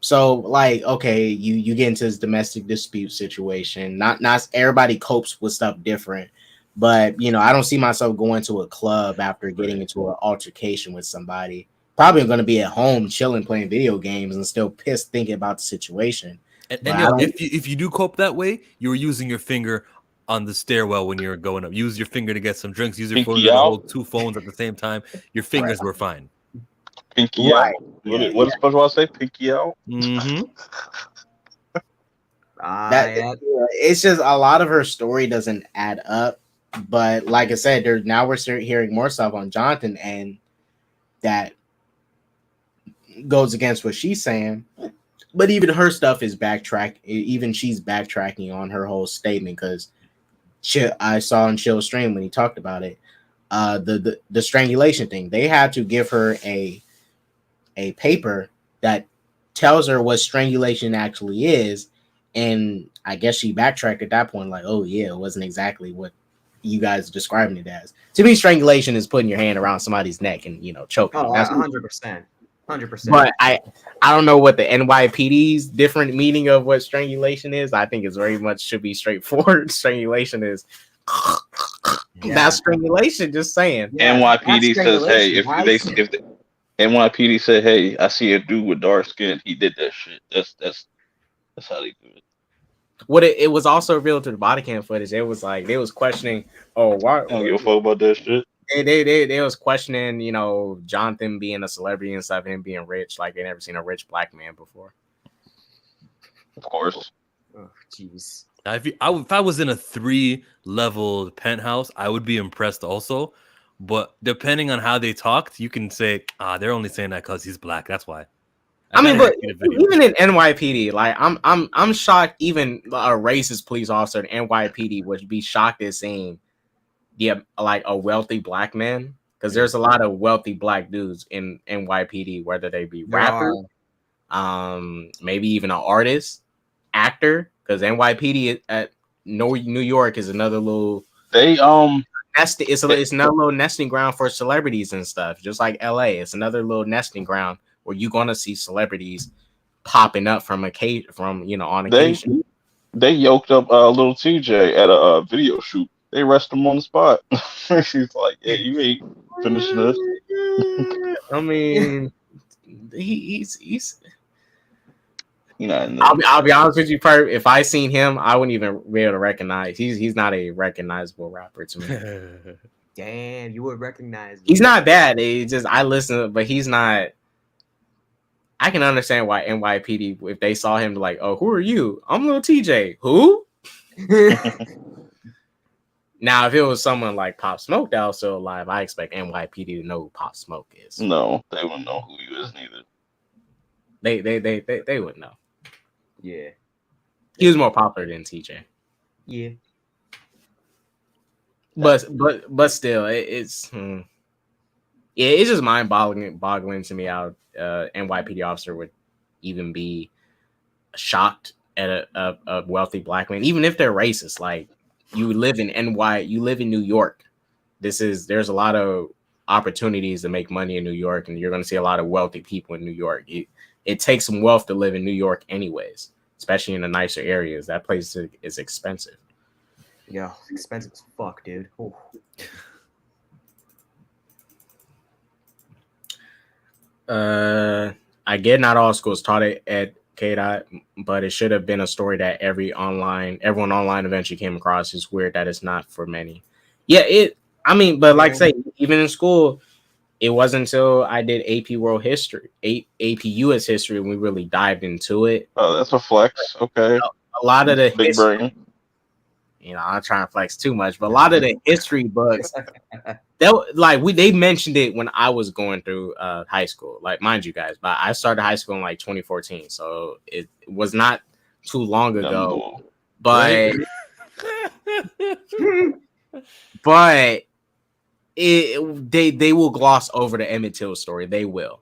[SPEAKER 1] So, like, okay, you get into this domestic dispute situation. Not everybody copes with stuff different, but you know, I don't see myself going to a club after getting into an altercation with somebody. Probably going to be at home chilling, playing video games, and still pissed thinking about the situation.
[SPEAKER 3] And if you do cope that way, you were using your finger on the stairwell when you're going up. Use your finger to get some drinks. Use your phone to hold 2 phones at the same time. Your fingers were fine.
[SPEAKER 6] Pinky out. What does SpongeBob say? Pinky out.
[SPEAKER 3] Mm-hmm.
[SPEAKER 1] It's just a lot of her story doesn't add up. But like I said, now we're hearing more stuff on Jonathan, and that goes against what she's saying. But even her stuff is backtrack. Even she's backtracking on her whole statement, because I saw on Chill's stream when he talked about it, the strangulation thing. They had to give her a paper that tells her what strangulation actually is, and I guess she backtracked at that point, like, oh yeah, it wasn't exactly what you guys are describing it as. To me, strangulation is putting your hand around somebody's neck and choking them.
[SPEAKER 2] Oh,
[SPEAKER 1] That's
[SPEAKER 2] 100%. 100%.
[SPEAKER 1] But I don't know what the NYPD's different meaning of what strangulation is. I think it's very much should be straightforward. Strangulation is that's strangulation. Just saying.
[SPEAKER 2] Yeah,
[SPEAKER 6] NYPD
[SPEAKER 2] that's
[SPEAKER 6] says, hey,
[SPEAKER 2] strangulation.
[SPEAKER 6] if the NYPD said, hey, I see a dude with dark skin, he did that shit. That's how they do it.
[SPEAKER 1] What it was also revealed to the body cam footage. It was like they was questioning, oh, why
[SPEAKER 6] I don't give a fuck about that shit.
[SPEAKER 1] they was questioning, Jonathan being a celebrity and stuff, him being rich, like they never seen a rich black man before.
[SPEAKER 6] Of course.
[SPEAKER 2] Oh, jeez.
[SPEAKER 3] If I was in a 3-level penthouse, I would be impressed also. But depending on how they talked, you can say, they're only saying that because he's black. That's why.
[SPEAKER 1] I mean, but even in NYPD, like I'm shocked. Even a racist police officer in NYPD would be shocked at seeing like a wealthy black man, because there's a lot of wealthy black dudes in NYPD, whether they be rappers, maybe even an artist, actor. Because NYPD at New York is another little it's another little nesting ground for celebrities and stuff. Just like LA, it's another little nesting ground where you're gonna see celebrities popping up on occasion.
[SPEAKER 6] They yoked up little TJ at a video shoot. They arrested him on the spot. She's like, "Yeah, you ain't finishing this."
[SPEAKER 1] I mean, he's. I'll be honest with you, Perp. If I seen him, I wouldn't even be able to recognize. He's not a recognizable rapper to me.
[SPEAKER 2] Damn, you would recognize him.
[SPEAKER 1] He's not bad. I listen, but he's not. I can understand why NYPD, if they saw him, like, oh, who are you? I'm little TJ. Who? Now, if it was someone like Pop Smoke that was still alive, I expect NYPD to know who Pop Smoke is.
[SPEAKER 6] No, they wouldn't know who he is neither.
[SPEAKER 1] They would know.
[SPEAKER 2] Yeah.
[SPEAKER 1] He was more popular than TJ.
[SPEAKER 2] Yeah.
[SPEAKER 1] But still, it's just mind-boggling to me how NYPD officer would even be shocked at a wealthy black man, even if they're racist. Like, you live in New York. There's a lot of opportunities to make money in New York, and you're going to see a lot of wealthy people in New York. It takes some wealth to live in New York anyways, especially in the nicer areas. That place is expensive.
[SPEAKER 2] Yeah, expensive as fuck, dude. Ooh.
[SPEAKER 1] I get not all schools taught it at KDOT, but it should have been a story that everyone online eventually came across. It's weird that it's not for many. Yeah, but like I say, even in school, it wasn't until I did AP World History, AP US History, when we really dived into it.
[SPEAKER 6] Oh, that's a flex. Okay.
[SPEAKER 1] A lot of the
[SPEAKER 6] big brain.
[SPEAKER 1] I'm not trying to flex too much, but a lot of the history books, they mentioned it when I was going through high school. Like, mind you guys, but I started high school in like 2014, so it was not too long ago. But but they will gloss over the Emmett Till story. They will.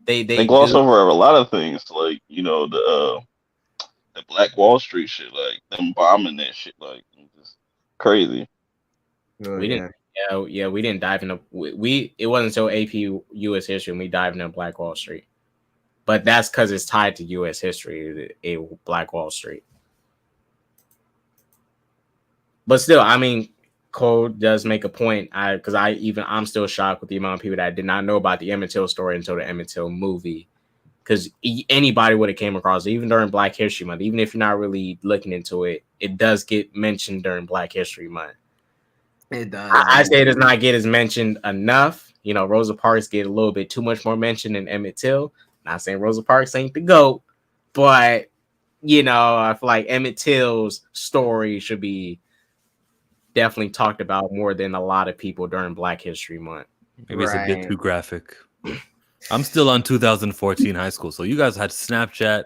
[SPEAKER 1] They
[SPEAKER 6] gloss over a lot of things, like the Black Wall Street shit, like them bombing that shit, like just crazy.
[SPEAKER 1] We didn't dive into it wasn't until AP US History when we dived into Black Wall Street, but that's because it's tied to US history, a Black Wall Street. But still, I mean, Cole does make a point. I'm still shocked with the amount of people that did not know about the Emmett Till story until the Emmett Till movie. Because anybody would have came across it, even during Black History Month. Even if you're not really looking into it, it does get mentioned during Black History Month.
[SPEAKER 2] It does.
[SPEAKER 1] I say it does not get as mentioned enough. Rosa Parks get a little bit too much more mention than Emmett Till. Not saying Rosa Parks ain't the GOAT, but I feel like Emmett Till's story should be definitely talked about more than a lot of people during Black History Month.
[SPEAKER 3] Maybe it's a bit too graphic. I'm still on 2014 high school, so you guys had Snapchat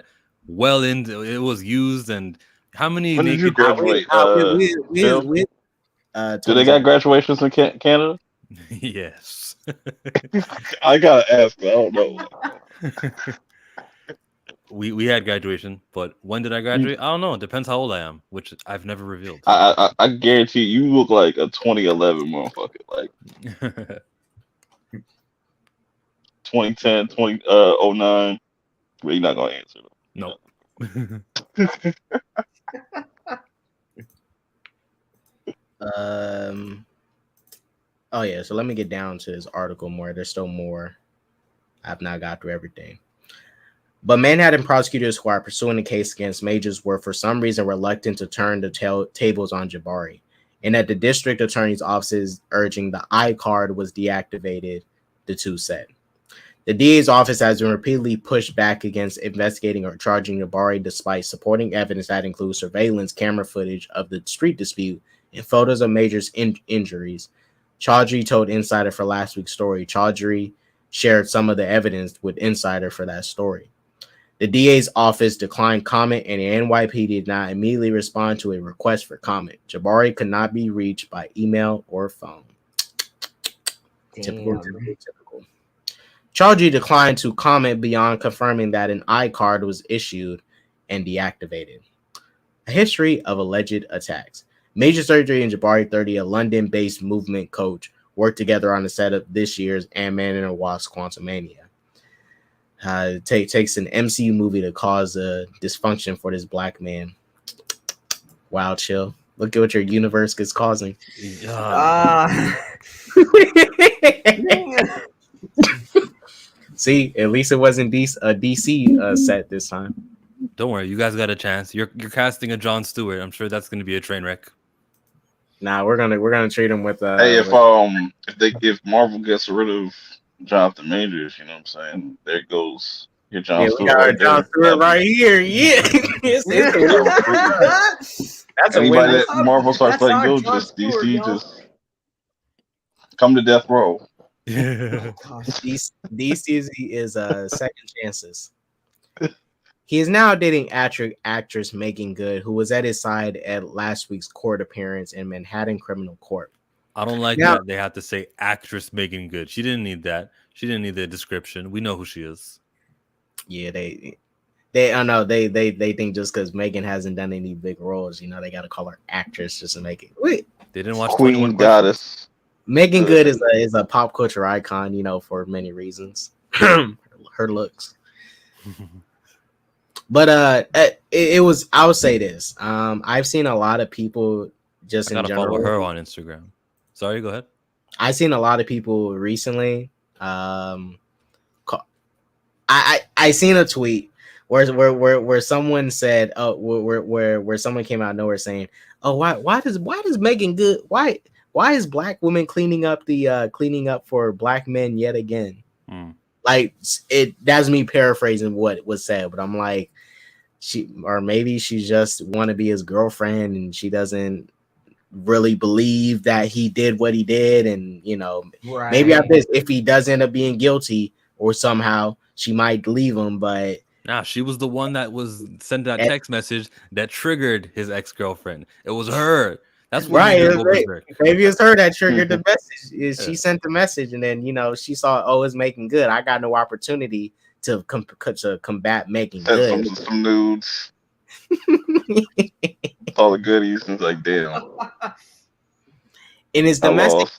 [SPEAKER 3] it was used, and how many?
[SPEAKER 6] When did you graduate?
[SPEAKER 1] Do
[SPEAKER 6] they got graduations in Canada?
[SPEAKER 3] Yes.
[SPEAKER 6] I gotta ask, but I don't know.
[SPEAKER 3] We had graduation, but when did I graduate? I don't know. It depends how old I am, which I've never revealed.
[SPEAKER 6] I guarantee you look like a 2011 motherfucker, like 2010, 09. Well, you're not gonna answer them.
[SPEAKER 3] No.
[SPEAKER 1] Oh yeah, so let me get down to this article more. There's still more. I've not got through everything. But Manhattan prosecutors who are pursuing the case against Majors were for some reason reluctant to turn the tables on Jabari, and that the district attorney's office urging the iCard was deactivated, the two said. The DA's office has been repeatedly pushed back against investigating or charging Jabari despite supporting evidence that includes surveillance camera footage of the street dispute and photos of Major's injuries. Chaudhry told Insider for last week's story. Chaudhry shared some of the evidence with Insider for that story. The DA's office declined comment, and the NYPD did not immediately respond to a request for comment. Jabari could not be reached by email or phone. Typical. Chaudhry declined to comment beyond confirming that an iCard was issued and deactivated. A history of alleged attacks. Major Surgery and Jabari 30, a London-based movement coach, worked together on the set of this year's Ant-Man and the Wasp: Quantumania. It takes an MCU movie to cause a dysfunction for this black man. Wow, chill. Look at what your universe is causing. See, at least it wasn't a DC set this time.
[SPEAKER 3] Don't worry, you guys got a chance. You're casting a Jon Stewart. I'm sure that's going to be a train wreck.
[SPEAKER 1] Nah, we're gonna treat him with.
[SPEAKER 6] Hey, if Marvel gets rid of Jonathan Majors, you know what I'm saying? There goes your Jon Stewart.
[SPEAKER 1] We got
[SPEAKER 6] right
[SPEAKER 1] Jon Stewart right here. Yeah, that's
[SPEAKER 6] anybody that Marvel starts letting go, just DC, Stewart, just come to death row.
[SPEAKER 1] DC is second chances. He is now dating actress Megan Good, who was at his side at last week's court appearance in Manhattan Criminal Court.
[SPEAKER 3] I don't like that they have to say actress Megan Good. She didn't need that. She didn't need the description. We know who she is.
[SPEAKER 1] Yeah, they think just because Megan hasn't done any big roles, they got to call her actress just to make it. Wait,
[SPEAKER 3] they didn't watch
[SPEAKER 6] Queen Goddess.
[SPEAKER 1] Megan Good is a pop culture icon, for many reasons. Her looks. But it was. I'll say this. I've seen a lot of people just in general.
[SPEAKER 3] Follow her on Instagram. Sorry, go ahead.
[SPEAKER 1] I've seen a lot of people recently. I seen a tweet where someone said, where someone came out of nowhere saying, oh, why does Megan Good why is black women cleaning up for black men yet again? Like that's me paraphrasing what was said, but I'm like, maybe she just want to be his girlfriend and she doesn't really believe that he did what he did, and right. Maybe if he does end up being guilty or somehow she might leave him, but
[SPEAKER 3] she was the one that was sent that text message that triggered his ex-girlfriend. It was her. That's
[SPEAKER 1] right. Maybe it's her that triggered the message. She sent the message, and then she saw, it's Making Good. I got no opportunity to combat Making Good.
[SPEAKER 6] Some nudes. All the goodies, and like, damn.
[SPEAKER 1] In his domestic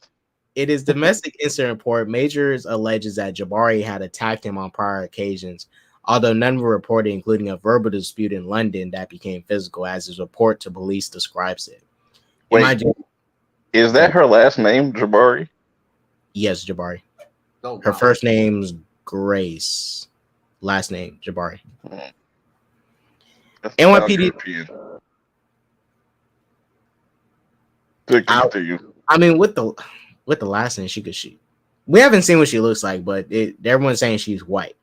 [SPEAKER 1] incident report, Majors alleges that Jabari had attacked him on prior occasions, although none were reported, including a verbal dispute in London that became physical, as his report to police describes it.
[SPEAKER 6] Wait, is that her last name, Jabari?
[SPEAKER 1] Yes, Jabari. Oh, wow. Her first name's Grace. Last name, Jabari. NYPD. I mean, with the last name, she could shoot. We haven't seen what she looks like, but everyone's saying she's white.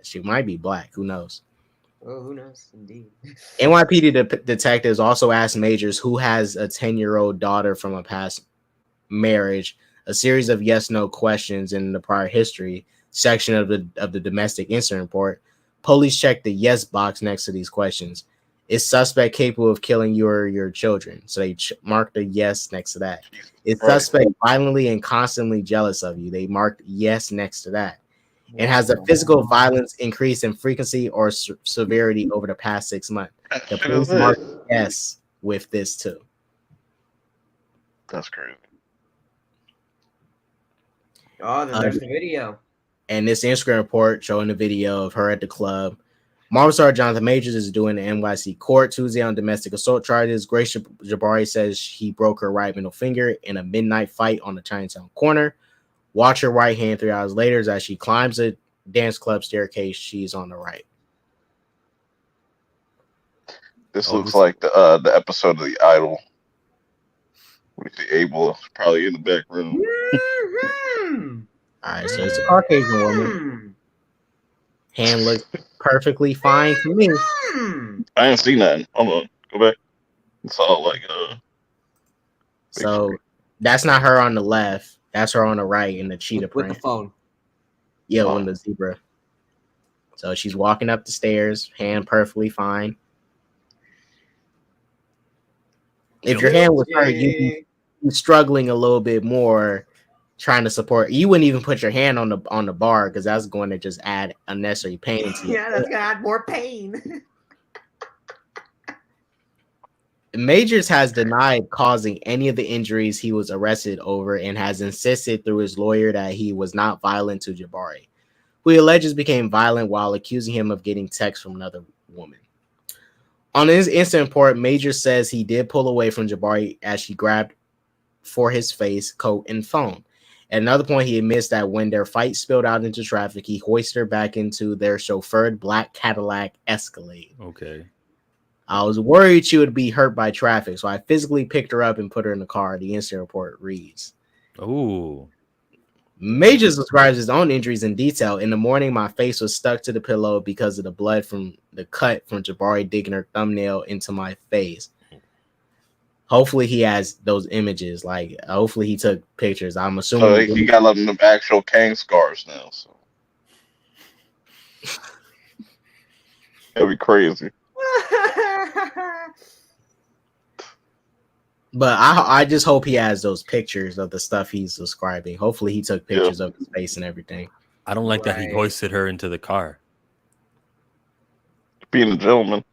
[SPEAKER 1] She might be black. Who knows?
[SPEAKER 2] Oh, who knows? Indeed.
[SPEAKER 1] NYPD detectives also asked Majors, who has a 10-year-old daughter from a past marriage, a series of yes/no questions in the prior history section of the domestic incident report. Police checked the yes box next to these questions. Is suspect capable of killing your children? So they marked a yes next to that. Is suspect violently and constantly jealous of you? They marked yes next to that. And has the physical violence increased in frequency or severity over the past 6 months? The
[SPEAKER 6] Shit is
[SPEAKER 1] police
[SPEAKER 6] this?
[SPEAKER 1] mark yes with this too.
[SPEAKER 6] That's crazy.
[SPEAKER 2] Oh, then there's the video.
[SPEAKER 1] And this Instagram report showing the video of her at the club. Marvel star Jonathan Majors is doing the NYC court Tuesday on domestic assault charges. Grace Jabari says he broke her right middle finger in a midnight fight on the Chinatown corner. Watch her right hand 3 hours later as she climbs a dance club staircase. She's on the right.
[SPEAKER 6] This looks like the episode of The Idol. With the Abel probably in the background.
[SPEAKER 1] All right, so it's a Caucasian woman. Hand looks perfectly fine to me.
[SPEAKER 6] I ain't seen nothing. Hold on, go back. It's all like
[SPEAKER 1] So that's not her on the left. That's her on the right in the cheetah print.
[SPEAKER 2] With the phone.
[SPEAKER 1] Yeah, on the zebra. So she's walking up the stairs, hand perfectly fine. If your hand was hurt, you'd be struggling a little bit more trying to support. You wouldn't even put your hand on the bar because that's going to just add unnecessary pain to you.
[SPEAKER 2] Yeah, that's gonna add more pain.
[SPEAKER 1] Majors has denied causing any of the injuries he was arrested over and has insisted through his lawyer that he was not violent to Jabari, who he alleges became violent while accusing him of getting texts from another woman. On his incident report, Majors says he did pull away from Jabari as she grabbed for his face, coat, and phone. At another point, he admits that when their fight spilled out into traffic, he hoisted her back into their chauffeured black Cadillac Escalade.
[SPEAKER 3] Okay.
[SPEAKER 1] I was worried she would be hurt by traffic, so I physically picked her up and put her in the car. The incident report reads.
[SPEAKER 3] Oh.
[SPEAKER 1] Majors describes his own injuries in detail. In the morning, my face was stuck to the pillow because of the blood from the cut from Jabari digging her thumbnail into my face. Hopefully he has those images. Like, hopefully he took pictures. I'm assuming
[SPEAKER 6] he got them actual Kang scars now. So that'd be crazy.
[SPEAKER 1] But I just hope he has those pictures of the stuff he's describing. Hopefully he took pictures of his face and everything.
[SPEAKER 3] I don't like that he hoisted her into the car.
[SPEAKER 6] Being a gentleman.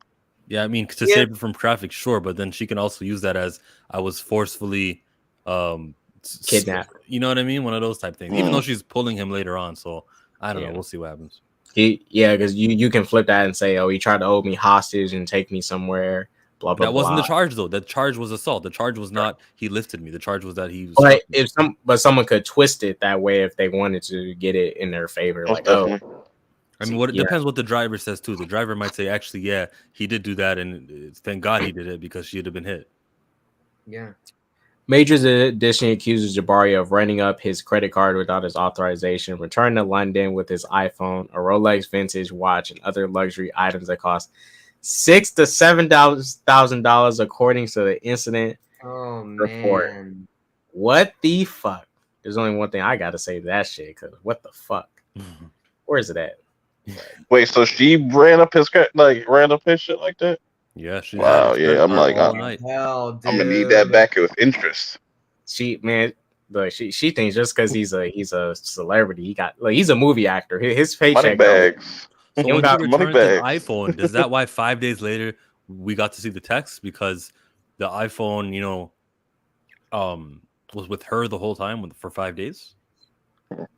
[SPEAKER 3] Yeah, I mean, to save her from traffic, sure, but then she can also use that as I was forcefully
[SPEAKER 1] kidnapped.
[SPEAKER 3] You know what I mean? One of those type things. Even though she's pulling him later on, so I don't know. We'll see what happens.
[SPEAKER 1] Because you can flip that and say, oh, he tried to hold me hostage and take me somewhere. Blah blah.
[SPEAKER 3] That wasn't the charge though. The charge was assault. The charge was not he lifted me. The charge was that he was.
[SPEAKER 1] But someone could twist it that way if they wanted to get it in their favor. Like, oh.
[SPEAKER 3] I mean, it depends what the driver says too. The driver might say, actually, yeah, he did do that, and thank God he did it because she'd have been hit.
[SPEAKER 2] Yeah.
[SPEAKER 1] Majors additionally accuses Jabari of running up his credit card without his authorization, returning to London with his iPhone, a Rolex vintage watch, and other luxury items that cost $6,000 to $7,000 according to the incident report.
[SPEAKER 2] Man.
[SPEAKER 1] What the fuck? There's only one thing I gotta say to that shit, because what the fuck? Where is it at?
[SPEAKER 6] Wait, so she ran up his shit like that?
[SPEAKER 3] Yeah, she.
[SPEAKER 6] Wow, yeah. I'm like, I'm gonna need that back with interest.
[SPEAKER 1] She thinks just because he's a celebrity, he's a movie actor. His paycheck.
[SPEAKER 6] Money bags.
[SPEAKER 3] So when she returned the iPhone, is that why 5 days later we got to see the text? Because the iPhone, was with her the whole time for 5 days?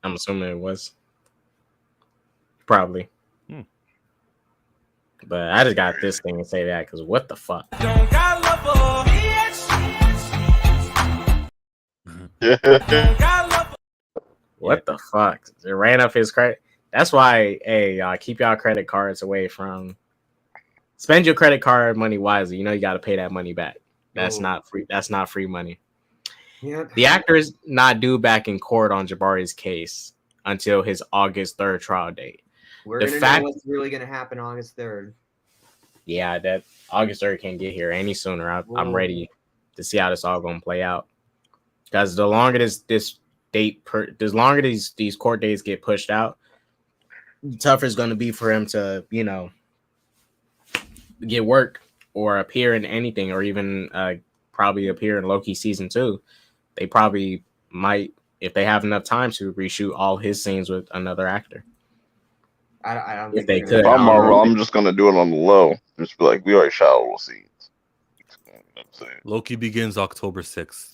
[SPEAKER 1] I'm assuming it was. Probably. But I just got this thing to say that because what the fuck? What the fuck? It ran up his credit. That's why, hey, keep y'all credit cards away from. Spend your credit card money wisely. You got to pay that money back. That's not free. That's not free money.
[SPEAKER 2] Yep.
[SPEAKER 1] The actor is not due back in court on Jabari's case until his August 3rd trial date.
[SPEAKER 2] We're going to know what's really going to happen August 3rd.
[SPEAKER 1] Yeah, that August 3rd can't get here any sooner. I'm ready to see how this all going to play out. Because the longer these court dates get pushed out, the tougher it's going to be for him to, get work or appear in anything, or even probably appear in Loki season 2. They probably might, if they have enough time, to reshoot all his scenes with another actor.
[SPEAKER 2] I don't
[SPEAKER 1] If
[SPEAKER 2] think
[SPEAKER 1] they
[SPEAKER 2] they're
[SPEAKER 1] could,
[SPEAKER 6] If
[SPEAKER 2] gonna-
[SPEAKER 6] I'm
[SPEAKER 1] I don't
[SPEAKER 6] Marvel,
[SPEAKER 1] know.
[SPEAKER 6] I'm just gonna do it on the low. Just be like, we already shot all the scenes. You know what I'm saying?
[SPEAKER 3] Loki begins October 6th.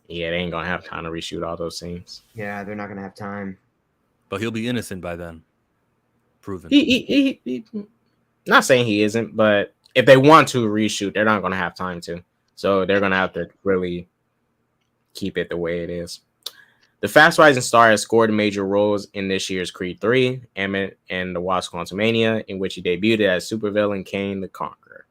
[SPEAKER 1] Yeah, they ain't gonna have time to reshoot all those scenes.
[SPEAKER 2] Yeah, they're not gonna have time.
[SPEAKER 3] But he'll be innocent by then. Proven.
[SPEAKER 1] He not saying he isn't, but if they want to reshoot, they're not gonna have time to. So they're gonna have to really keep it the way it is. The fast rising star has scored major roles in this year's Creed 3, Emmett and the Wasp Quantumania, in which he debuted as supervillain Kane the Conqueror.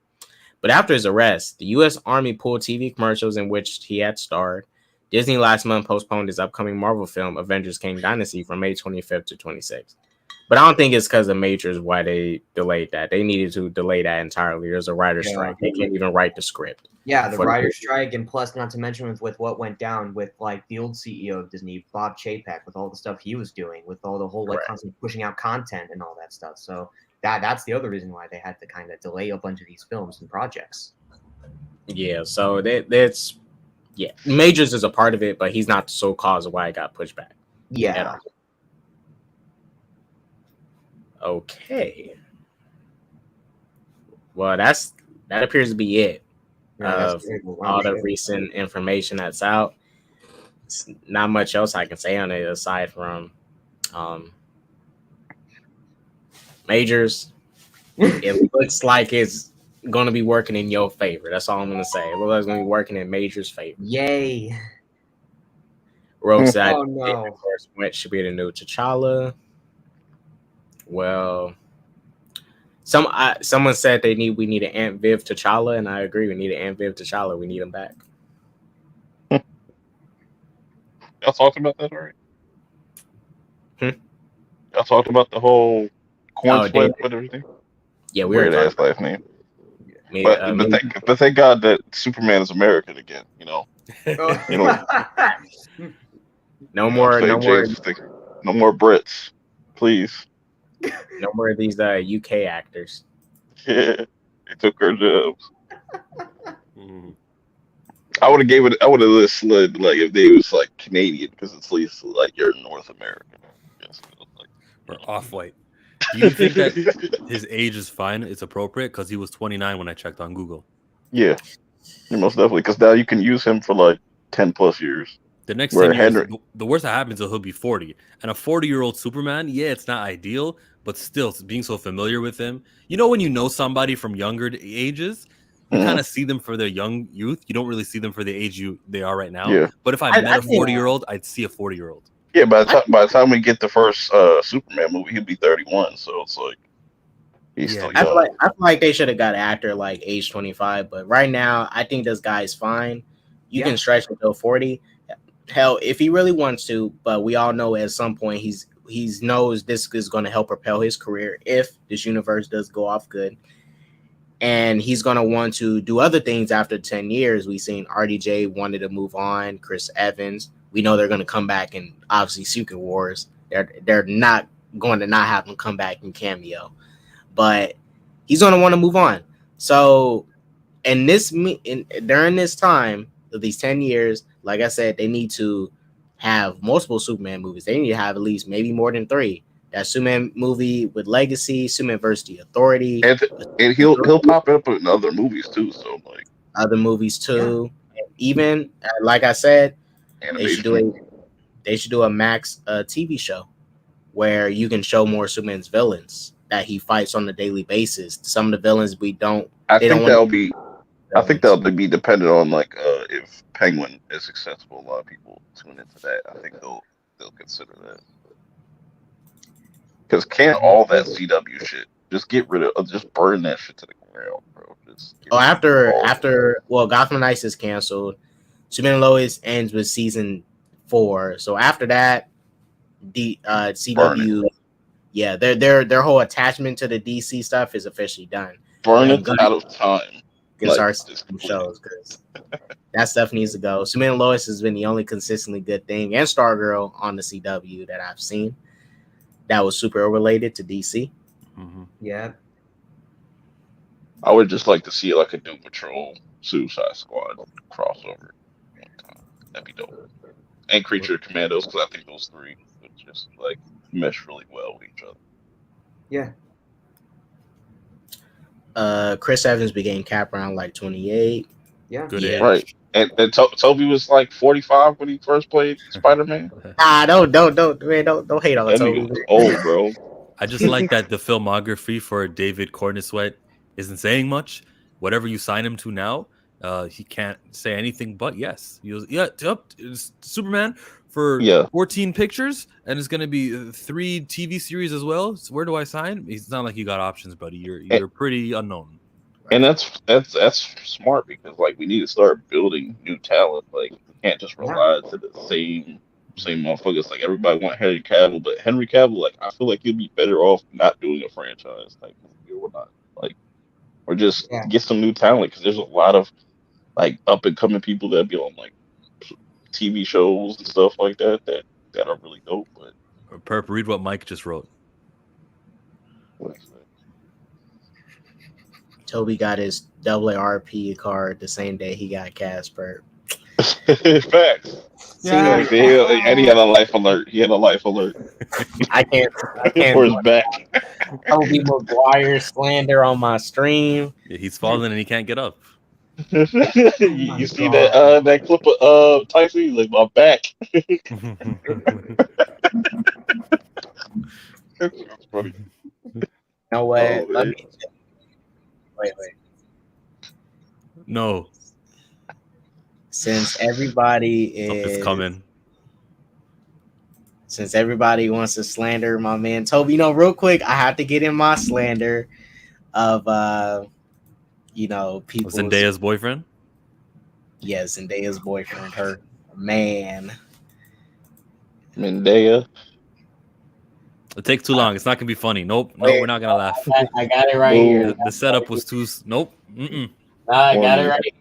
[SPEAKER 1] But after his arrest, the U.S. Army pulled TV commercials in which he had starred. Disney last month postponed his upcoming Marvel film, Avengers Kang Dynasty, from May 25th to 26th. But I don't think it's because of majors why they delayed that. They needed to delay that entirely. There's a writer's strike. They can't even write the script.
[SPEAKER 2] Yeah, the
[SPEAKER 1] For the-
[SPEAKER 2] writer's strike, and plus, not to mention with what went down with like the old CEO of Disney, Bob Chapek, with all the stuff he was doing, with all the whole like
[SPEAKER 1] Correct.
[SPEAKER 2] constantly pushing out content and all that stuff. So that's the other reason why they had to kind of delay a bunch of these films and projects.
[SPEAKER 1] Yeah, so that's Majors is a part of it, but he's not the sole cause of why it got pushed back. At
[SPEAKER 2] Yeah,
[SPEAKER 1] all. Okay. Well, that appears to be it.
[SPEAKER 2] that's
[SPEAKER 1] All the recent information that's out. It's not much else I can say on it aside from Majors. It looks like it's going to be working in your favor. That's all I'm going to say. It looks like it's going to be working in Majors' favor.
[SPEAKER 2] Yay!
[SPEAKER 1] Rogue said,
[SPEAKER 2] Oh, no.
[SPEAKER 1] of course, Wentz should be the new T'Challa. Well, someone said we need an Aunt Viv T'Challa, and I agree. We need an Aunt Viv T'Challa. We need him back.
[SPEAKER 6] Y'all talked about that already?
[SPEAKER 1] Hmm?
[SPEAKER 6] Y'all talked about the whole corn
[SPEAKER 1] Oh,
[SPEAKER 6] sweat
[SPEAKER 1] David.
[SPEAKER 6] with everything?
[SPEAKER 1] Yeah, we were
[SPEAKER 6] Weird ass
[SPEAKER 1] talking
[SPEAKER 6] last name.
[SPEAKER 1] about
[SPEAKER 6] But thank God that Superman is American again. You know, You know,
[SPEAKER 1] no
[SPEAKER 6] you know
[SPEAKER 1] more,
[SPEAKER 6] what I'm
[SPEAKER 1] no
[SPEAKER 6] saying,
[SPEAKER 1] more,
[SPEAKER 6] James? No more Brits, please.
[SPEAKER 1] no more of these UK actors.
[SPEAKER 6] Yeah, they took our jobs.
[SPEAKER 3] Mhm.
[SPEAKER 6] I would have slid like if they was like Canadian, because at least like you're North American. Yes,
[SPEAKER 3] Or Off-White. Do you think that his age is fine? It's appropriate? Because he was 29 when I checked on Google.
[SPEAKER 6] yeah, most definitely. Because now you can use him for like 10+ years.
[SPEAKER 3] The next
[SPEAKER 6] Where
[SPEAKER 3] 10 years,
[SPEAKER 6] Henry-
[SPEAKER 3] the worst that happens is he'll be 40. And a 40-year-old Superman, yeah, it's not ideal, but still, being so familiar with him. You know when you know somebody from younger ages, you kind of see them for their young youth. You don't really see them for the age they are right now.
[SPEAKER 6] Yeah.
[SPEAKER 3] But if I met a 40-year-old, I'd see a 40-year-old.
[SPEAKER 6] Yeah, by the time we get the first Superman movie, he'll be 31. So it's like he's still
[SPEAKER 1] I
[SPEAKER 6] young.
[SPEAKER 1] feel like they should have got an actor like age 25, but right now I think this guy's fine. You can stretch until 40. Hell, if he really wants to, but we all know at some point he knows this is going to help propel his career if this universe does go off good. And he's going to want to do other things after 10 years. We've seen RDJ wanted to move on, Chris Evans. We know they're going to come back in obviously Secret Wars. They're not going to not have him come back in cameo. But he's going to want to move on. So during this time of these 10 years, like I said, they need to have multiple Superman movies. They need to have at least maybe more than 3. That Superman movie with Legacy, Superman vs. the Authority,
[SPEAKER 6] and he'll pop up in other movies too. So like
[SPEAKER 1] other movies too. And even like I said,
[SPEAKER 6] animation.
[SPEAKER 1] they should do a Max TV show where you can show more Superman's villains that he fights on a daily basis. Some of the villains
[SPEAKER 6] I think that'll be dependent on like if Penguin is successful. A lot of people tune into that. I think they'll consider that. Because can't all that CW shit just get rid of, just burn that shit to the ground, bro.
[SPEAKER 1] After Gotham Knights is canceled, Superman and Lois ends with season 4. So after that, the CW, their whole attachment to the DC stuff is officially done.
[SPEAKER 6] Burn it out of time.
[SPEAKER 1] Can start some shows because that stuff needs to go. Superman and Lois has been the only consistently good thing, and Stargirl on the CW that I've seen that was super related to DC.
[SPEAKER 3] Mm-hmm.
[SPEAKER 2] Yeah.
[SPEAKER 6] I would just like to see like a Doom Patrol Suicide Squad crossover. That'd be dope. And Creature Commandos, because I think those 3 would just like mesh really well with each other.
[SPEAKER 2] Yeah.
[SPEAKER 1] Chris Evans became Cap around like 28.
[SPEAKER 2] Yeah.
[SPEAKER 3] Good
[SPEAKER 1] Yeah.
[SPEAKER 3] age.
[SPEAKER 6] Right. And Toby was like 45 when he first played Spider-Man.
[SPEAKER 1] Nah, don't hate on
[SPEAKER 6] That
[SPEAKER 1] Toby.
[SPEAKER 6] nigga was old, bro.
[SPEAKER 3] I just like that the filmography for David Corenswet isn't saying much. Whatever you sign him to now, he can't say anything but yes. He goes, yeah, it's Superman for
[SPEAKER 6] Yeah.
[SPEAKER 3] 14 pictures, and it's gonna be 3 TV series as well. So where do I sign? It's not like you got options, buddy. You're pretty unknown.
[SPEAKER 6] And that's smart because like we need to start building new talent. Like we can't just rely to the same motherfuckers. Like everybody want Henry Cavill, but Henry Cavill, like I feel like he'd be better off not doing a franchise. Like we're not like, or just get some new talent because there's a lot of like up and coming people that be on like TV shows and stuff like that that are really dope. But
[SPEAKER 3] Perp, read what Mike just wrote.
[SPEAKER 6] what is that?
[SPEAKER 1] Toby got his AARP card the same day he got Casper.
[SPEAKER 6] Facts.
[SPEAKER 2] Yeah.
[SPEAKER 6] And he had a life alert.
[SPEAKER 1] I can't
[SPEAKER 6] For his back.
[SPEAKER 1] Toby Maguire slander on my stream.
[SPEAKER 3] Yeah, he's falling and he can't get up.
[SPEAKER 6] You see that clip of Tyson? He's like, my back. That's funny.
[SPEAKER 1] You know what?
[SPEAKER 6] Oh,
[SPEAKER 1] Let
[SPEAKER 6] man.
[SPEAKER 1] me wait.
[SPEAKER 3] No,
[SPEAKER 1] Since everybody
[SPEAKER 3] something's
[SPEAKER 1] is
[SPEAKER 3] coming.
[SPEAKER 1] Since everybody wants to slander my man Toby, you know, real quick, I have to get in my slander of people.
[SPEAKER 3] Zendaya's boyfriend.
[SPEAKER 1] Yeah, Zendaya's boyfriend, her man.
[SPEAKER 6] Mendea.
[SPEAKER 3] It takes too long. It's not gonna be funny. Nope.
[SPEAKER 1] Wait,
[SPEAKER 3] We're not gonna laugh.
[SPEAKER 1] I got it right here.
[SPEAKER 3] The setup was too. Nope. Mm-mm.
[SPEAKER 1] I got it right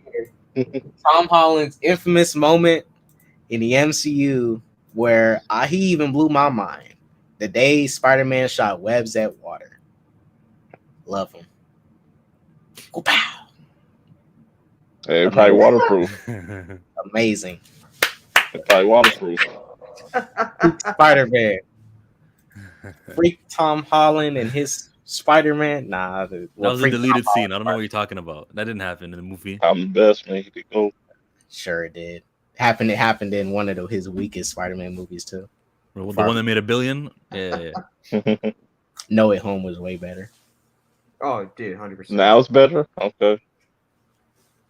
[SPEAKER 1] here. Tom Holland's infamous moment in the MCU where he even blew my mind. The day Spider-Man shot webs at water. Love him. Go pow.
[SPEAKER 6] Hey, probably waterproof.
[SPEAKER 1] Amazing.
[SPEAKER 6] Probably waterproof.
[SPEAKER 1] Spider-Man. Freak Tom Holland and his Spider-Man. Nah,
[SPEAKER 3] That was a deleted scene. I don't know what you're talking about. That didn't happen in the movie.
[SPEAKER 6] I'm the best, man. He could go.
[SPEAKER 1] Sure it did. It happened in one of his weakest Spider-Man movies too.
[SPEAKER 3] The one that made $1 billion. Yeah.
[SPEAKER 1] No Way Home was way better.
[SPEAKER 2] Oh, dude, 100%.
[SPEAKER 6] Now it's better. Okay.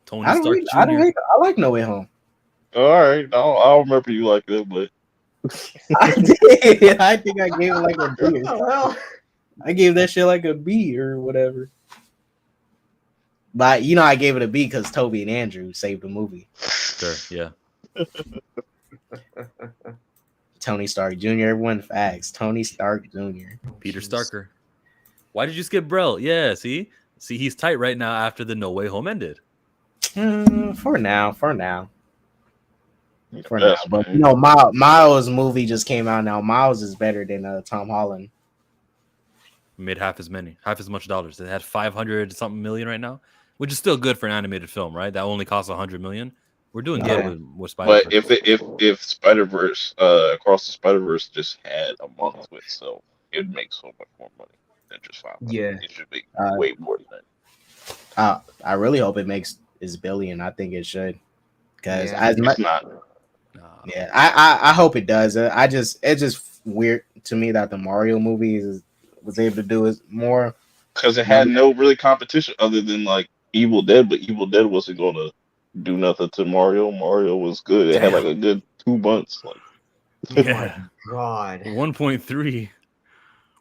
[SPEAKER 3] Tony Stark Jr.
[SPEAKER 1] I like No Way Home.
[SPEAKER 6] All right. I'll remember you like that, but
[SPEAKER 1] I did. I think I gave it like a B.
[SPEAKER 2] Well,
[SPEAKER 1] I gave that shit like a B or whatever. But I gave it a B because Toby and Andrew saved the movie.
[SPEAKER 3] Sure. Yeah.
[SPEAKER 1] Tony Stark Jr. Everyone facts. Tony Stark Jr.
[SPEAKER 3] Peter Starker. Why did you skip Brell? Yeah. See, he's tight right now after the No Way Home ended.
[SPEAKER 1] For now.
[SPEAKER 6] Yes,
[SPEAKER 1] But
[SPEAKER 6] man.
[SPEAKER 1] Miles' movie just came out now. Miles is better than Tom Holland.
[SPEAKER 3] Made half as much dollars. It had 500 something million right now, which is still good for an animated film, right? That only costs 100 million. We're doing good with Spider-Verse.
[SPEAKER 6] But if Spider-Verse, Across the Spider-Verse just had a month with itself, it would make so much more money than just 500.
[SPEAKER 2] Yeah.
[SPEAKER 6] It should make way more than that.
[SPEAKER 1] I really hope it makes his billion. I think it should. Because
[SPEAKER 6] It's not.
[SPEAKER 1] yeah, I hope it does. It's just weird to me that the Mario movies was able to do it more.
[SPEAKER 6] Because it had no really competition other than like Evil Dead, but Evil Dead wasn't going to do nothing to Mario. Mario was good. It had like a good 2 months. Like,
[SPEAKER 3] Yeah.
[SPEAKER 2] God.
[SPEAKER 3] 1.3.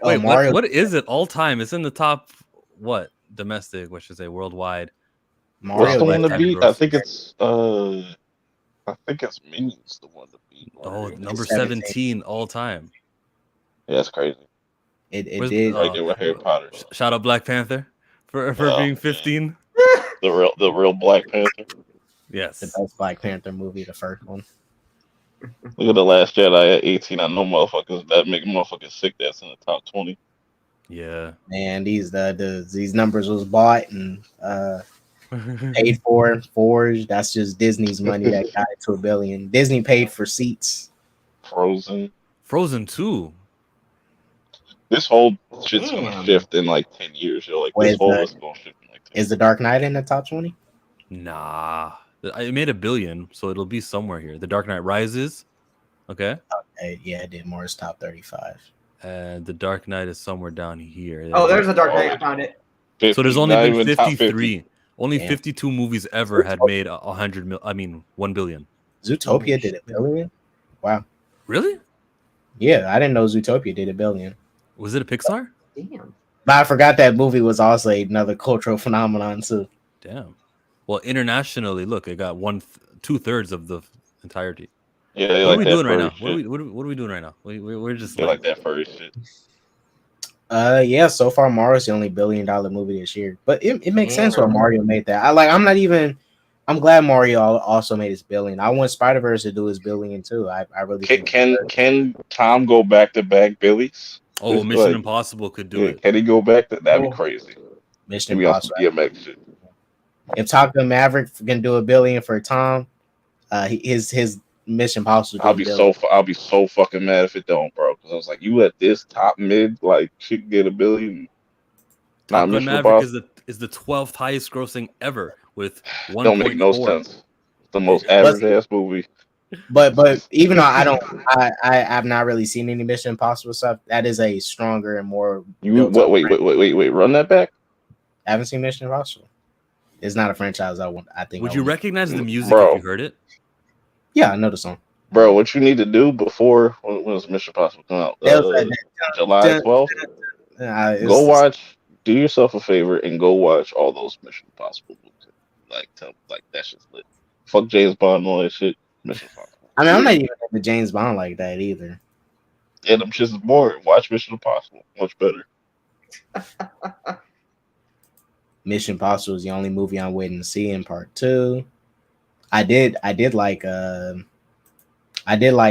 [SPEAKER 1] Oh,
[SPEAKER 3] Wait,
[SPEAKER 1] Mario.
[SPEAKER 3] what is it all time? It's in the top, what? Domestic, what should I say, worldwide.
[SPEAKER 6] what's
[SPEAKER 1] Mario
[SPEAKER 6] the one to
[SPEAKER 3] like
[SPEAKER 6] beat?
[SPEAKER 3] gross.
[SPEAKER 6] I think it's Minions the one to beat.
[SPEAKER 3] Oh, number
[SPEAKER 1] 17.
[SPEAKER 3] 17 all time.
[SPEAKER 6] Yeah, that's crazy.
[SPEAKER 1] It
[SPEAKER 3] Where's-
[SPEAKER 1] did.
[SPEAKER 3] oh.
[SPEAKER 6] Like they were Harry Potter.
[SPEAKER 3] Shout out Black Panther for
[SPEAKER 6] Oh,
[SPEAKER 3] being
[SPEAKER 6] man.
[SPEAKER 3] 15.
[SPEAKER 6] The real Black Panther.
[SPEAKER 3] Yes.
[SPEAKER 1] The best Black Panther movie, the first one.
[SPEAKER 6] Look at The Last Jedi at 18. I know motherfuckers that make motherfuckers sick. That's in the top 20.
[SPEAKER 3] Yeah.
[SPEAKER 1] And these numbers was bought and paid for and forged. That's just Disney's money that got it to $1 billion. Disney paid for seats.
[SPEAKER 6] Frozen.
[SPEAKER 3] Frozen 2.
[SPEAKER 6] This whole shit's gonna
[SPEAKER 2] Damn.
[SPEAKER 6] shift in like 10 years. Yo, like
[SPEAKER 1] Wait,
[SPEAKER 6] this whole is gonna shift in like 10
[SPEAKER 1] Is the Dark Knight in the top 20?
[SPEAKER 3] Nah. It made $1 billion, so it'll be somewhere here. The Dark Knight Rises. Okay.
[SPEAKER 1] Yeah, it did more. It's top 35.
[SPEAKER 3] And the Dark Knight is somewhere down here.
[SPEAKER 2] Oh, there's a Dark Knight. I found it.
[SPEAKER 6] 50,
[SPEAKER 3] So there's only
[SPEAKER 6] not
[SPEAKER 3] been
[SPEAKER 6] even top 50.
[SPEAKER 3] 53. Only
[SPEAKER 1] Damn.
[SPEAKER 3] 52 movies ever had made 1 billion.
[SPEAKER 1] Zootopia did $1 billion? Wow.
[SPEAKER 3] Really?
[SPEAKER 1] Yeah, I didn't know Zootopia did $1 billion.
[SPEAKER 3] Was it a Pixar?
[SPEAKER 2] Damn.
[SPEAKER 1] But I forgot that movie was also another cultural phenomenon too.
[SPEAKER 3] Damn. Well, internationally, look, it got 2/3 of the entirety.
[SPEAKER 6] Yeah, they
[SPEAKER 3] What
[SPEAKER 6] like
[SPEAKER 3] are we
[SPEAKER 6] that
[SPEAKER 3] doing right now?
[SPEAKER 6] furry
[SPEAKER 3] What
[SPEAKER 6] shit.
[SPEAKER 3] are we doing right now? We're just
[SPEAKER 6] They like that furry shit.
[SPEAKER 1] Yeah, so far Mario's the only $1 billion dollar-movie this year. But it makes sense why
[SPEAKER 2] Damn.
[SPEAKER 1] Mario made that. I'm glad Mario also made his $1 billion. I want Spider-Verse to do his $1 billion too. I really think
[SPEAKER 6] Can Tom go back to back Billies?
[SPEAKER 3] Oh,
[SPEAKER 6] It's
[SPEAKER 3] Mission
[SPEAKER 6] like-
[SPEAKER 3] Impossible could do it.
[SPEAKER 6] Can he go back? That'd be
[SPEAKER 2] Oh.
[SPEAKER 6] crazy.
[SPEAKER 1] Mission
[SPEAKER 6] Maybe on some
[SPEAKER 1] Impossible.
[SPEAKER 6] DMX shit.
[SPEAKER 1] If Top Gun Maverick can do $1 billion for Tom, his Mission Impossible.
[SPEAKER 6] I'll be so fucking mad if it don't, bro. Because I was like, you let this top mid like shit get $1 billion.
[SPEAKER 3] Top Gun
[SPEAKER 6] Mission
[SPEAKER 3] Maverick
[SPEAKER 6] Impossible.
[SPEAKER 3] is the 12th highest grossing ever with 1.4.
[SPEAKER 6] Don't make no sense. It's the most average ass movie.
[SPEAKER 1] But even though I've not really seen any Mission Impossible stuff, that is a stronger and more.
[SPEAKER 6] You
[SPEAKER 1] built-up
[SPEAKER 6] wait, run that back.
[SPEAKER 1] I haven't seen Mission Impossible. It's not a franchise I think.
[SPEAKER 3] Would you recognize the music
[SPEAKER 6] Bro.
[SPEAKER 3] if you heard it?
[SPEAKER 1] Yeah, I know the song.
[SPEAKER 6] Bro, what you need to do before when does Mission Impossible come out?
[SPEAKER 1] That was
[SPEAKER 6] July 12th. Go watch. Do yourself a favor and go watch all those Mission Impossible movies. Like that shit's lit. Fuck James Bond and all that shit. Mission Impossible.
[SPEAKER 1] I mean, I'm not even into James Bond like that either.
[SPEAKER 6] And them shits is boring. Watch Mission Impossible. Much better.
[SPEAKER 1] Mission Impossible is the only movie I'm waiting to see in part 2. I did like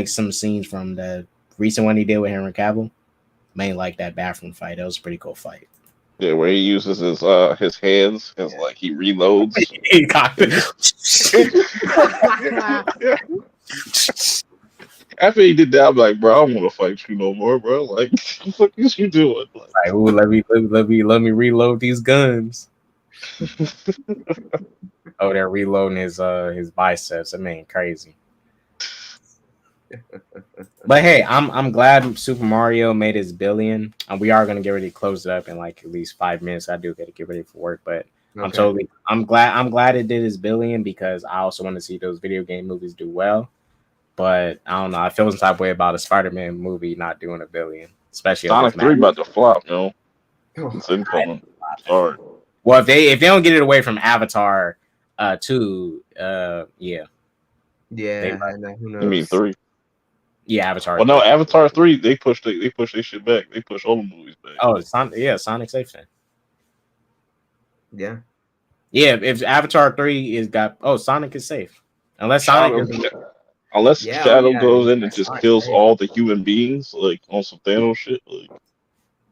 [SPEAKER 1] some scenes from the recent one he did with Henry Cavill. Mainly like that bathroom fight. That was a pretty cool fight.
[SPEAKER 6] Yeah, where he uses his hands as like he reloads.
[SPEAKER 1] He cocked it.
[SPEAKER 6] After he did that, I'm like, bro, I don't want to fight you no more, bro. Like, what the fuck is you doing? Like,
[SPEAKER 1] Ooh, let me reload these guns. Oh, they're reloading his biceps. I mean, crazy. But hey, I'm glad Super Mario made his $1 billion. And we are gonna get ready to close it up in like at least 5 minutes. I do got to get ready for work, but
[SPEAKER 2] Okay.
[SPEAKER 1] I'm glad it did his $1 billion because I also want to see those video game movies do well. But I don't know. I feel some type of way about a Spider-Man movie not doing $1 billion, especially
[SPEAKER 6] Sonic 3 about to flop, yo. It's incoming. Sorry.
[SPEAKER 1] Well, if they don't get it away from Avatar 2, yeah.
[SPEAKER 2] Yeah, and then who knows?
[SPEAKER 6] You mean 3?
[SPEAKER 1] Yeah, Avatar.
[SPEAKER 6] Well, no, Avatar 3, they pushed their shit back. They pushed all the movies back.
[SPEAKER 1] Oh, Sonic safe then.
[SPEAKER 2] Yeah.
[SPEAKER 1] Yeah, if Avatar 3 Sonic is safe. Unless Sonic is
[SPEAKER 6] Shadow goes in and just
[SPEAKER 2] Sonic,
[SPEAKER 6] kills
[SPEAKER 2] yeah.
[SPEAKER 6] all the human beings, like on some Thanos shit, like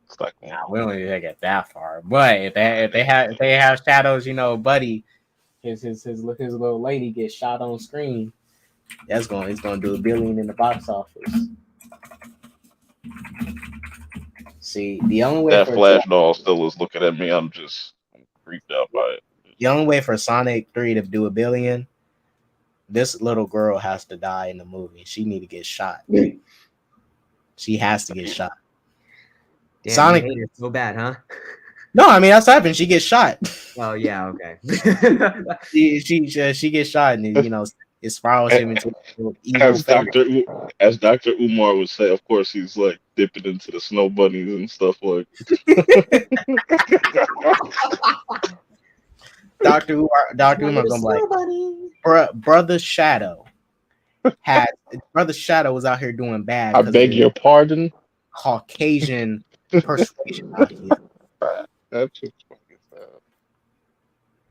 [SPEAKER 6] it's not going
[SPEAKER 1] Nah, we don't need to get that far. But if they have Shadow's, buddy, his little lady gets shot on screen, it's gonna do $1 billion in the box office. See, the only way
[SPEAKER 6] that
[SPEAKER 1] for
[SPEAKER 6] Flash doll still is looking at me. I'm creeped out by it.
[SPEAKER 1] the only way for Sonic 3 to do $1 billion, this little girl has to die in the movie. She need to get shot. She has to get shot.
[SPEAKER 2] Damn,
[SPEAKER 1] Sonic-
[SPEAKER 2] you hate it so bad, huh?
[SPEAKER 1] No, I mean that's happened. She gets shot.
[SPEAKER 2] Oh yeah, okay.
[SPEAKER 1] she gets shot, and it spirals him into evil.
[SPEAKER 6] As Dr. Umar would say, of course he's like dipping into the snow bunnies and stuff like.
[SPEAKER 1] Dr. Umar gonna be like, brother Shadow was out here doing bad.
[SPEAKER 6] I beg your pardon.
[SPEAKER 1] Caucasian persuasion out here.
[SPEAKER 6] That's just fucking sad.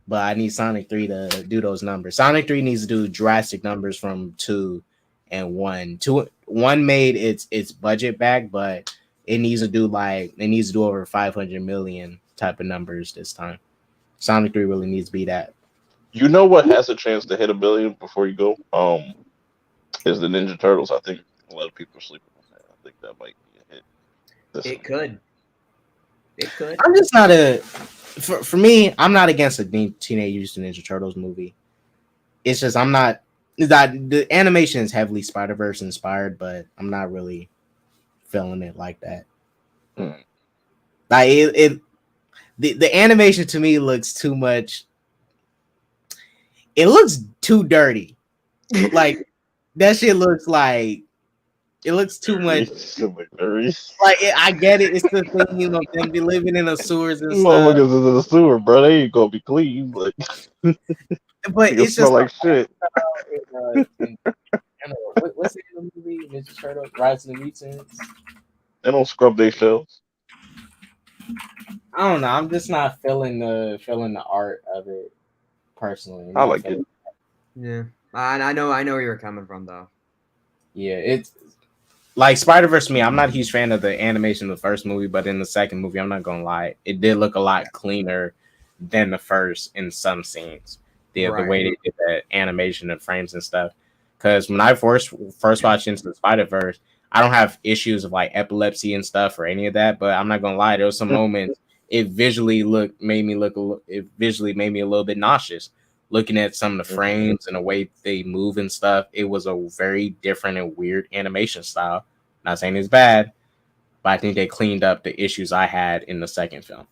[SPEAKER 1] But I need Sonic 3 to do those numbers. Sonic 3 needs to do drastic numbers from 2 and 1. 1 made its budget back, but it needs to do over 500 million type of numbers this time. Sonic 3 really needs to be that.
[SPEAKER 6] You know what has a chance to hit $1 billion before you go? Is the Ninja Turtles. I think a lot of people are sleeping on that. think that might be a hit.
[SPEAKER 2] It could. It could.
[SPEAKER 1] I'm just not for me, I'm not against a Teenage Mutant Ninja Turtles movie. It's just I'm not that the animation is heavily Spider-Verse inspired, but I'm not really feeling it like that. Like the animation to me looks too much. It looks too dirty. Like that shit looks like it looks too much. Like I get it. It's the thing, you know, them be living in the sewers and stuff.
[SPEAKER 6] Motherfuckers in the sewer, bro. They ain't gonna be clean. Like,
[SPEAKER 1] but it's
[SPEAKER 6] smell
[SPEAKER 1] just
[SPEAKER 6] like shit.
[SPEAKER 1] What's the name of the movie? Ninja Turtles: Rise of the Mutants.
[SPEAKER 6] They don't scrub their shells.
[SPEAKER 1] I don't know. I'm just not feeling the art of it personally.
[SPEAKER 6] I like it.
[SPEAKER 2] Yeah, I know where you're coming from though.
[SPEAKER 1] Yeah, it's like Spider-Verse to me. I'm not a huge fan of the animation of the first movie, but in the second movie, I'm not gonna lie, it did look a lot cleaner than the first in some scenes. The way they did that animation and frames and stuff. Because when I first watched Into the Spider-Verse, I don't have issues of like epilepsy and stuff or any of that, but I'm not gonna lie, there was some moments it visually made me a little bit nauseous. Looking at some of the frames and the way they move and stuff, it was a very different and weird animation style. Not saying it's bad, but I think they cleaned up the issues I had in the second film.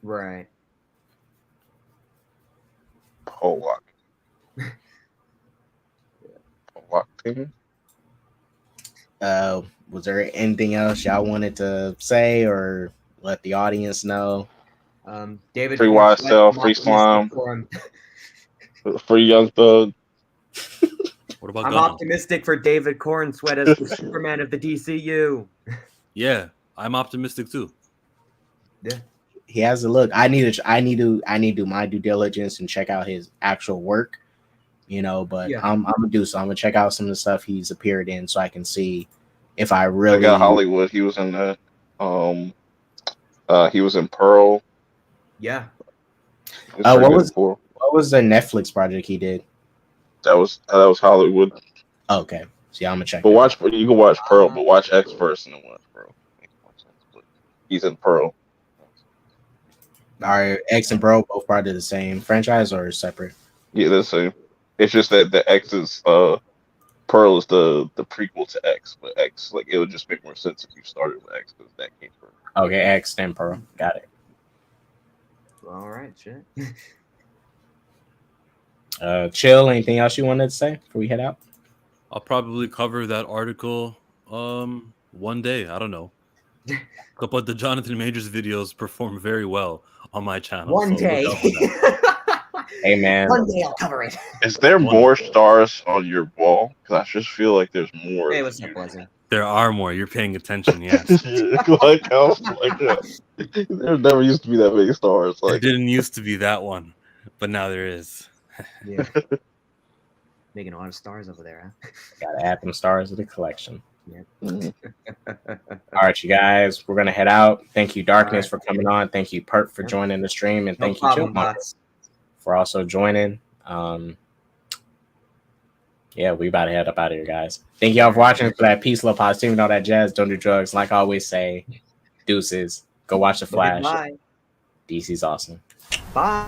[SPEAKER 2] Right.
[SPEAKER 6] Pollock. Pollock team.
[SPEAKER 1] Was there anything else y'all wanted to say or let the audience know?
[SPEAKER 2] David,
[SPEAKER 6] Free YSL, free slime. Free Young Thug.
[SPEAKER 3] What about
[SPEAKER 2] I'm
[SPEAKER 3] Gunn?
[SPEAKER 2] optimistic for David Corenswet as the Superman of the DCU.
[SPEAKER 3] Yeah, I'm optimistic too.
[SPEAKER 2] Yeah,
[SPEAKER 1] he has a look. I need to do my due diligence and check out his actual work, you know. But
[SPEAKER 2] Yeah.
[SPEAKER 1] I'm gonna do so. I'm gonna check out some of the stuff he's appeared in, so I can see if I really.
[SPEAKER 6] I got Hollywood. He was in that. He was in Pearl.
[SPEAKER 2] yeah.
[SPEAKER 1] What was the Netflix project he did?
[SPEAKER 6] That was Hollywood.
[SPEAKER 1] Okay, so yeah, I'm gonna check.
[SPEAKER 6] But you can watch Pearl, but watch X first and then watch Pearl. He's in Pearl.
[SPEAKER 1] Are X and Bro both part of the same franchise or separate?
[SPEAKER 6] Yeah, they're the same. It's just that the X is Pearl is the prequel to X, but X, like, it would just make more sense if you started with X because that came first.
[SPEAKER 1] Okay, X and Pearl. Got it.
[SPEAKER 2] All right, shit.
[SPEAKER 1] Chill. Anything else you wanted to say before we head out?
[SPEAKER 3] I'll probably cover that article one day. I don't know. But the Jonathan Majors videos perform very well on my channel.
[SPEAKER 2] One day.
[SPEAKER 1] Hey man,
[SPEAKER 2] one day I'll cover it.
[SPEAKER 6] Is there more stars on your wall? Because I just feel like there's more.
[SPEAKER 2] Hey, what's up, Blessing?
[SPEAKER 3] There are more. You're paying attention, yes.
[SPEAKER 6] Like, I was like, there never used to be that many stars.
[SPEAKER 3] There
[SPEAKER 6] Like,
[SPEAKER 3] didn't used to be that one, but now there is.
[SPEAKER 2] Yeah. Making a lot of stars over there, huh?
[SPEAKER 1] gotta add them stars to the collection.
[SPEAKER 2] Yeah.
[SPEAKER 1] All right, you guys, we're gonna head out. Thank you, Darkness, for coming on. Thank you, Perk, for joining the stream, and thank you, Chill, for also joining. Yeah, we about to head up out of here, guys. Thank y'all for watching. For that peace, love, positivity, and all that jazz. Don't do drugs. Like I always say, deuces. Go watch The Flash.
[SPEAKER 2] Bye.
[SPEAKER 1] DC's awesome.
[SPEAKER 2] Bye.